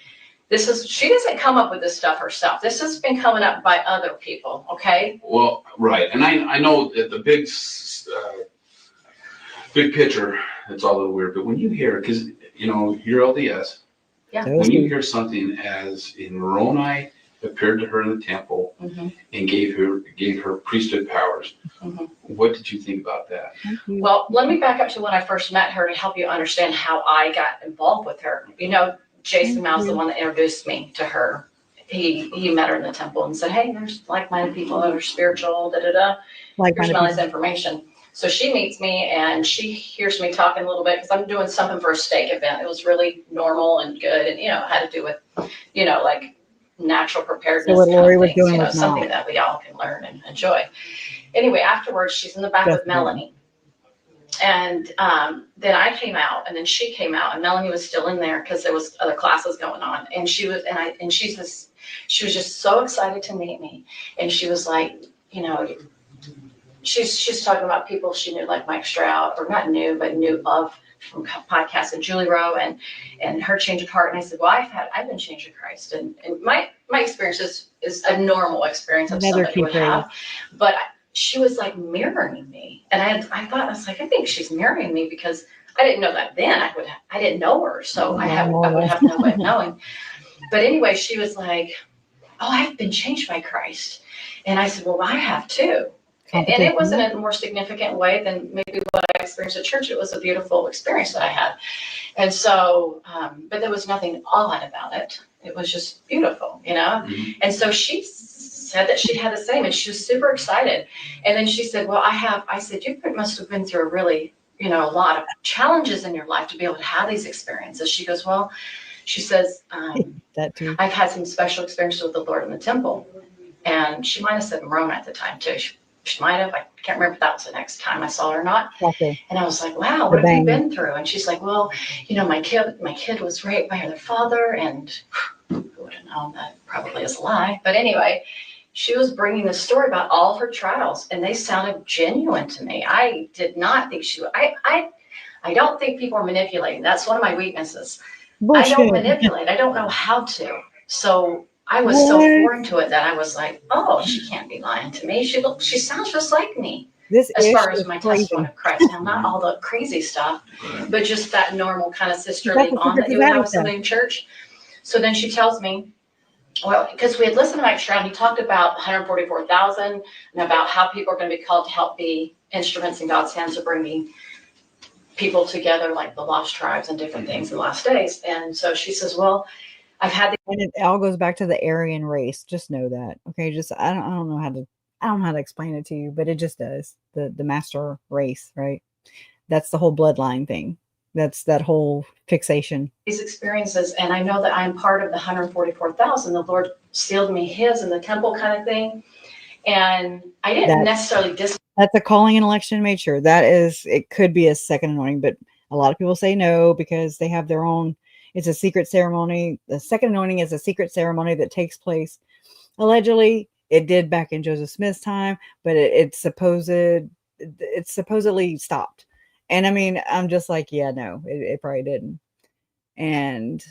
She doesn't come up with this stuff herself. This has been coming up by other people, okay? Well, right. And I know that the big picture, it's all a little weird, but when you hear, because, you know, you're LDS. Yeah. When you hear something as in Moroni appeared to her in the temple and gave her priesthood powers, what did you think about that? Well, let me back up to when I first met her to help you understand how I got involved with her. You know, Jason Mou's the one that introduced me to her. He met her in the temple and said, hey, there's like-minded people that are spiritual, Here's Melly's information. So she meets me and she hears me talking a little bit because I'm doing something for a steak event. It was really normal and good, and, you know, had to do with, you know, like natural preparedness. So what Lori was doing, you know, something that we all can learn and enjoy. Anyway, afterwards, she's in the back with Melanie. And then I came out, and then she came out, and Melanie was still in there because there was other classes going on. And she was just so excited to meet me. And she was like, you know, she's talking about people she knew, like Mike Stroud, or not knew, but knew of from podcasts, and Julie Rowe and her change of heart. And I said, well, I've been changed to Christ, and my experience is a normal experience of somebody would have, but she was like mirroring me. And I thought, I was like, I think she's mirroring me, because I didn't know that then. I didn't know her, so I would have no way of knowing. But anyway, she was like, oh, I've been changed by Christ. And I said, well, I have too. And it wasn't in a more significant way than maybe what I experienced at church. It was a beautiful experience that I had. And so, but there was nothing odd about it. It was just beautiful, you know? And so she said that she had the same, and she was super excited. And then she said, well, I said, you must have been through a really, you know, a lot of challenges in your life to be able to have these experiences. She goes, well, she says, I've had some special experiences with the Lord in the temple. And she might have said Rome at the time too. She might have. I can't remember if that was the next time I saw her or not. Okay. And I was like, wow, what have you been through? And she's like, well, you know, my kid was raped by her father, and who would have known that probably is a lie. But anyway, she was bringing the story about all of her trials, and they sounded genuine to me. I did not think I don't think people are manipulating. That's one of my weaknesses. Bullshit. I don't manipulate. I don't know how to. So I was so foreign to it that I was like, oh, she can't be lying to me. She sounds just like me. As far as my testimony of Christ. Now, not all the crazy stuff, but just that normal kind of sisterly bond that you would have with somebody in church. So then she tells me, Well, because we had listened to Mike Stroud, he talked about 144,000 and about how people are going to be called to help be instruments in God's hands of bringing people together, like the lost tribes and different things in the last days. And so she says, well, I've had and it all goes back to the Aryan race. Just know that. Okay. Just I don't know how to explain it to you, but it just does. The master race, right? That's the whole bloodline thing. That's that whole fixation. these experiences, and I know that I'm part of the 144,000. The Lord sealed me his in the temple kind of thing. And I didn't necessarily that's a calling and election made sure. That is, it could be a second anointing, but a lot of people say no because they have their own, it's a secret ceremony. The second anointing is a secret ceremony that takes place. Allegedly, it did back in Joseph Smith's time, but it's supposedly stopped. And I mean, I'm just like, yeah, no, it probably didn't. And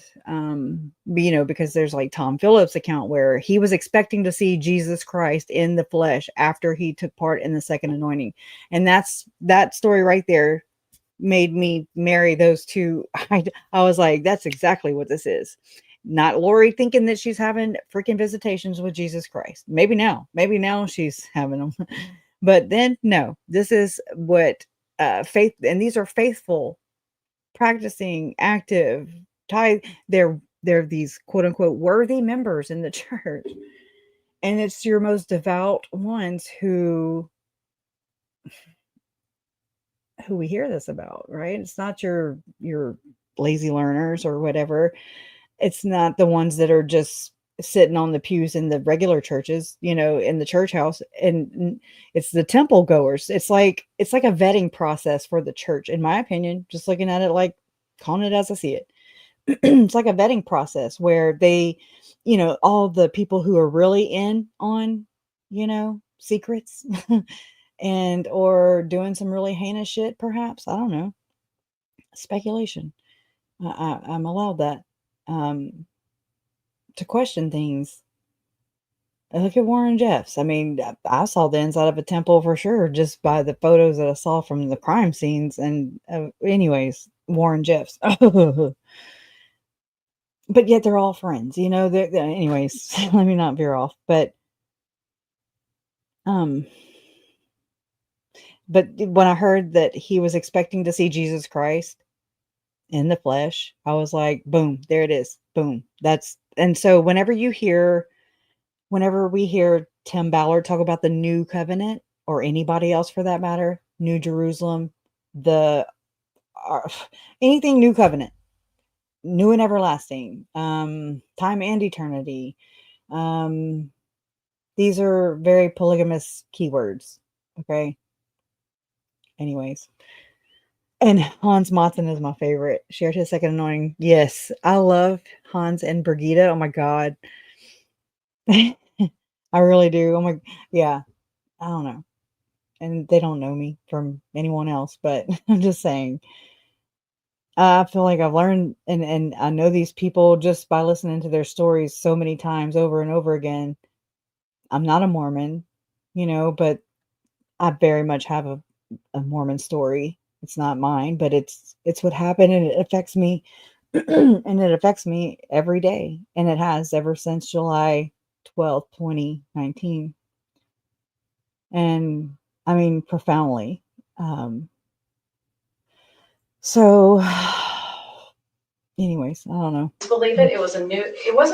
because there's like Tom Phillips' account where he was expecting to see Jesus Christ in the flesh after he took part in the second anointing. And that story right there made me marry those two. I was like, that's exactly what this is. Not Lori thinking that she's having freaking visitations with Jesus Christ. Maybe now she's having them. But then no, this is what faith, and these are faithful, practicing, active, tithe. They're these quote unquote worthy members in the church. And it's your most devout ones who we hear this about, right? It's not your lazy learners or whatever. It's not the ones that are just sitting on the pews in the regular churches, in the church house. And it's the temple goers. It's like a vetting process for the church, in my opinion, just looking at it, like calling it as I see it. It's like a vetting process where they, all the people who are really in on, secrets and or doing some really heinous shit, perhaps. I don't know. Speculation. I'm allowed that. To question things. Look at Warren Jeffs. I mean, I saw the inside of a temple for sure, just by the photos that I saw from the crime scenes. And anyways, Warren Jeffs. But yet they're all friends, anyways, let me not veer off. But when I heard that he was expecting to see Jesus Christ in the flesh, I was like, boom, there it is. Boom. And so whenever we hear Tim Ballard talk about the new covenant, or anybody else for that matter, New Jerusalem, anything new covenant, new and everlasting, time and eternity. These are very polygamous keywords. Okay. Anyways. And Hans Matzen is my favorite. Shared his second anointing. Yes. I love Hans and Brigitte. Oh my God. I really do. Oh my, yeah. I don't know. And they don't know me from anyone else, but I'm just saying. I feel like I've learned and I know these people just by listening to their stories so many times over and over again. I'm not a Mormon, but I very much have a Mormon story. It's not mine, but it's what happened, and it affects me. And it affects me every day. And it has ever since July 12th, 2019. And I mean, profoundly. So anyways, I don't know. Believe it. It wasn't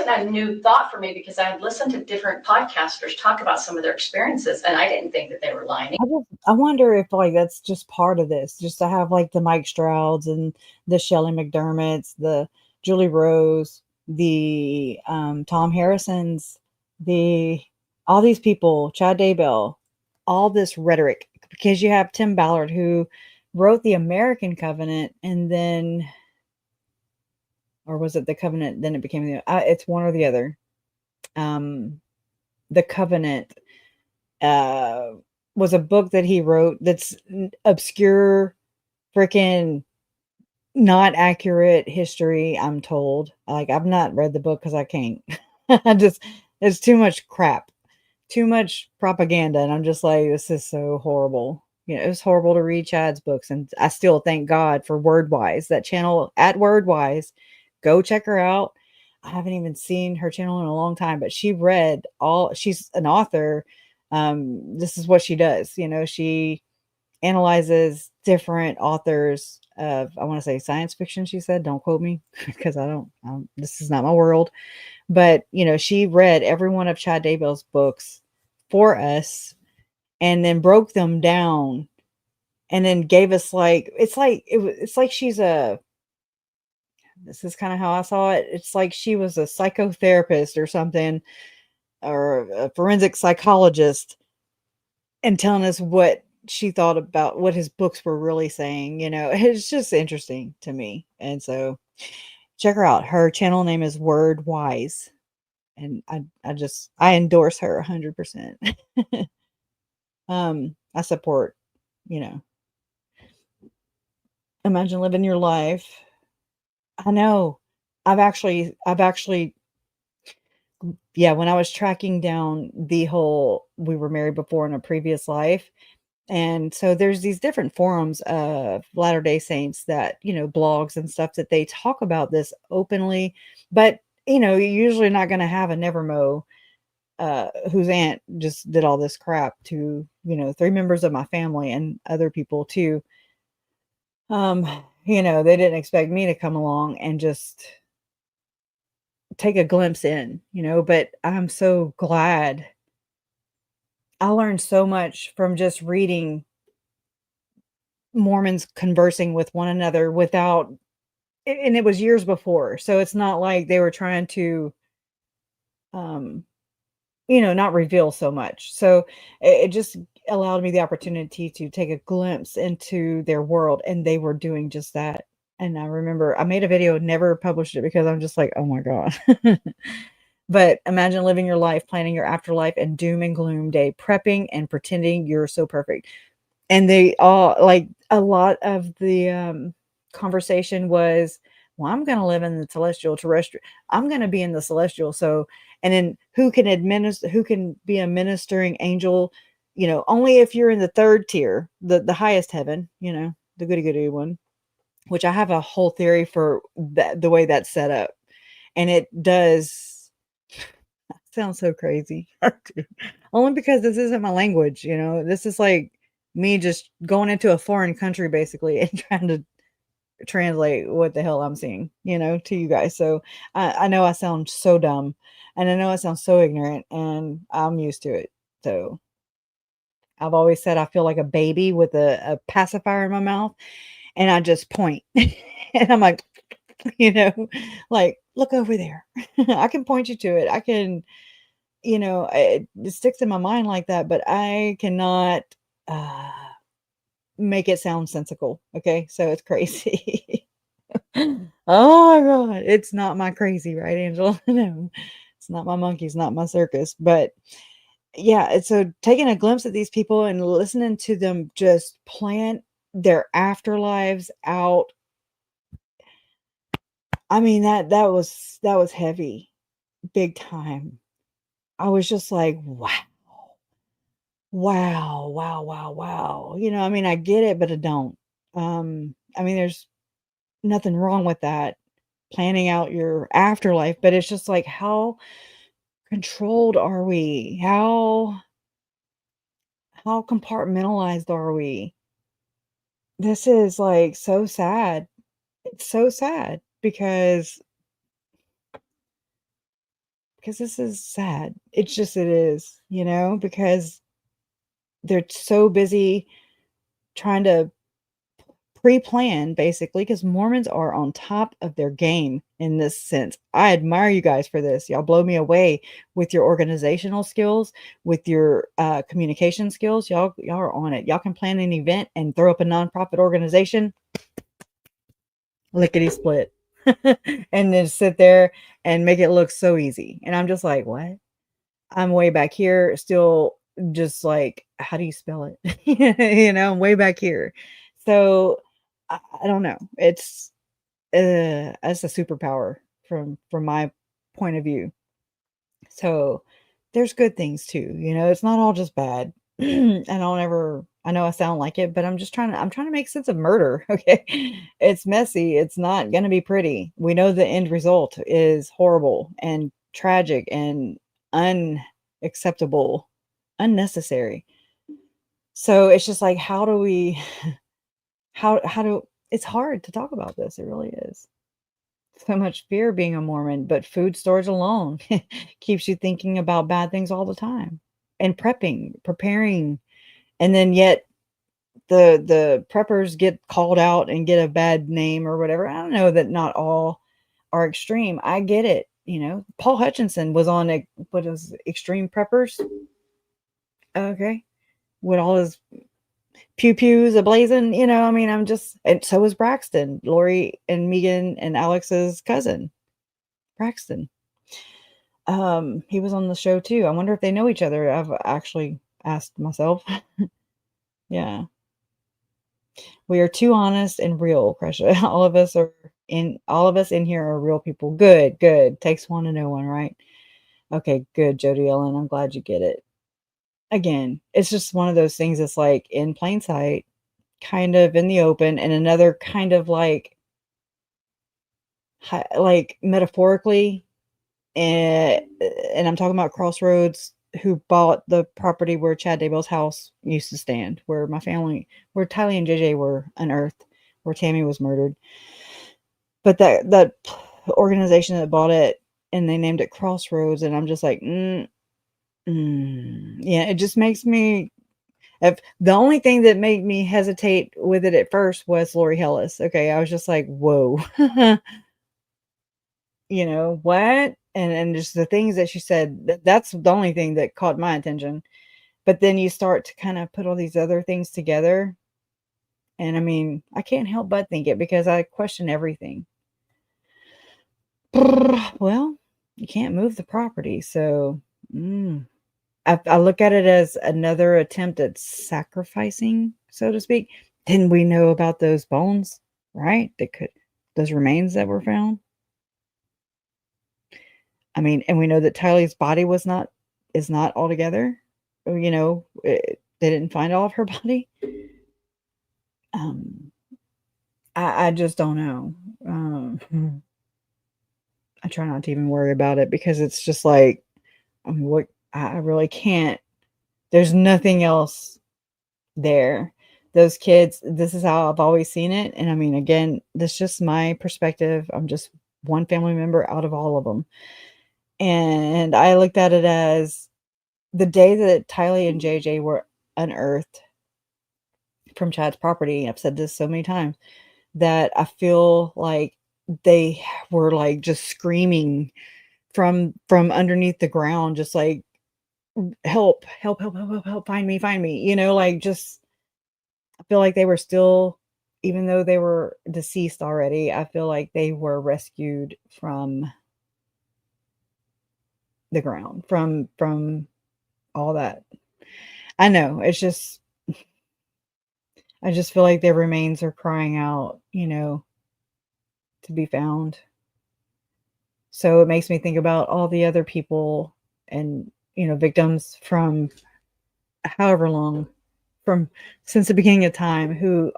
a new thought for me because I had listened to different podcasters talk about some of their experiences, and I didn't think that they were lying. I wonder if like that's just part of this, just to have like the Mike Strouds and the Shelley McDermotts, the Julie Rose, the Tom Harrisons, all these people, Chad Daybell, all this rhetoric, because you have Tim Ballard who wrote the American Covenant, and then, or was it the Covenant? Then it became it's one or the other. The Covenant was a book that he wrote that's obscure, freaking not accurate history, I'm told. Like, I've not read the book because I can't. It's too much crap, too much propaganda. And I'm just like, this is so horrible. It was horrible to read Chad's books. And I still thank God for Wordwise, that channel at Wordwise. Go check her out. I haven't even seen her channel in a long time, but she read all, she's an author. This is what she does. You know, she analyzes different authors of, I want to say science fiction, she said, don't quote me because I don't, this is not my world. But, you know, she read every one of Chad Daybell's books for us and then broke them down and then gave us like, it's like she's a, this is kind of how I saw it. It's like she was a psychotherapist or something, or a forensic psychologist, and telling us what she thought about what his books were really saying. You know, it's just interesting to me. And so check her out. Her channel name is Word Wise. And I endorse her 100%. I support, you know, imagine living your life. I know I've actually, yeah, when I was tracking down the whole, we were married before in a previous life. And so there's these different forums of Latter-day Saints that, you know, blogs and stuff that they talk about this openly, but, you know, you're usually not going to have a Nevermo, whose aunt just did all this crap to, you know, 3 members of my family and other people too. You know, they didn't expect me to come along and just take a glimpse in, you know, but I'm so glad. I learned so much from just reading Mormons conversing with one another without, and it was years before. So it's not like they were trying to, um, you know, not reveal so much. So it just allowed me the opportunity to take a glimpse into their world, and they were doing just that. And I remember I made a video, never published it because I'm just like, oh my God. But imagine living your life, planning your afterlife, and doom and gloom day, prepping and pretending you're so perfect. And they all, like, a lot of the conversation was, well, I'm going to live in the celestial terrestrial. I'm going to be in the celestial. So, and then who can be a ministering angel, you know, only if you're in the 3rd tier, the highest heaven, you know, the goody one, which I have a whole theory for that, the way that's set up. And it does sound so crazy. Only because this isn't my language, you know, this is like me just going into a foreign country basically and trying to translate what the hell I'm seeing, you know, to you guys. So I know I sound so dumb and I know I sound so ignorant, and I'm used to it. So I've always said I feel like a baby with a pacifier in my mouth, and I just point and I'm like, you know, like, look over there. I can point you to it. I can, you know, it sticks in my mind like that, but I cannot make it sound sensical. Okay. So it's crazy. Oh my God. It's not my crazy, right, Angela? No, it's not my monkeys, not my circus. But yeah, it's so taking a glimpse at these people and listening to them just plan their afterlives out. I mean, that was heavy, big time. I was just like, wow. Wow, wow, wow, wow. You know, I mean, I get it, but I don't. I mean, there's nothing wrong with that, planning out your afterlife, but it's just like, how controlled are we? How compartmentalized are we? This is like so sad. It's so sad because this is sad. It's just, it is, you know, because they're so busy trying to pre-plan basically, because Mormons are on top of their game in this sense. I admire you guys for this. Y'all blow me away with your organizational skills, with your communication skills. Y'all are on it. Y'all can plan an event and throw up a nonprofit organization, lickety split, and then sit there and make it look so easy. And I'm just like, what? I'm way back here, still just like, how do you spell it? You know, I'm way back here. So I don't know. It's a superpower from my point of view. So there's good things too. You know, it's not all just bad. I don't ever, I know I sound like it, but I'm trying to make sense of murder. Okay. It's messy. It's not going to be pretty. We know the end result is horrible and tragic and unacceptable, unnecessary. So it's just like, how do we, how do, it's hard to talk about this. It really is. So much fear being a Mormon, but food storage alone keeps you thinking about bad things all the time and preparing. And then yet the preppers get called out and get a bad name or whatever. I don't know that not all are extreme. I get it. You know, Paul Hutchinson was on what is Extreme Preppers. Okay. With all his pew pews ablazing, you know, I mean, and so was Braxton, Lori and Megan and Alex's cousin, Braxton. He was on the show too. I wonder if they know each other. I've actually asked myself. Yeah. We are too honest and real, Kresha. All of us in here are real people. Good, good. Takes one to know one, right? Okay, good, Jody Ellen. I'm glad you get it. Again, it's just one of those things that's like in plain sight, kind of in the open, and another kind of like metaphorically, and I'm talking about Crossroads, who bought the property where Chad Daybell's house used to stand, where where Tylee and JJ were unearthed, where Tammy was murdered. But that organization that bought it, and they named it Crossroads, and I'm just like, yeah, it just makes me. The only thing that made me hesitate with it at first was Lori Hellis. Okay, I was just like, whoa, you know what? And just the things that she said, that's the only thing that caught my attention. But then you start to kind of put all these other things together. And I mean, I can't help but think it because I question everything. Well, you can't move the property. So I look at it as another attempt at sacrificing, so to speak. Didn't we know about those bones, right? Those remains that were found. I mean, and we know that Tylee's body is not all together. You know, they didn't find all of her body. I just don't know. I try not to even worry about it because it's just like, I mean, what I really can't. There's nothing else there. Those kids, this is how I've always seen it. And I mean, again, that's just my perspective. I'm just one family member out of all of them. And I looked at it as the day that Tylee and JJ were unearthed from Chad's property. I've said this so many times that I feel like they were like just screaming from underneath the ground, just like, help, help, help, help, help, help, find me, you know, like just, I feel like they were still, even though they were deceased already, I feel like they were rescued from the ground, from all that. I know, it's just, I just feel like their remains are crying out, you know, to be found. So it makes me think about all the other people and, you know, victims from however long, from since the beginning of time, who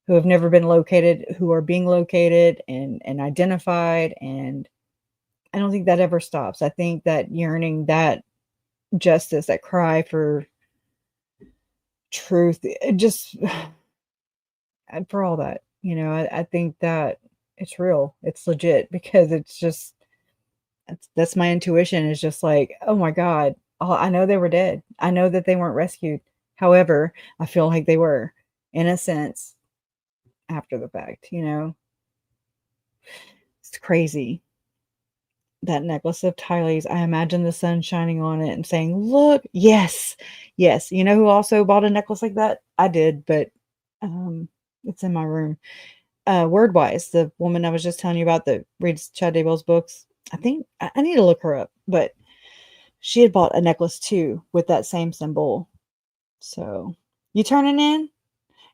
have never been located, who are being located and identified. And I don't think that ever stops. I think that yearning, that justice, that cry for truth, it just, for all that, you know, I think that it's real, it's legit, because it's just, that's my intuition, is just like, oh my God, I know they were dead. I know that they weren't rescued. However, I feel like they were, in a sense, after the fact, you know. It's crazy. That necklace of Tylee's, I imagine the sun shining on it and saying, look, yes, yes. You know who also bought a necklace like that? I did, but it's in my room. Wordwise, the woman I was just telling you about that reads Chad Daybell's books. I think I need to look her up, but she had bought a necklace too with that same symbol. So you turning in?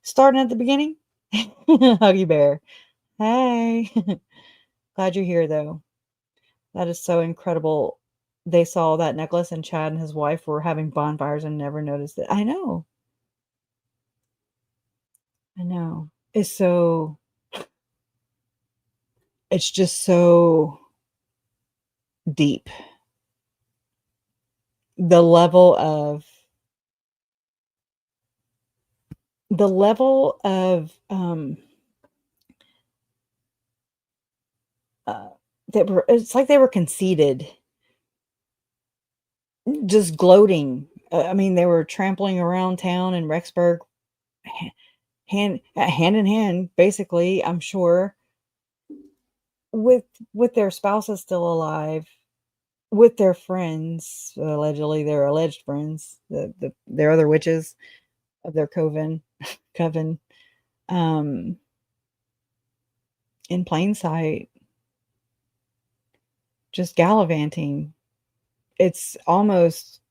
Starting at the beginning? Huggy Bear. Hey. Glad you're here though. That is so incredible. they saw that necklace and Chad and his wife were having bonfires and never noticed it. I know. It's just so deep. The level of it's like they were conceited, just gloating. I mean, they were trampling around town in Rexburg, hand in hand, basically, I'm sure, with their spouses still alive, with their friends, allegedly their alleged friends, their other witches of their coven, in plain sight, just gallivanting. It's almost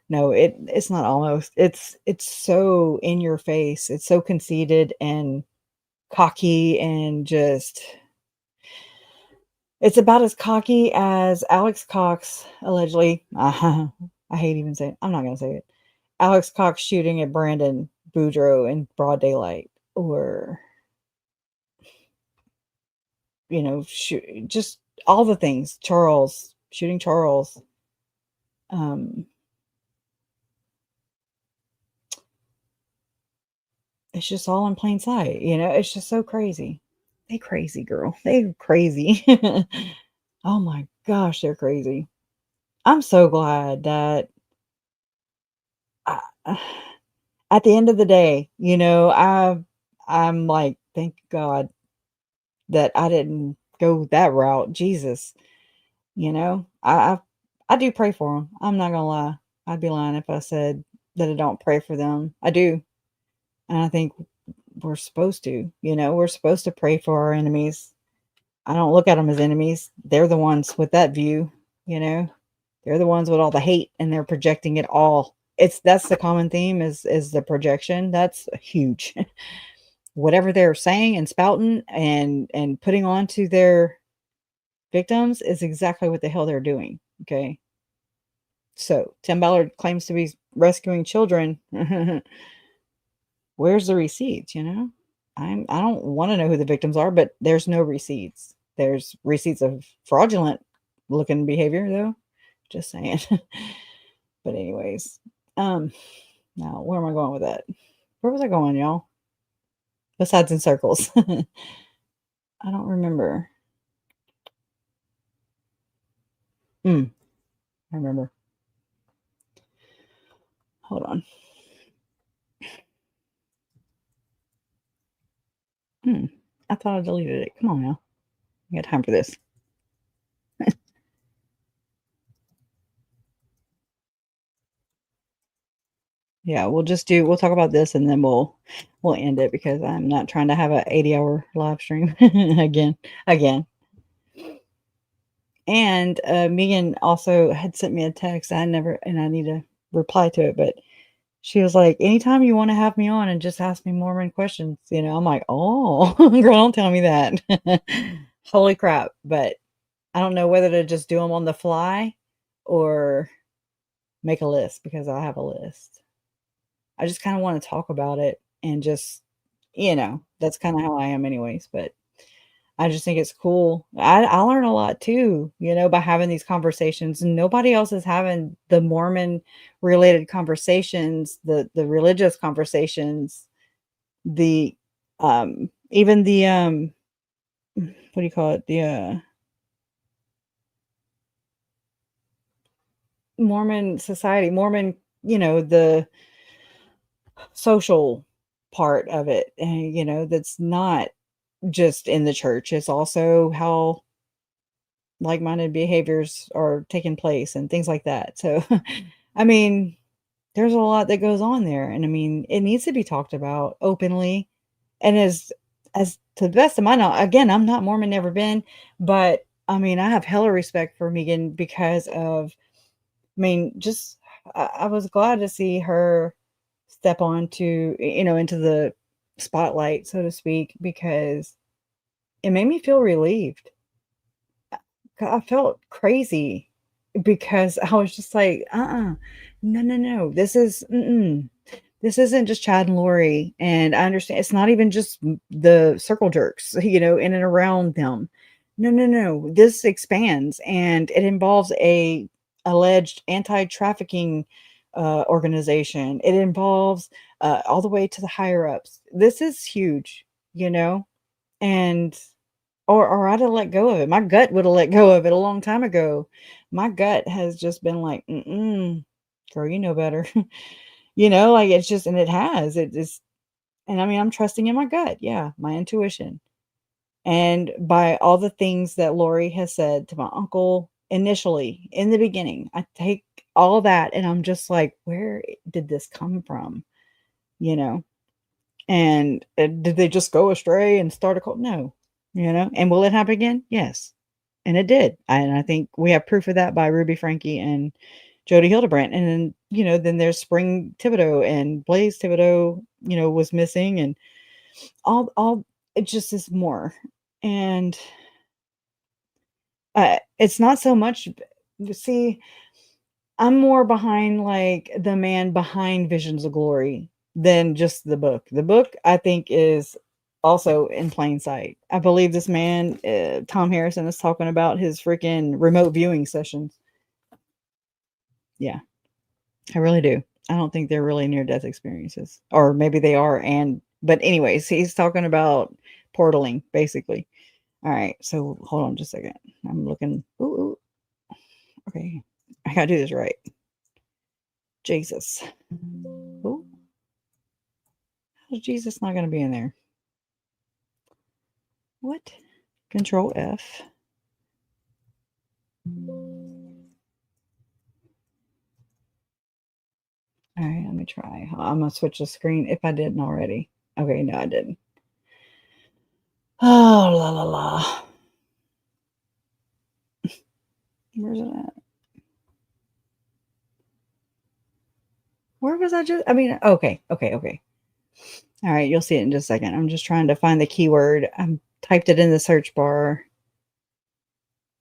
no, it's not almost. It's so in your face. It's so conceited and cocky and just it's about as cocky as Alex Cox allegedly. I hate even saying it. I'm not going to say it. Alex Cox shooting at Brandon Boudreaux in broad daylight, or just all the things. Charles shooting Charles. It's just all in plain sight. It's just so crazy. They crazy, girl. They crazy. Oh my gosh, they're crazy. I'm so glad that at the end of the day, I'm like, thank God that I didn't go that route. Jesus, I do pray for them. I'm not gonna lie. I'd be lying if I said that I don't pray for them. I do, and I think we're supposed to. We're supposed to pray for our enemies. I don't look at them as enemies. They're the ones with that view. They're the ones with all the hate, and they're projecting it all. That's the common theme is the projection. That's huge. Whatever they're saying and spouting and putting on to their victims is exactly what the hell they're doing. Okay. So Tim Ballard claims to be rescuing children. Where's the receipts? I don't want to know who the victims are, but there's no receipts. There's receipts of fraudulent looking behavior, though. Just saying. But anyways, now where am I going with that? Where was I going, y'all? Besides in circles. I don't remember. I remember. Hold on. I thought I deleted it. Come on now. I got time for this. Yeah, we'll talk about this and then we'll end it because I'm not trying to have an 80-hour live stream again. And Megan also had sent me a text. I need to reply to it, but she was like, anytime you want to have me on and just ask me Mormon questions, I'm like, oh, girl, don't tell me that. Holy crap. But I don't know whether to just do them on the fly or make a list, because I have a list. I just kind of want to talk about it and just, that's kind of how I am anyways, but I just think it's cool. I learn a lot too, by having these conversations. Nobody else is having the Mormon related conversations, the religious conversations, the even the what do you call it? The Mormon society, Mormon, the social part of it, and that's not just in the church. It's also how like-minded behaviors are taking place and things like that. So, I mean, there's a lot that goes on there, and I mean, it needs to be talked about openly. And as to the best of my knowledge, again, I'm not Mormon, never been, but I mean, I have hella respect for Megan because of, I mean, just I was glad to see her step on to, into the spotlight, so to speak, because it made me feel relieved. I felt crazy because I was just like, no, this isn't just Chad and Lori. And I understand it's not even just the circle jerks, in and around them. No, this expands, and it involves a alleged anti-trafficking organization. It involves all the way to the higher ups. This is huge, and or I'd have let go of it. My gut would have let go of it a long time ago. My gut has just been like, girl, you know better. Like it's just, and it has. It is, and I mean, I'm trusting in my gut. Yeah, my intuition. And by all the things that Lori has said to my uncle initially in the beginning, I take all that and I'm just like, where did this come from? And did they just go astray and start a cult? No, and will it happen again? Yes. And it did. And I think we have proof of that by Ruby Frankie and Jody Hildebrandt. And then, then there's Spring Thibodeau and Blaze Thibodeau, was missing, and all it just is more. And it's not so much, see, I'm more behind like the man behind Visions of Glory than just the book. The book, I think, is also in plain sight. I believe this man, Tom Harrison, is talking about his freaking remote viewing sessions. Yeah, I really do. I don't think they're really near-death experiences. Or maybe they are, but anyways, he's talking about portaling, basically. All right, so hold on just a second. I'm looking. Ooh. Okay, I gotta do this right. Jesus. Ooh. How's Jesus not gonna be in there? What? Control F. All right, let me try. I'm gonna switch the screen if I didn't already. Okay, no, I didn't. Oh, la la la. Where's it at? Where was I just? I mean, okay. All right, you'll see it in just a second. I'm just trying to find the keyword. I typed it in the search bar.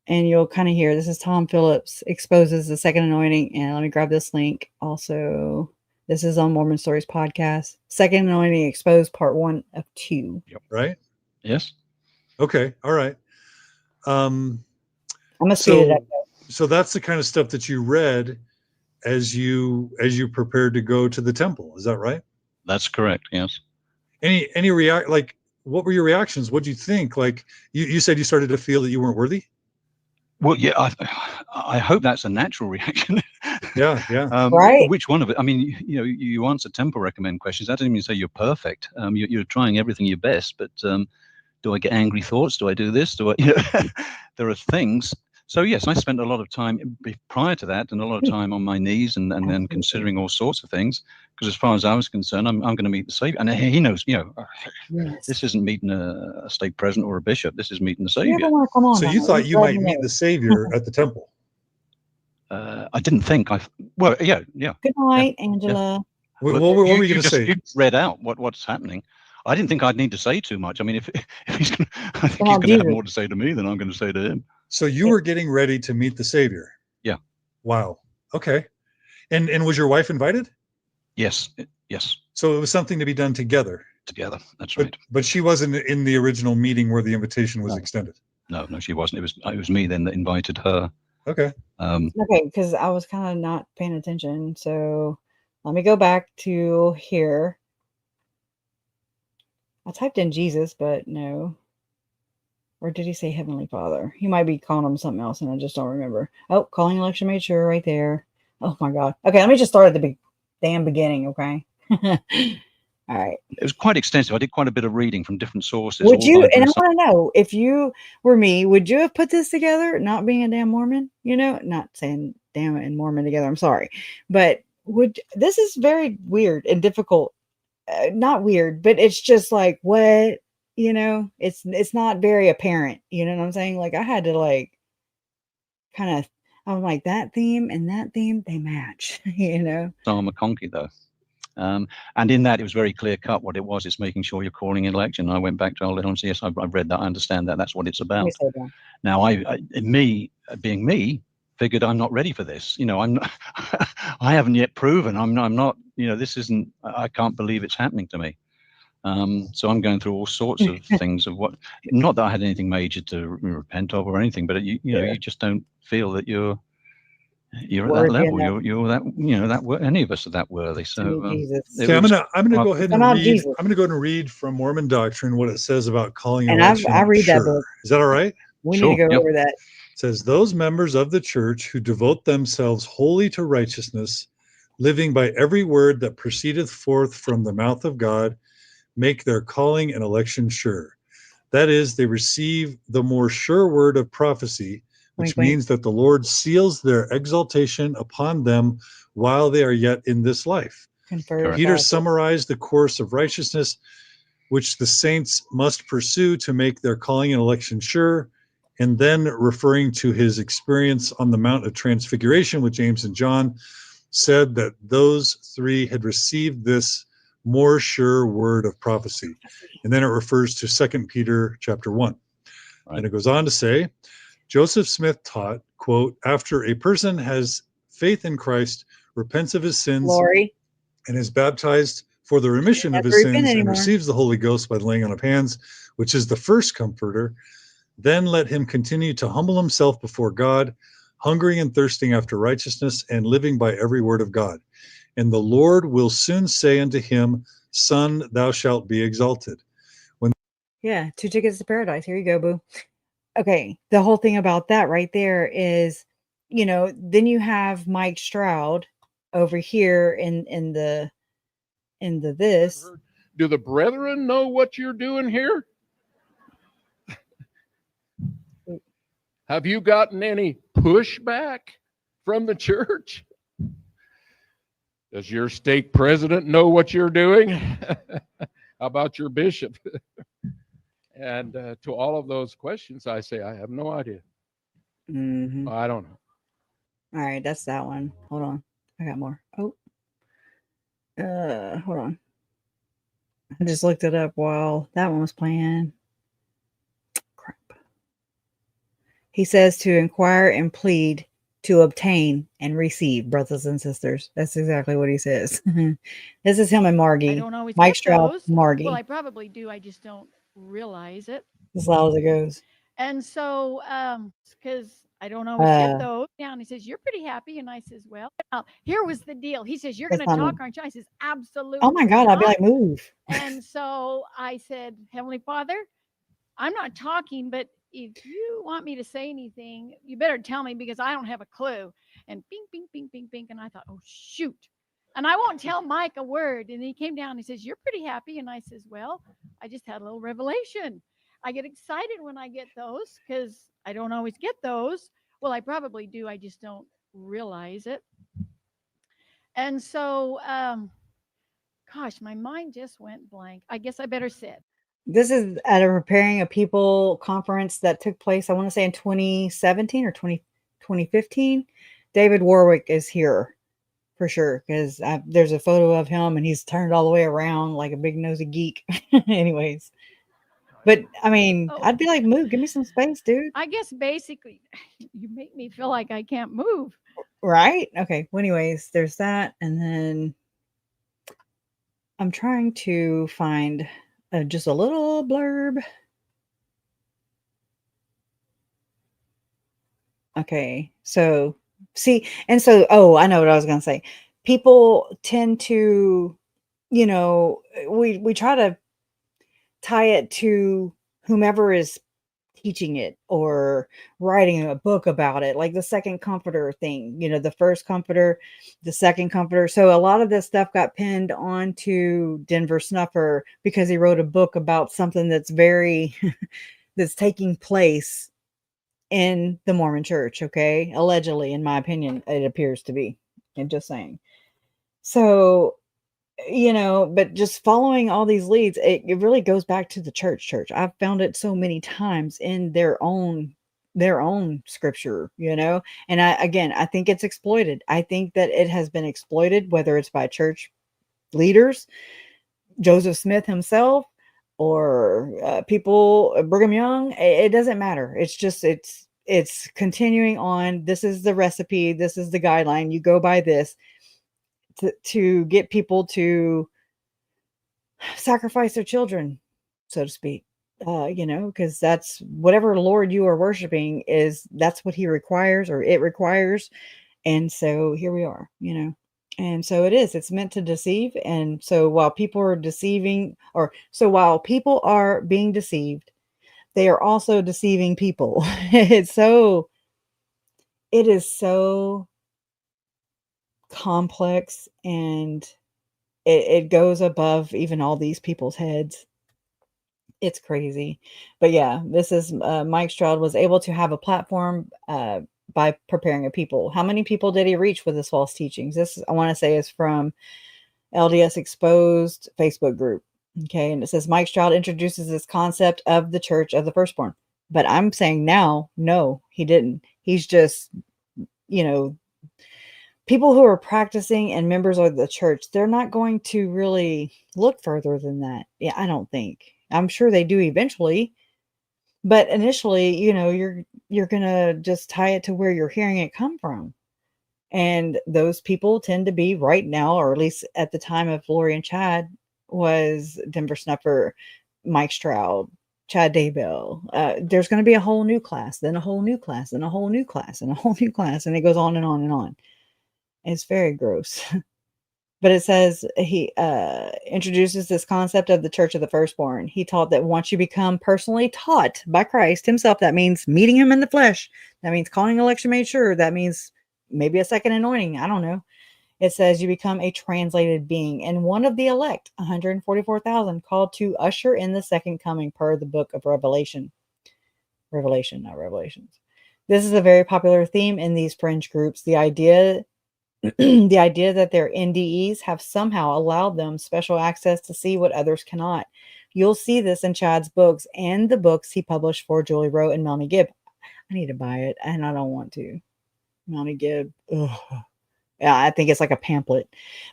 And you'll kind of hear, this is Tom Phillips exposes the second anointing. And let me grab this link. Also, this is on Mormon Stories podcast. Second anointing exposed, part 1 of 2. Yep. Right? Yes. Okay. All right. I'm gonna speed it up. So that's the kind of stuff that you read as you prepared to go to the temple. Is that right? That's correct. Yes. Any what were your reactions? What do you think? Like you said, you started to feel that you weren't worthy. Well, yeah, I hope that's a natural reaction. Yeah. Right. Which one of it? I mean, you answer temple recommend questions. That doesn't mean to say you're perfect. You're trying everything your best, but do I get angry thoughts? Do I do this? Do I? There are things. So yes, I spent a lot of time prior to that, and a lot of time on my knees, and then considering all sorts of things. Because as far as I was concerned, I'm going to meet the Savior, and he knows. This isn't meeting a stake president or a bishop. This is meeting the Savior. So you thought you might meet the Savior at the temple? I didn't think. Yeah. Good night, Angela. What were you going to say? You read out what's happening. I didn't think I'd need to say too much. I mean, if he's going to, I think he's going to have more to say to me than I'm going to say to him. So you were getting ready to meet the Savior? Yeah. Wow. Okay. And was your wife invited? Yes. So it was something to be done together. Together. That's right. But she wasn't in the original meeting where the invitation was extended. No, she wasn't. It was me then that invited her. Okay. Okay, because I was kind of not paying attention. So let me go back to here. I typed in Jesus, but no. Or did he say Heavenly Father? He might be calling him something else, and I just don't remember. Oh, calling election made sure right there. Oh my God. Okay, let me just start at the damn beginning, okay? All right. It was quite extensive. I did quite a bit of reading from different sources. Would you, and I want to know, if you were me, would you have put this together, not being a damn Mormon? Not saying damn and Mormon together, I'm sorry. But this is very weird and difficult. Not weird, but it's just like, what? It's not very apparent. You know what I'm saying? Like I had to I'm like, that theme and that theme, they match, Psalm McConkey though. And in that, it was very clear cut what it was. It's making sure you're calling an election. I went back to Old and yes, I've read that. I understand that. That's what it's about. Now, being me, figured I'm not ready for this. You know, I'm not, I haven't yet proven I'm not, you know, this isn't, I can't believe it's happening to me. So I'm going through all sorts of things of what, not that I had anything major to repent of or anything, but you know, you just don't feel that you're at that level. You're that, you know, that any of us are that worthy. So okay, I'm gonna go ahead and read. I'm gonna go ahead and read from Mormon doctrine what it says about calling and election. I read sure. that book. Is that all right? We need to go over that. It says those members of the church who devote themselves wholly to righteousness, living by every word that proceedeth forth from the mouth of God, make their calling and election sure. That is, they receive the more sure word of prophecy, which means that the Lord seals their exaltation upon them while they are yet in this life. Peter summarized the course of righteousness which the saints must pursue to make their calling and election sure, and then referring to his experience on the Mount of Transfiguration with James and John, said that those three had received this more sure word of prophecy. And then it refers to 2 Peter chapter 1. Right. And it goes on to say, Joseph Smith taught, quote, after a person has faith in Christ, repents of his sins, and is baptized for the remission of his sins and receives the Holy Ghost by the laying on of hands, which is the first comforter, then let him continue to humble himself before God, hungering and thirsting after righteousness and living by every word of God. And the Lord will soon say unto him, Son, thou shalt be exalted. Yeah, 2 tickets to paradise. Here you go, boo. Okay, the whole thing about that right there is, you know, then you have Mike Stroud over here in the this. Do the brethren know what you're doing here? Have you gotten any pushback from the church? Does your stake president know what you're doing? How about your bishop? And to all of those questions, I say, I have no idea. Mm-hmm. I don't know. All right, that's that one. Hold on. I got more. Oh. Hold on. I just looked it up while that one was playing. Crap. He says to inquire and plead, to obtain and receive, brothers and sisters. That's exactly what he says. This is him and Margie. I don't always Mike get Stroud, those. Margie. Well, I probably do. I just don't realize it. As loud as it goes. And so, because I don't always get those. Yeah, and he says, you're pretty happy. And I says, well, here was the deal. He says, you're going to talk, aren't you? I says, absolutely. Oh my God, I'd be like, move. And so I said, Heavenly Father, I'm not talking, but if you want me to say anything, you better tell me because I don't have a clue. And bing, bing, bing, bing, bing. And I thought, oh, shoot. And I won't tell Mike a word. And he came down and he says, you're pretty happy. And I says, well, I just had a little revelation. I get excited when I get those because I don't always get those. Well, I probably do. I just don't realize it. And so, gosh, my mind just went blank. I guess I better sit. This is at a Preparing a People conference that took place, I want to say in 2017 or 2015. David Warwick is here for sure because there's a photo of him and he's turned all the way around like a big nosy geek. Anyways. But I mean, I'd be like, move, give me some space, dude. I guess basically you make me feel like I can't move. Right? Okay. Well, anyways, there's that. And then I'm trying to find just a little blurb. Okay. So see, and so, I know what I was going to say. People tend to, you know, we try to tie it to whomever is teaching it or writing a book about it, like the second comforter thing, you know, the first comforter, the second comforter. So a lot of this stuff got pinned onto Denver Snuffer because he wrote a book about something that's that's taking place in the Mormon church. Okay. Allegedly, in my opinion, it appears to be. I'm just saying. So, you know, but just following all these leads, it really goes back to the church. I've found it so many times in their own scripture, you know, and I think it's exploited. I think that it has been exploited, whether it's by church leaders, Joseph Smith himself, or people, Brigham Young. It doesn't matter. It's just, it's it's continuing on. This is the recipe. This is the guideline. You go by this to get people to sacrifice their children, so to speak. Because that's whatever Lord you are worshiping that's what he requires or it requires. And so here we are, and so it's meant to deceive. And so while people are while people are being deceived, they are also deceiving people. It is so complex, and it goes above even all these people's heads. It's crazy. But yeah, this is Mike Stroud was able to have a platform by preparing a people. How many people did he reach with his false teachings? This, I want to say, is from LDS Exposed Facebook group. Okay. And it says Mike Stroud introduces this concept of the Church of the Firstborn. But I'm saying now, no, he didn't. He's just, people who are practicing and members of the church, they're not going to really look further than that. Yeah, I don't think. I'm sure they do eventually, but initially, you're gonna just tie it to where you're hearing it come from. And those people tend to be right now, or at least at the time of Lori and Chad, was Denver Snuffer, Mike Stroud, Chad Daybell. There's going to be a whole new class, then a whole new class, then a whole new class, and a whole new class, and it goes on and on and on. It's very gross. But it says he introduces this concept of the Church of the Firstborn. He taught that once you become personally taught by Christ himself, that means meeting him in the flesh. That means calling election made sure. That means maybe a second anointing. I don't know. It says you become a translated being and one of the elect, 144,000, called to usher in the second coming per the book of Revelation. Revelation, not Revelations. This is a very popular theme in these fringe groups. The idea that their NDEs have somehow allowed them special access to see what others cannot. You'll see this in Chad's books and the books he published for Julie Rowe and Melanie Gibb. I need to buy it, and I don't want to. Melanie Gibb. Ugh. Yeah, I think it's like a pamphlet.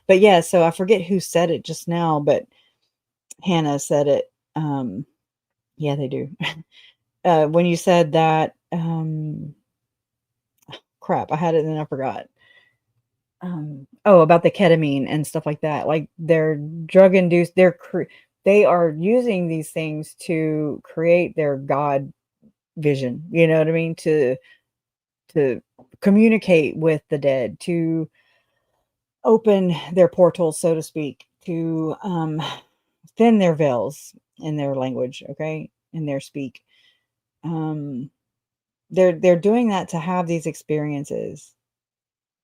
But yeah, so I forget who said it just now, but Hannah said it. Yeah, they do. When you said that, crap, I had it and I forgot. About the ketamine and stuff like that. Like they're drug induced. They are using these things to create their God vision. You know what I mean? To communicate with the dead, to open their portals, so to speak, to thin their veils in their language. Okay, in their speak. They're doing that to have these experiences.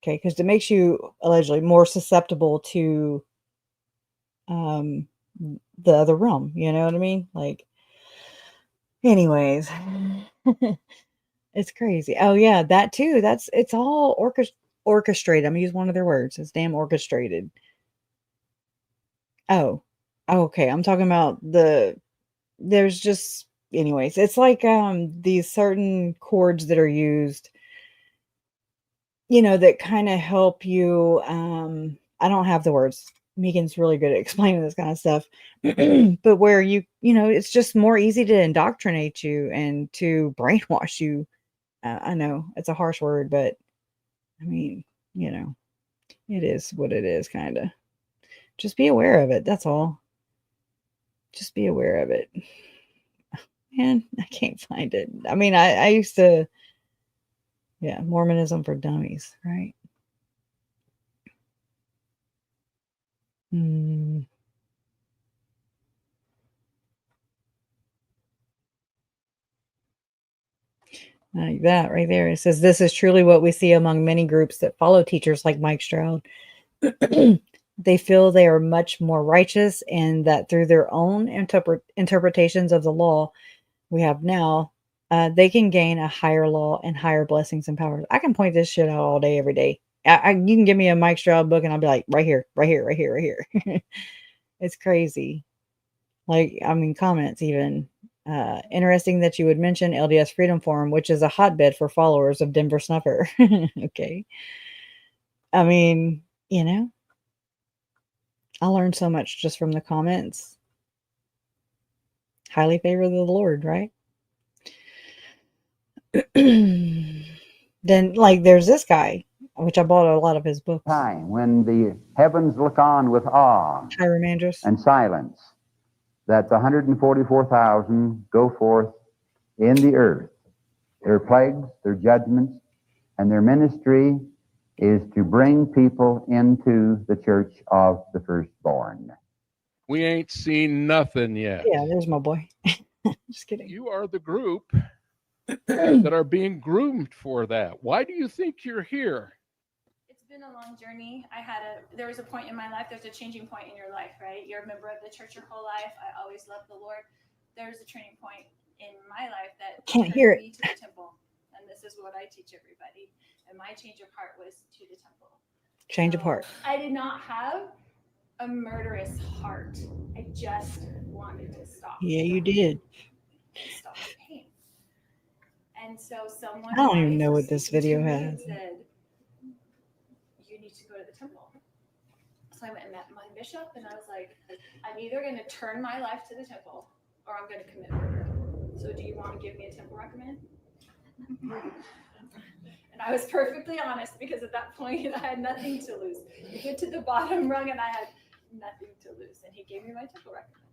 Okay, because it makes you allegedly more susceptible to the other realm. You know what I mean? Like, anyways, it's crazy. Oh yeah, that too. It's all orchestrated. I'm gonna use one of their words. It's damn orchestrated. Oh, okay. I'm talking about there's just, anyways, it's like these certain chords that are used, that kind of help you. I don't have the words. Megan's really good at explaining this kind of stuff. But where it's just more easy to indoctrinate you and to brainwash you. I know it's a harsh word, but I mean, it is what it is, kind of. Just be aware of it. That's all. Just be aware of it. Man, I can't find it. I mean, I used to, yeah, Mormonism for Dummies, right? Like that right there. It says, this is truly what we see among many groups that follow teachers like Mike Stroud. They feel they are much more righteous and that through their own interpretations of the law we have now, they can gain a higher law and higher blessings and powers. I can point this shit out all day, every day. You can give me a Mike Stroud book and I'll be like, right here, right here, right here, right here. It's crazy. Like, I mean, comments even. Interesting that you would mention LDS Freedom Forum, which is a hotbed for followers of Denver Snuffer. Okay. I mean, I learned so much just from the comments. Highly favor the Lord, right? Then, like, there's this guy, which I bought a lot of his books. Time when the heavens look on with awe Hieromandris. and silence, that the 144,000 go forth in the earth. Their plagues, their judgments, and their ministry is to bring people into the church of the firstborn. We ain't seen nothing yet. Yeah, there's my boy. Just kidding. You are the group that are being groomed for that. Why do you think you're here? It's been a long journey. There was a point in my life, there's a changing point in your life, right? You're a member of the church your whole life. I always loved the Lord. There's a turning point in my life that Can't turned hear it. me to the temple. And this is what I teach everybody. And my change of heart was to the temple. Change of heart. I did not have a murderous heart. I just wanted to stop. Yeah, you did. Stop the pain. And so someone I don't even know what this video has. said, you need to go to the temple. So I went and met my bishop, and I was like, I'm either going to turn my life to the temple or I'm going to commit murder. So do you want to give me a temple recommend? And I was perfectly honest, because at that point I had nothing to lose. You get to the bottom rung and I had nothing to lose. And he gave me my temple recommend.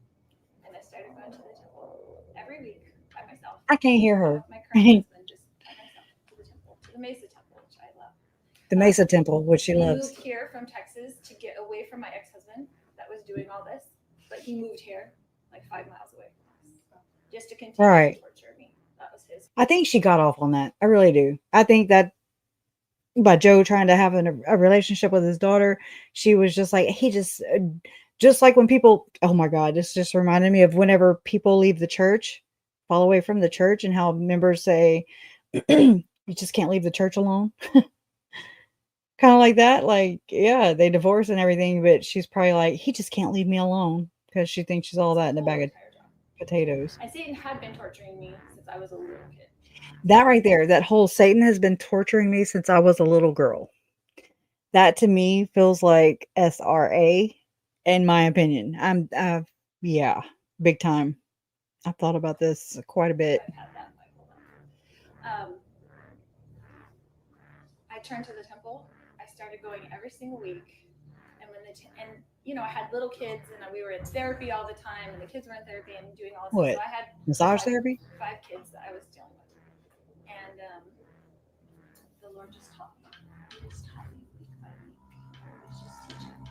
And I started going to the temple every week by myself. I can't hear her. My current husband, just by myself, to the temple, to the Mesa Temple, which I love. The Mesa Temple, which she He loves. moved here from Texas to get away from my ex-husband that was doing all this, but he moved here like 5 miles away just to continue Right. to torture me. That was his. I think she got off on that. I really do. I think that by Joe trying to have a relationship with his daughter, she was just like, he just like when people, oh my God, this just reminded me of whenever people leave the church, fall away from the church, and how members say, you just can't leave the church alone. Kind of like that. Like, yeah, they divorce and everything, but she's probably like, he just can't leave me alone, because she thinks she's all that in a bag of potatoes. And Satan had been torturing me since I was a little kid. That right there, that whole Satan has been torturing me since I was a little girl. That to me feels like SRA, in my opinion. Yeah, big time. I've thought about this quite a bit. I turned to the temple. I started going every single week. And I had little kids, and we were in therapy all the time, and the kids were in therapy and doing all this. What? So I had Massage therapy? 5 kids that I was dealing with. And the Lord just taught me. He just taught me week by week. He was just teaching me.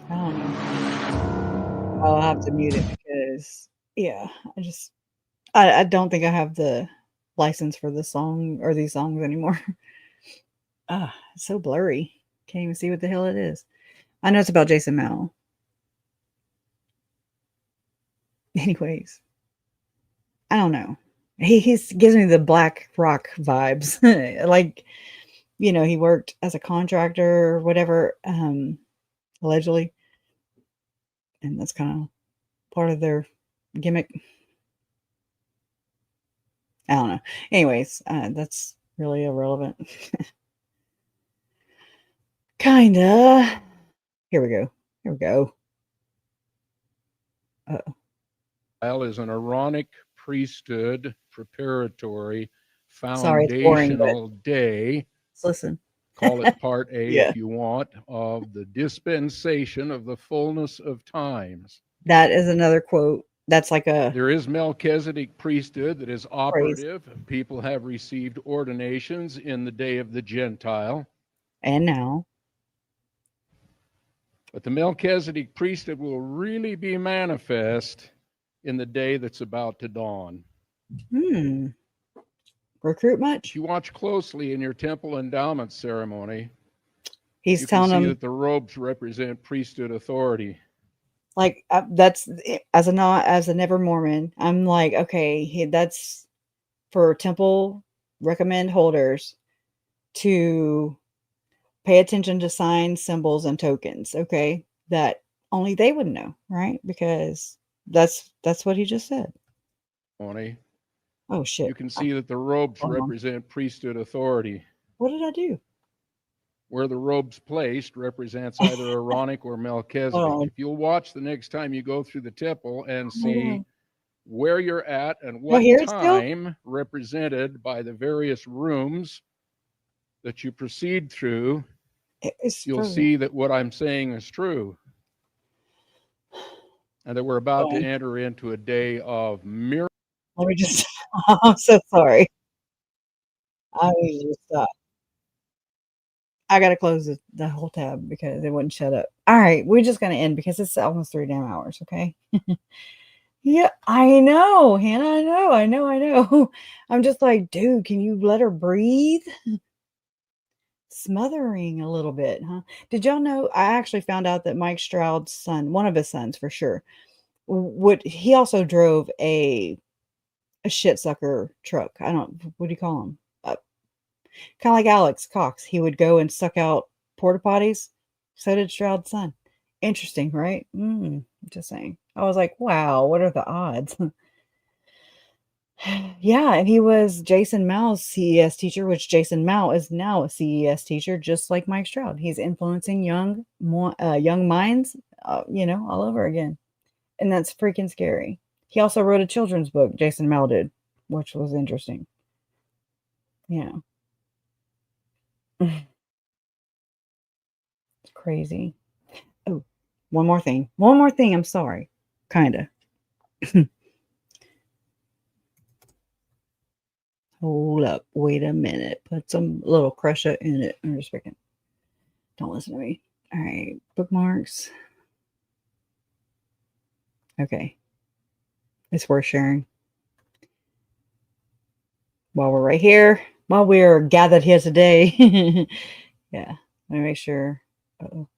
I don't know. I'll have to mute it because, yeah, I don't think I have the license for this song or these songs anymore. It's so blurry. Can't even see what the hell it is. I know it's about Jason Mao. Anyways, I don't know. He gives me the Black Rock vibes. Like, he worked as a contractor or whatever, allegedly. And that's kind of part of their gimmick. I don't know. Anyways, that's really irrelevant. Kinda. Here we go. Well, is an Aaronic priesthood preparatory Sorry, it's boring, foundational day. Listen. Call it part A Yeah. if you want, of the dispensation of the fullness of times. That is another quote. That's like a There is Melchizedek priesthood that is operative. People have received ordinations in the day of the Gentile. and now. But the Melchizedek priesthood will really be manifest in the day that's about to dawn. Recruit much? If you watch closely in your temple endowment ceremony, He's you telling can see them, that the robes represent priesthood authority. like, that's as a never Mormon. I'm like, okay, that's for temple recommend holders to pay attention to signs, symbols, and tokens. Okay, that only they would know, right? Because that's what he just said. Morning. Oh shit! You can see that the robes represent priesthood authority. What did I do? Where the robe's placed represents either Aaronic or Melchizedek. Oh. If you'll watch the next time you go through the temple and see where you're at and Y'all what hear it still? time represented by the various rooms that you proceed through, you'll see that what I'm saying is true. And that we're about to enter into a day of miracles. Let me just, I'm so sorry. I need to stop. I got to close the whole tab because it wouldn't shut up. All right. We're just going to end because it's almost 3 damn hours. Okay. Yeah, I know, Hannah. I know. I'm just like, dude, can you let her breathe? Smothering a little bit, huh? Did y'all know? I actually found out that Mike Stroud's son, one of his sons for sure, he also drove a shit sucker truck. I don't, what do you call him? Kind of like Alex Cox. He would go and suck out porta potties. So did Stroud's son. Interesting, right? Just saying. I was like, wow, what are the odds? Yeah, and he was Jason Mao's CES teacher, which Jason Mao is now a CES teacher, just like Mike Stroud. He's influencing young minds, all over again. And that's freaking scary. He also wrote a children's book, Jason Mao did, which was interesting. Yeah. It's crazy. Oh, one more thing. I'm sorry. Kind of. Hold up. Wait a minute. Put some little crusher in it. I'm just freaking. Don't listen to me. All right. Bookmarks. Okay. It's worth sharing. While we're right here, while we're gathered here today. Yeah. Let me make sure.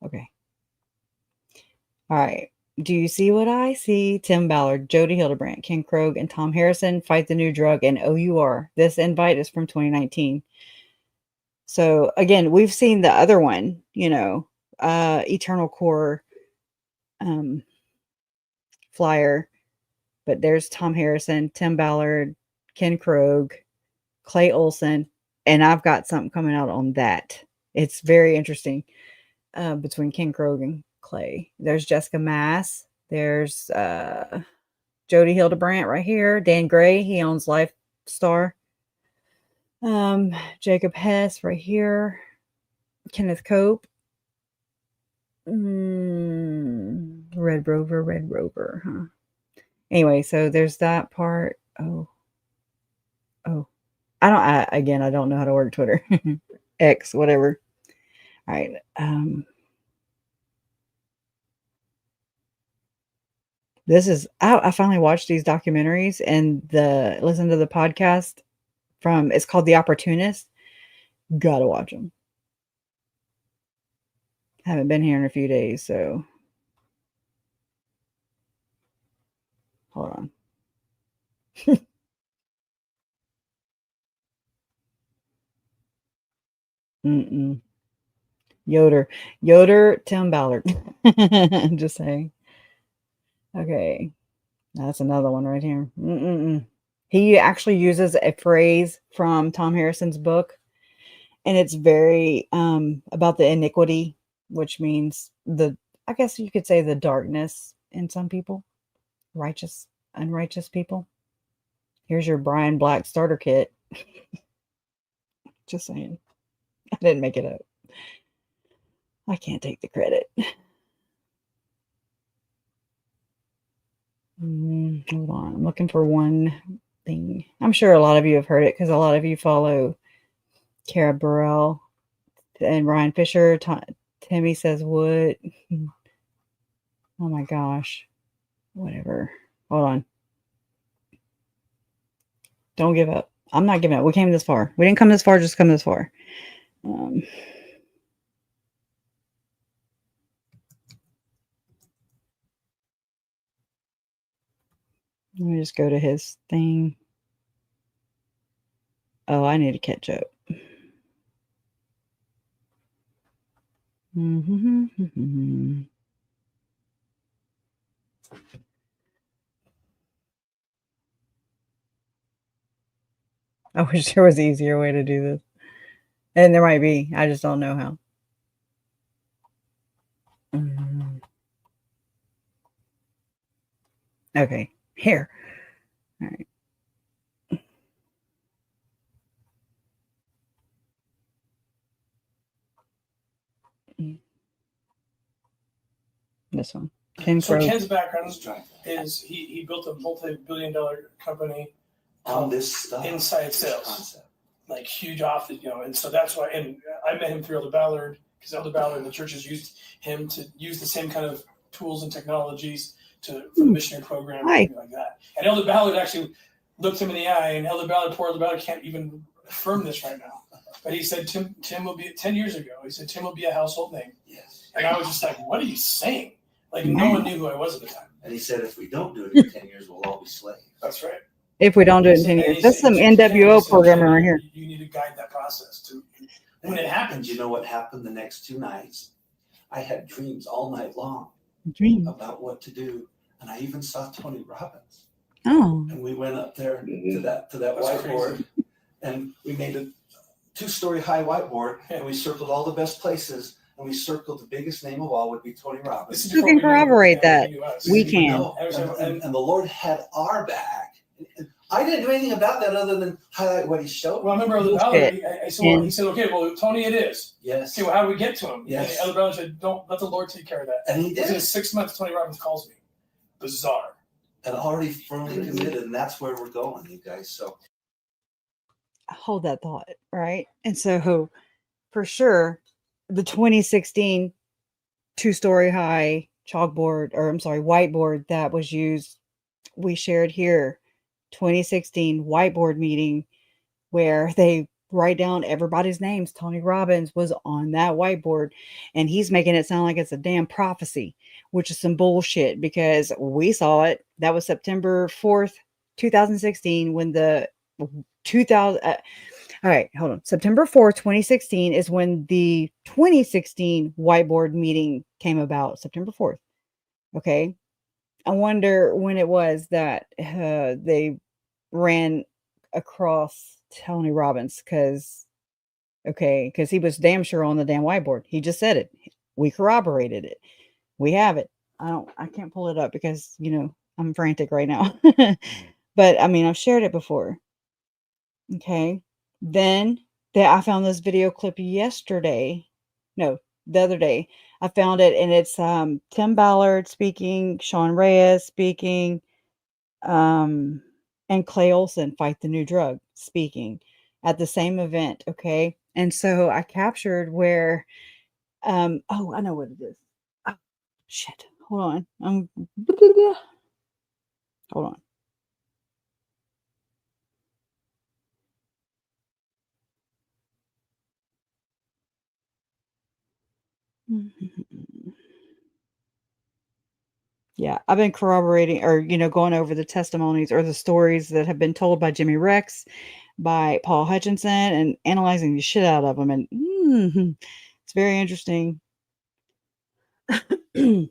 Okay. All right. Do you see what I see? Tim Ballard, Jody Hildebrandt, Ken Krogh, and Tom Harrison fight the new drug and OUR. This invite is from 2019. So again, we've seen the other one, Eternal Core flyer, but there's Tom Harrison, Tim Ballard, Ken Krogh, Clay Olson, and I've got something coming out on that. It's very interesting between Ken Krogh and Clay. There's Jessica Mass. There's Jody Hildebrandt right here. Dan Gray, he owns Lifestar. Jacob Hess right here. Kenneth Cope. Red Rover, huh? Anyway, so there's that part. Oh. I don't know how to work Twitter. X, whatever. All right. I finally watched these documentaries and listen to the podcast it's called The Opportunist. Gotta watch them. Haven't been here in a few days, so hold on. Yoder, Tim Ballard. Just saying. Okay. That's another one right here. He actually uses a phrase from Tom Harrison's book, and it's very about the iniquity, which means I guess you could say the darkness in some people, unrighteous people. Here's your Brian Black starter kit. Just saying. I didn't make it up. I can't take the credit. Hold on. I'm looking for one thing. I'm sure a lot of you have heard it because a lot of you follow Kara Burrell and Ryan Fisher. Timmy says what? Oh my gosh. Whatever. Hold on. Don't give up. I'm not giving up. We came this far. We didn't come this far, just come this far. Let me just go to his thing. Oh, I need to catch up. I wish there was an easier way to do this. And there might be. I just don't know how. Okay. Here. All right. This one. Ken So Crow. Ken's background is he built a multi-billion-dollar company on this stuff, inside sales, concept. Like huge off, and so that's why. And I met him through Elder Ballard because Elder Ballard and the churches used him to use the same kind of tools and technologies for the missionary program and everything like that. And Elder Ballard actually looked him in the eye, and poor Elder Ballard can't even affirm this right now. But he said Tim will be 10 years ago. He said Tim will be a household name. Yes. And I was just like, what are you saying? Like no one knew who I was at the time. And he said, if we don't do it in 10 years, we'll all be slaves. That's right. If we don't do it in 10 years. That's some NWO programming right here. You need to guide that process to when it happens. You know what happened the next 2 nights? I had dreams all night long about what to do. And I even saw Tony Robbins. Oh. And we went up there to that whiteboard and we made a 2-story high whiteboard and we circled all the best places. And we circled the biggest name of all would be Tony Robbins. Who can corroborate that? We can. And the Lord had our back. I didn't do anything about that other than highlight what he showed. Well, I remember Elder Ballard, he said, okay, well, Tony it is. Yes. Okay, well, how do we get to him? Yes. And Elder Ballard said, don't let the Lord take care of that. And he did. Within 6 months, Tony Robbins calls me. Bizarre. And already firmly committed, and that's where we're going, you guys. So hold that thought, right? And so for sure, the 2016 2-story high whiteboard that was used, we shared here, 2016 whiteboard meeting where they write down everybody's names. Tony Robbins was on that whiteboard, and he's making it sound like it's a damn prophecy, which is some bullshit because we saw it. That was September 4th, 2016 when the 2000 all right, hold on. September 4th, 2016 is when the 2016 whiteboard meeting came about. September 4th. Okay. I wonder when it was that they ran across Tony Robbins because he was damn sure on the damn whiteboard. He just said it. We corroborated it. We have it. I can't pull it up because, I'm frantic right now. But I mean, I've shared it before. Okay. Then I found this video clip the other day. I found it, and it's Tim Ballard speaking, Sean Reyes speaking, and Clay Olson, Fight the New Drug, speaking at the same event. Okay. And so I captured where I know what it is. Oh, shit. Hold on. Hold on. Yeah, I've been corroborating or, going over the testimonies or the stories that have been told by Jimmy Rex, by Paul Hutchinson, and analyzing the shit out of them. And it's very interesting. Give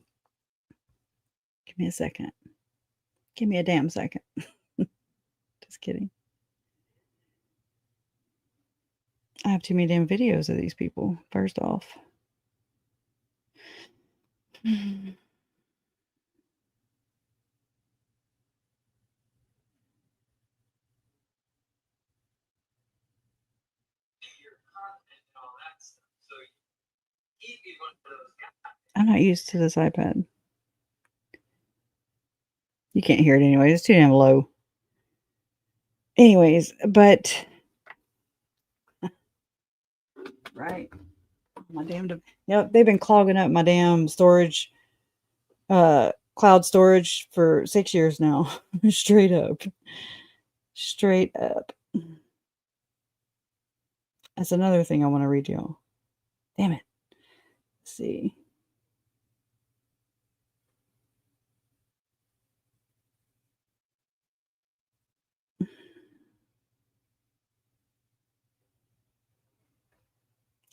me a second. Give me a damn second. Just kidding. I have too many damn videos of these people, first off. I'm not used to this iPad. You can't hear it anyway. It's too damn low. Anyways, but right. My damn they've been clogging up my damn storage, cloud storage for 6 years now. Straight up. That's another thing I want to read y'all. Damn it. Let's see.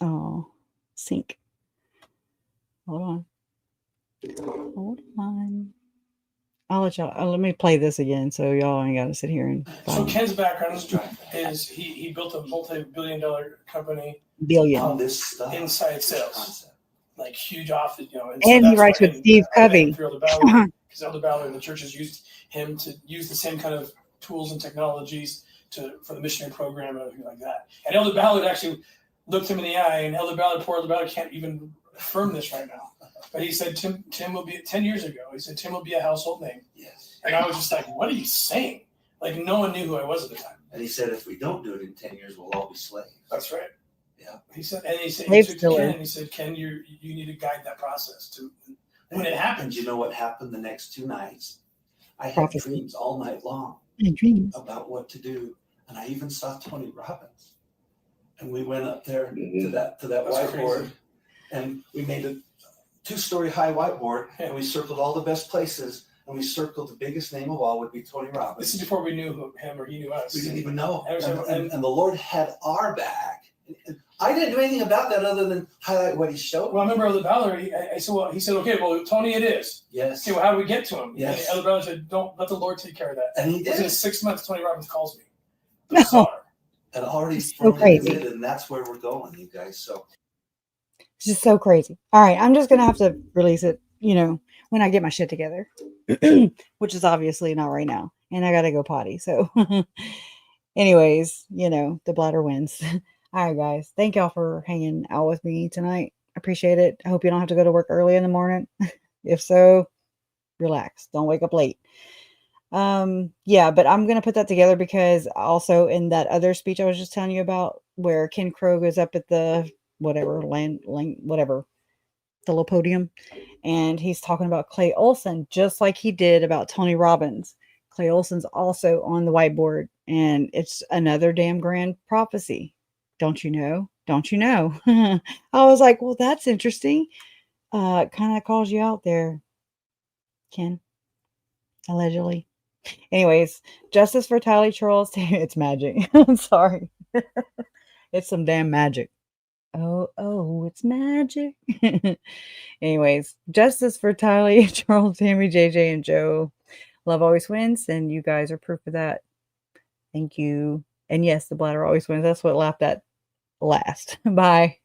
Oh, sync. Hold on. I'll let y'all. Let me play this again, so y'all ain't got to sit here and. So Ken's background is he built a multi-billion-dollar company. On this stuff, inside sales, like huge off. And he writes with Steve Covey. Because Elder Ballard and the churches used him to use the same kind of tools and technologies for the missionary program and everything like that. And Elder Ballard actually looked him in the eye, and Elder Ballard can't even affirm this right now. But he said Tim will be 10 years ago. He said Tim will be a household name. Yes. And I was just like, what are you saying? Like no one knew who I was at the time. And he said, if we don't do it in 10 years, we'll all be slaves. That's right. Yeah. He said Ken, you need to guide that process too. When it happens, you know what happened the next 2 nights? I had dreams all night long about what to do, and I even saw Tony Robbins. And we went up there to that whiteboard, and we made a 2-story high whiteboard, and we circled all the best places, and we circled the biggest name of all would be Tony Robbins. This is before we knew him or he knew us. We didn't even know, and the Lord had our back. I didn't do anything about that other than highlight what he showed. Well, I remember Elder Ballard. I said, well, he said, okay, well, Tony, it is. Yes. Okay, well, how do we get to him? Yes. And Elder Ballard said, don't let the Lord take care of that. And he did. Within 6 months, Tony Robbins calls me. And already so crazy. Did, and that's where we're going, you guys. So it's just so crazy. All right, I'm just gonna have to release it, when I get my shit together, which is obviously not right now, and I gotta go potty. So, anyways, the bladder wins. All right, guys, thank y'all for hanging out with me tonight. I appreciate it. I hope you don't have to go to work early in the morning. If so, relax. Don't wake up late. Yeah, but I'm going to put that together because also in that other speech I was just telling you about where Ken Crow goes up at the the little podium, and he's talking about Clay Olson, just like he did about Tony Robbins. Clay Olson's also on the whiteboard, and it's another damn grand prophecy. Don't you know? Don't you know? I was like, well, that's interesting. Kind of calls you out there, Ken, allegedly. Anyways, justice for Tylee trolls. It's magic. I'm sorry. It's some damn magic. Oh, it's magic. Anyways, justice for Tylee, Charles, Tammy, JJ, and Joe. Love always wins, and you guys are proof of that. Thank you. And yes, the bladder always wins. That's what laughed at last. Bye.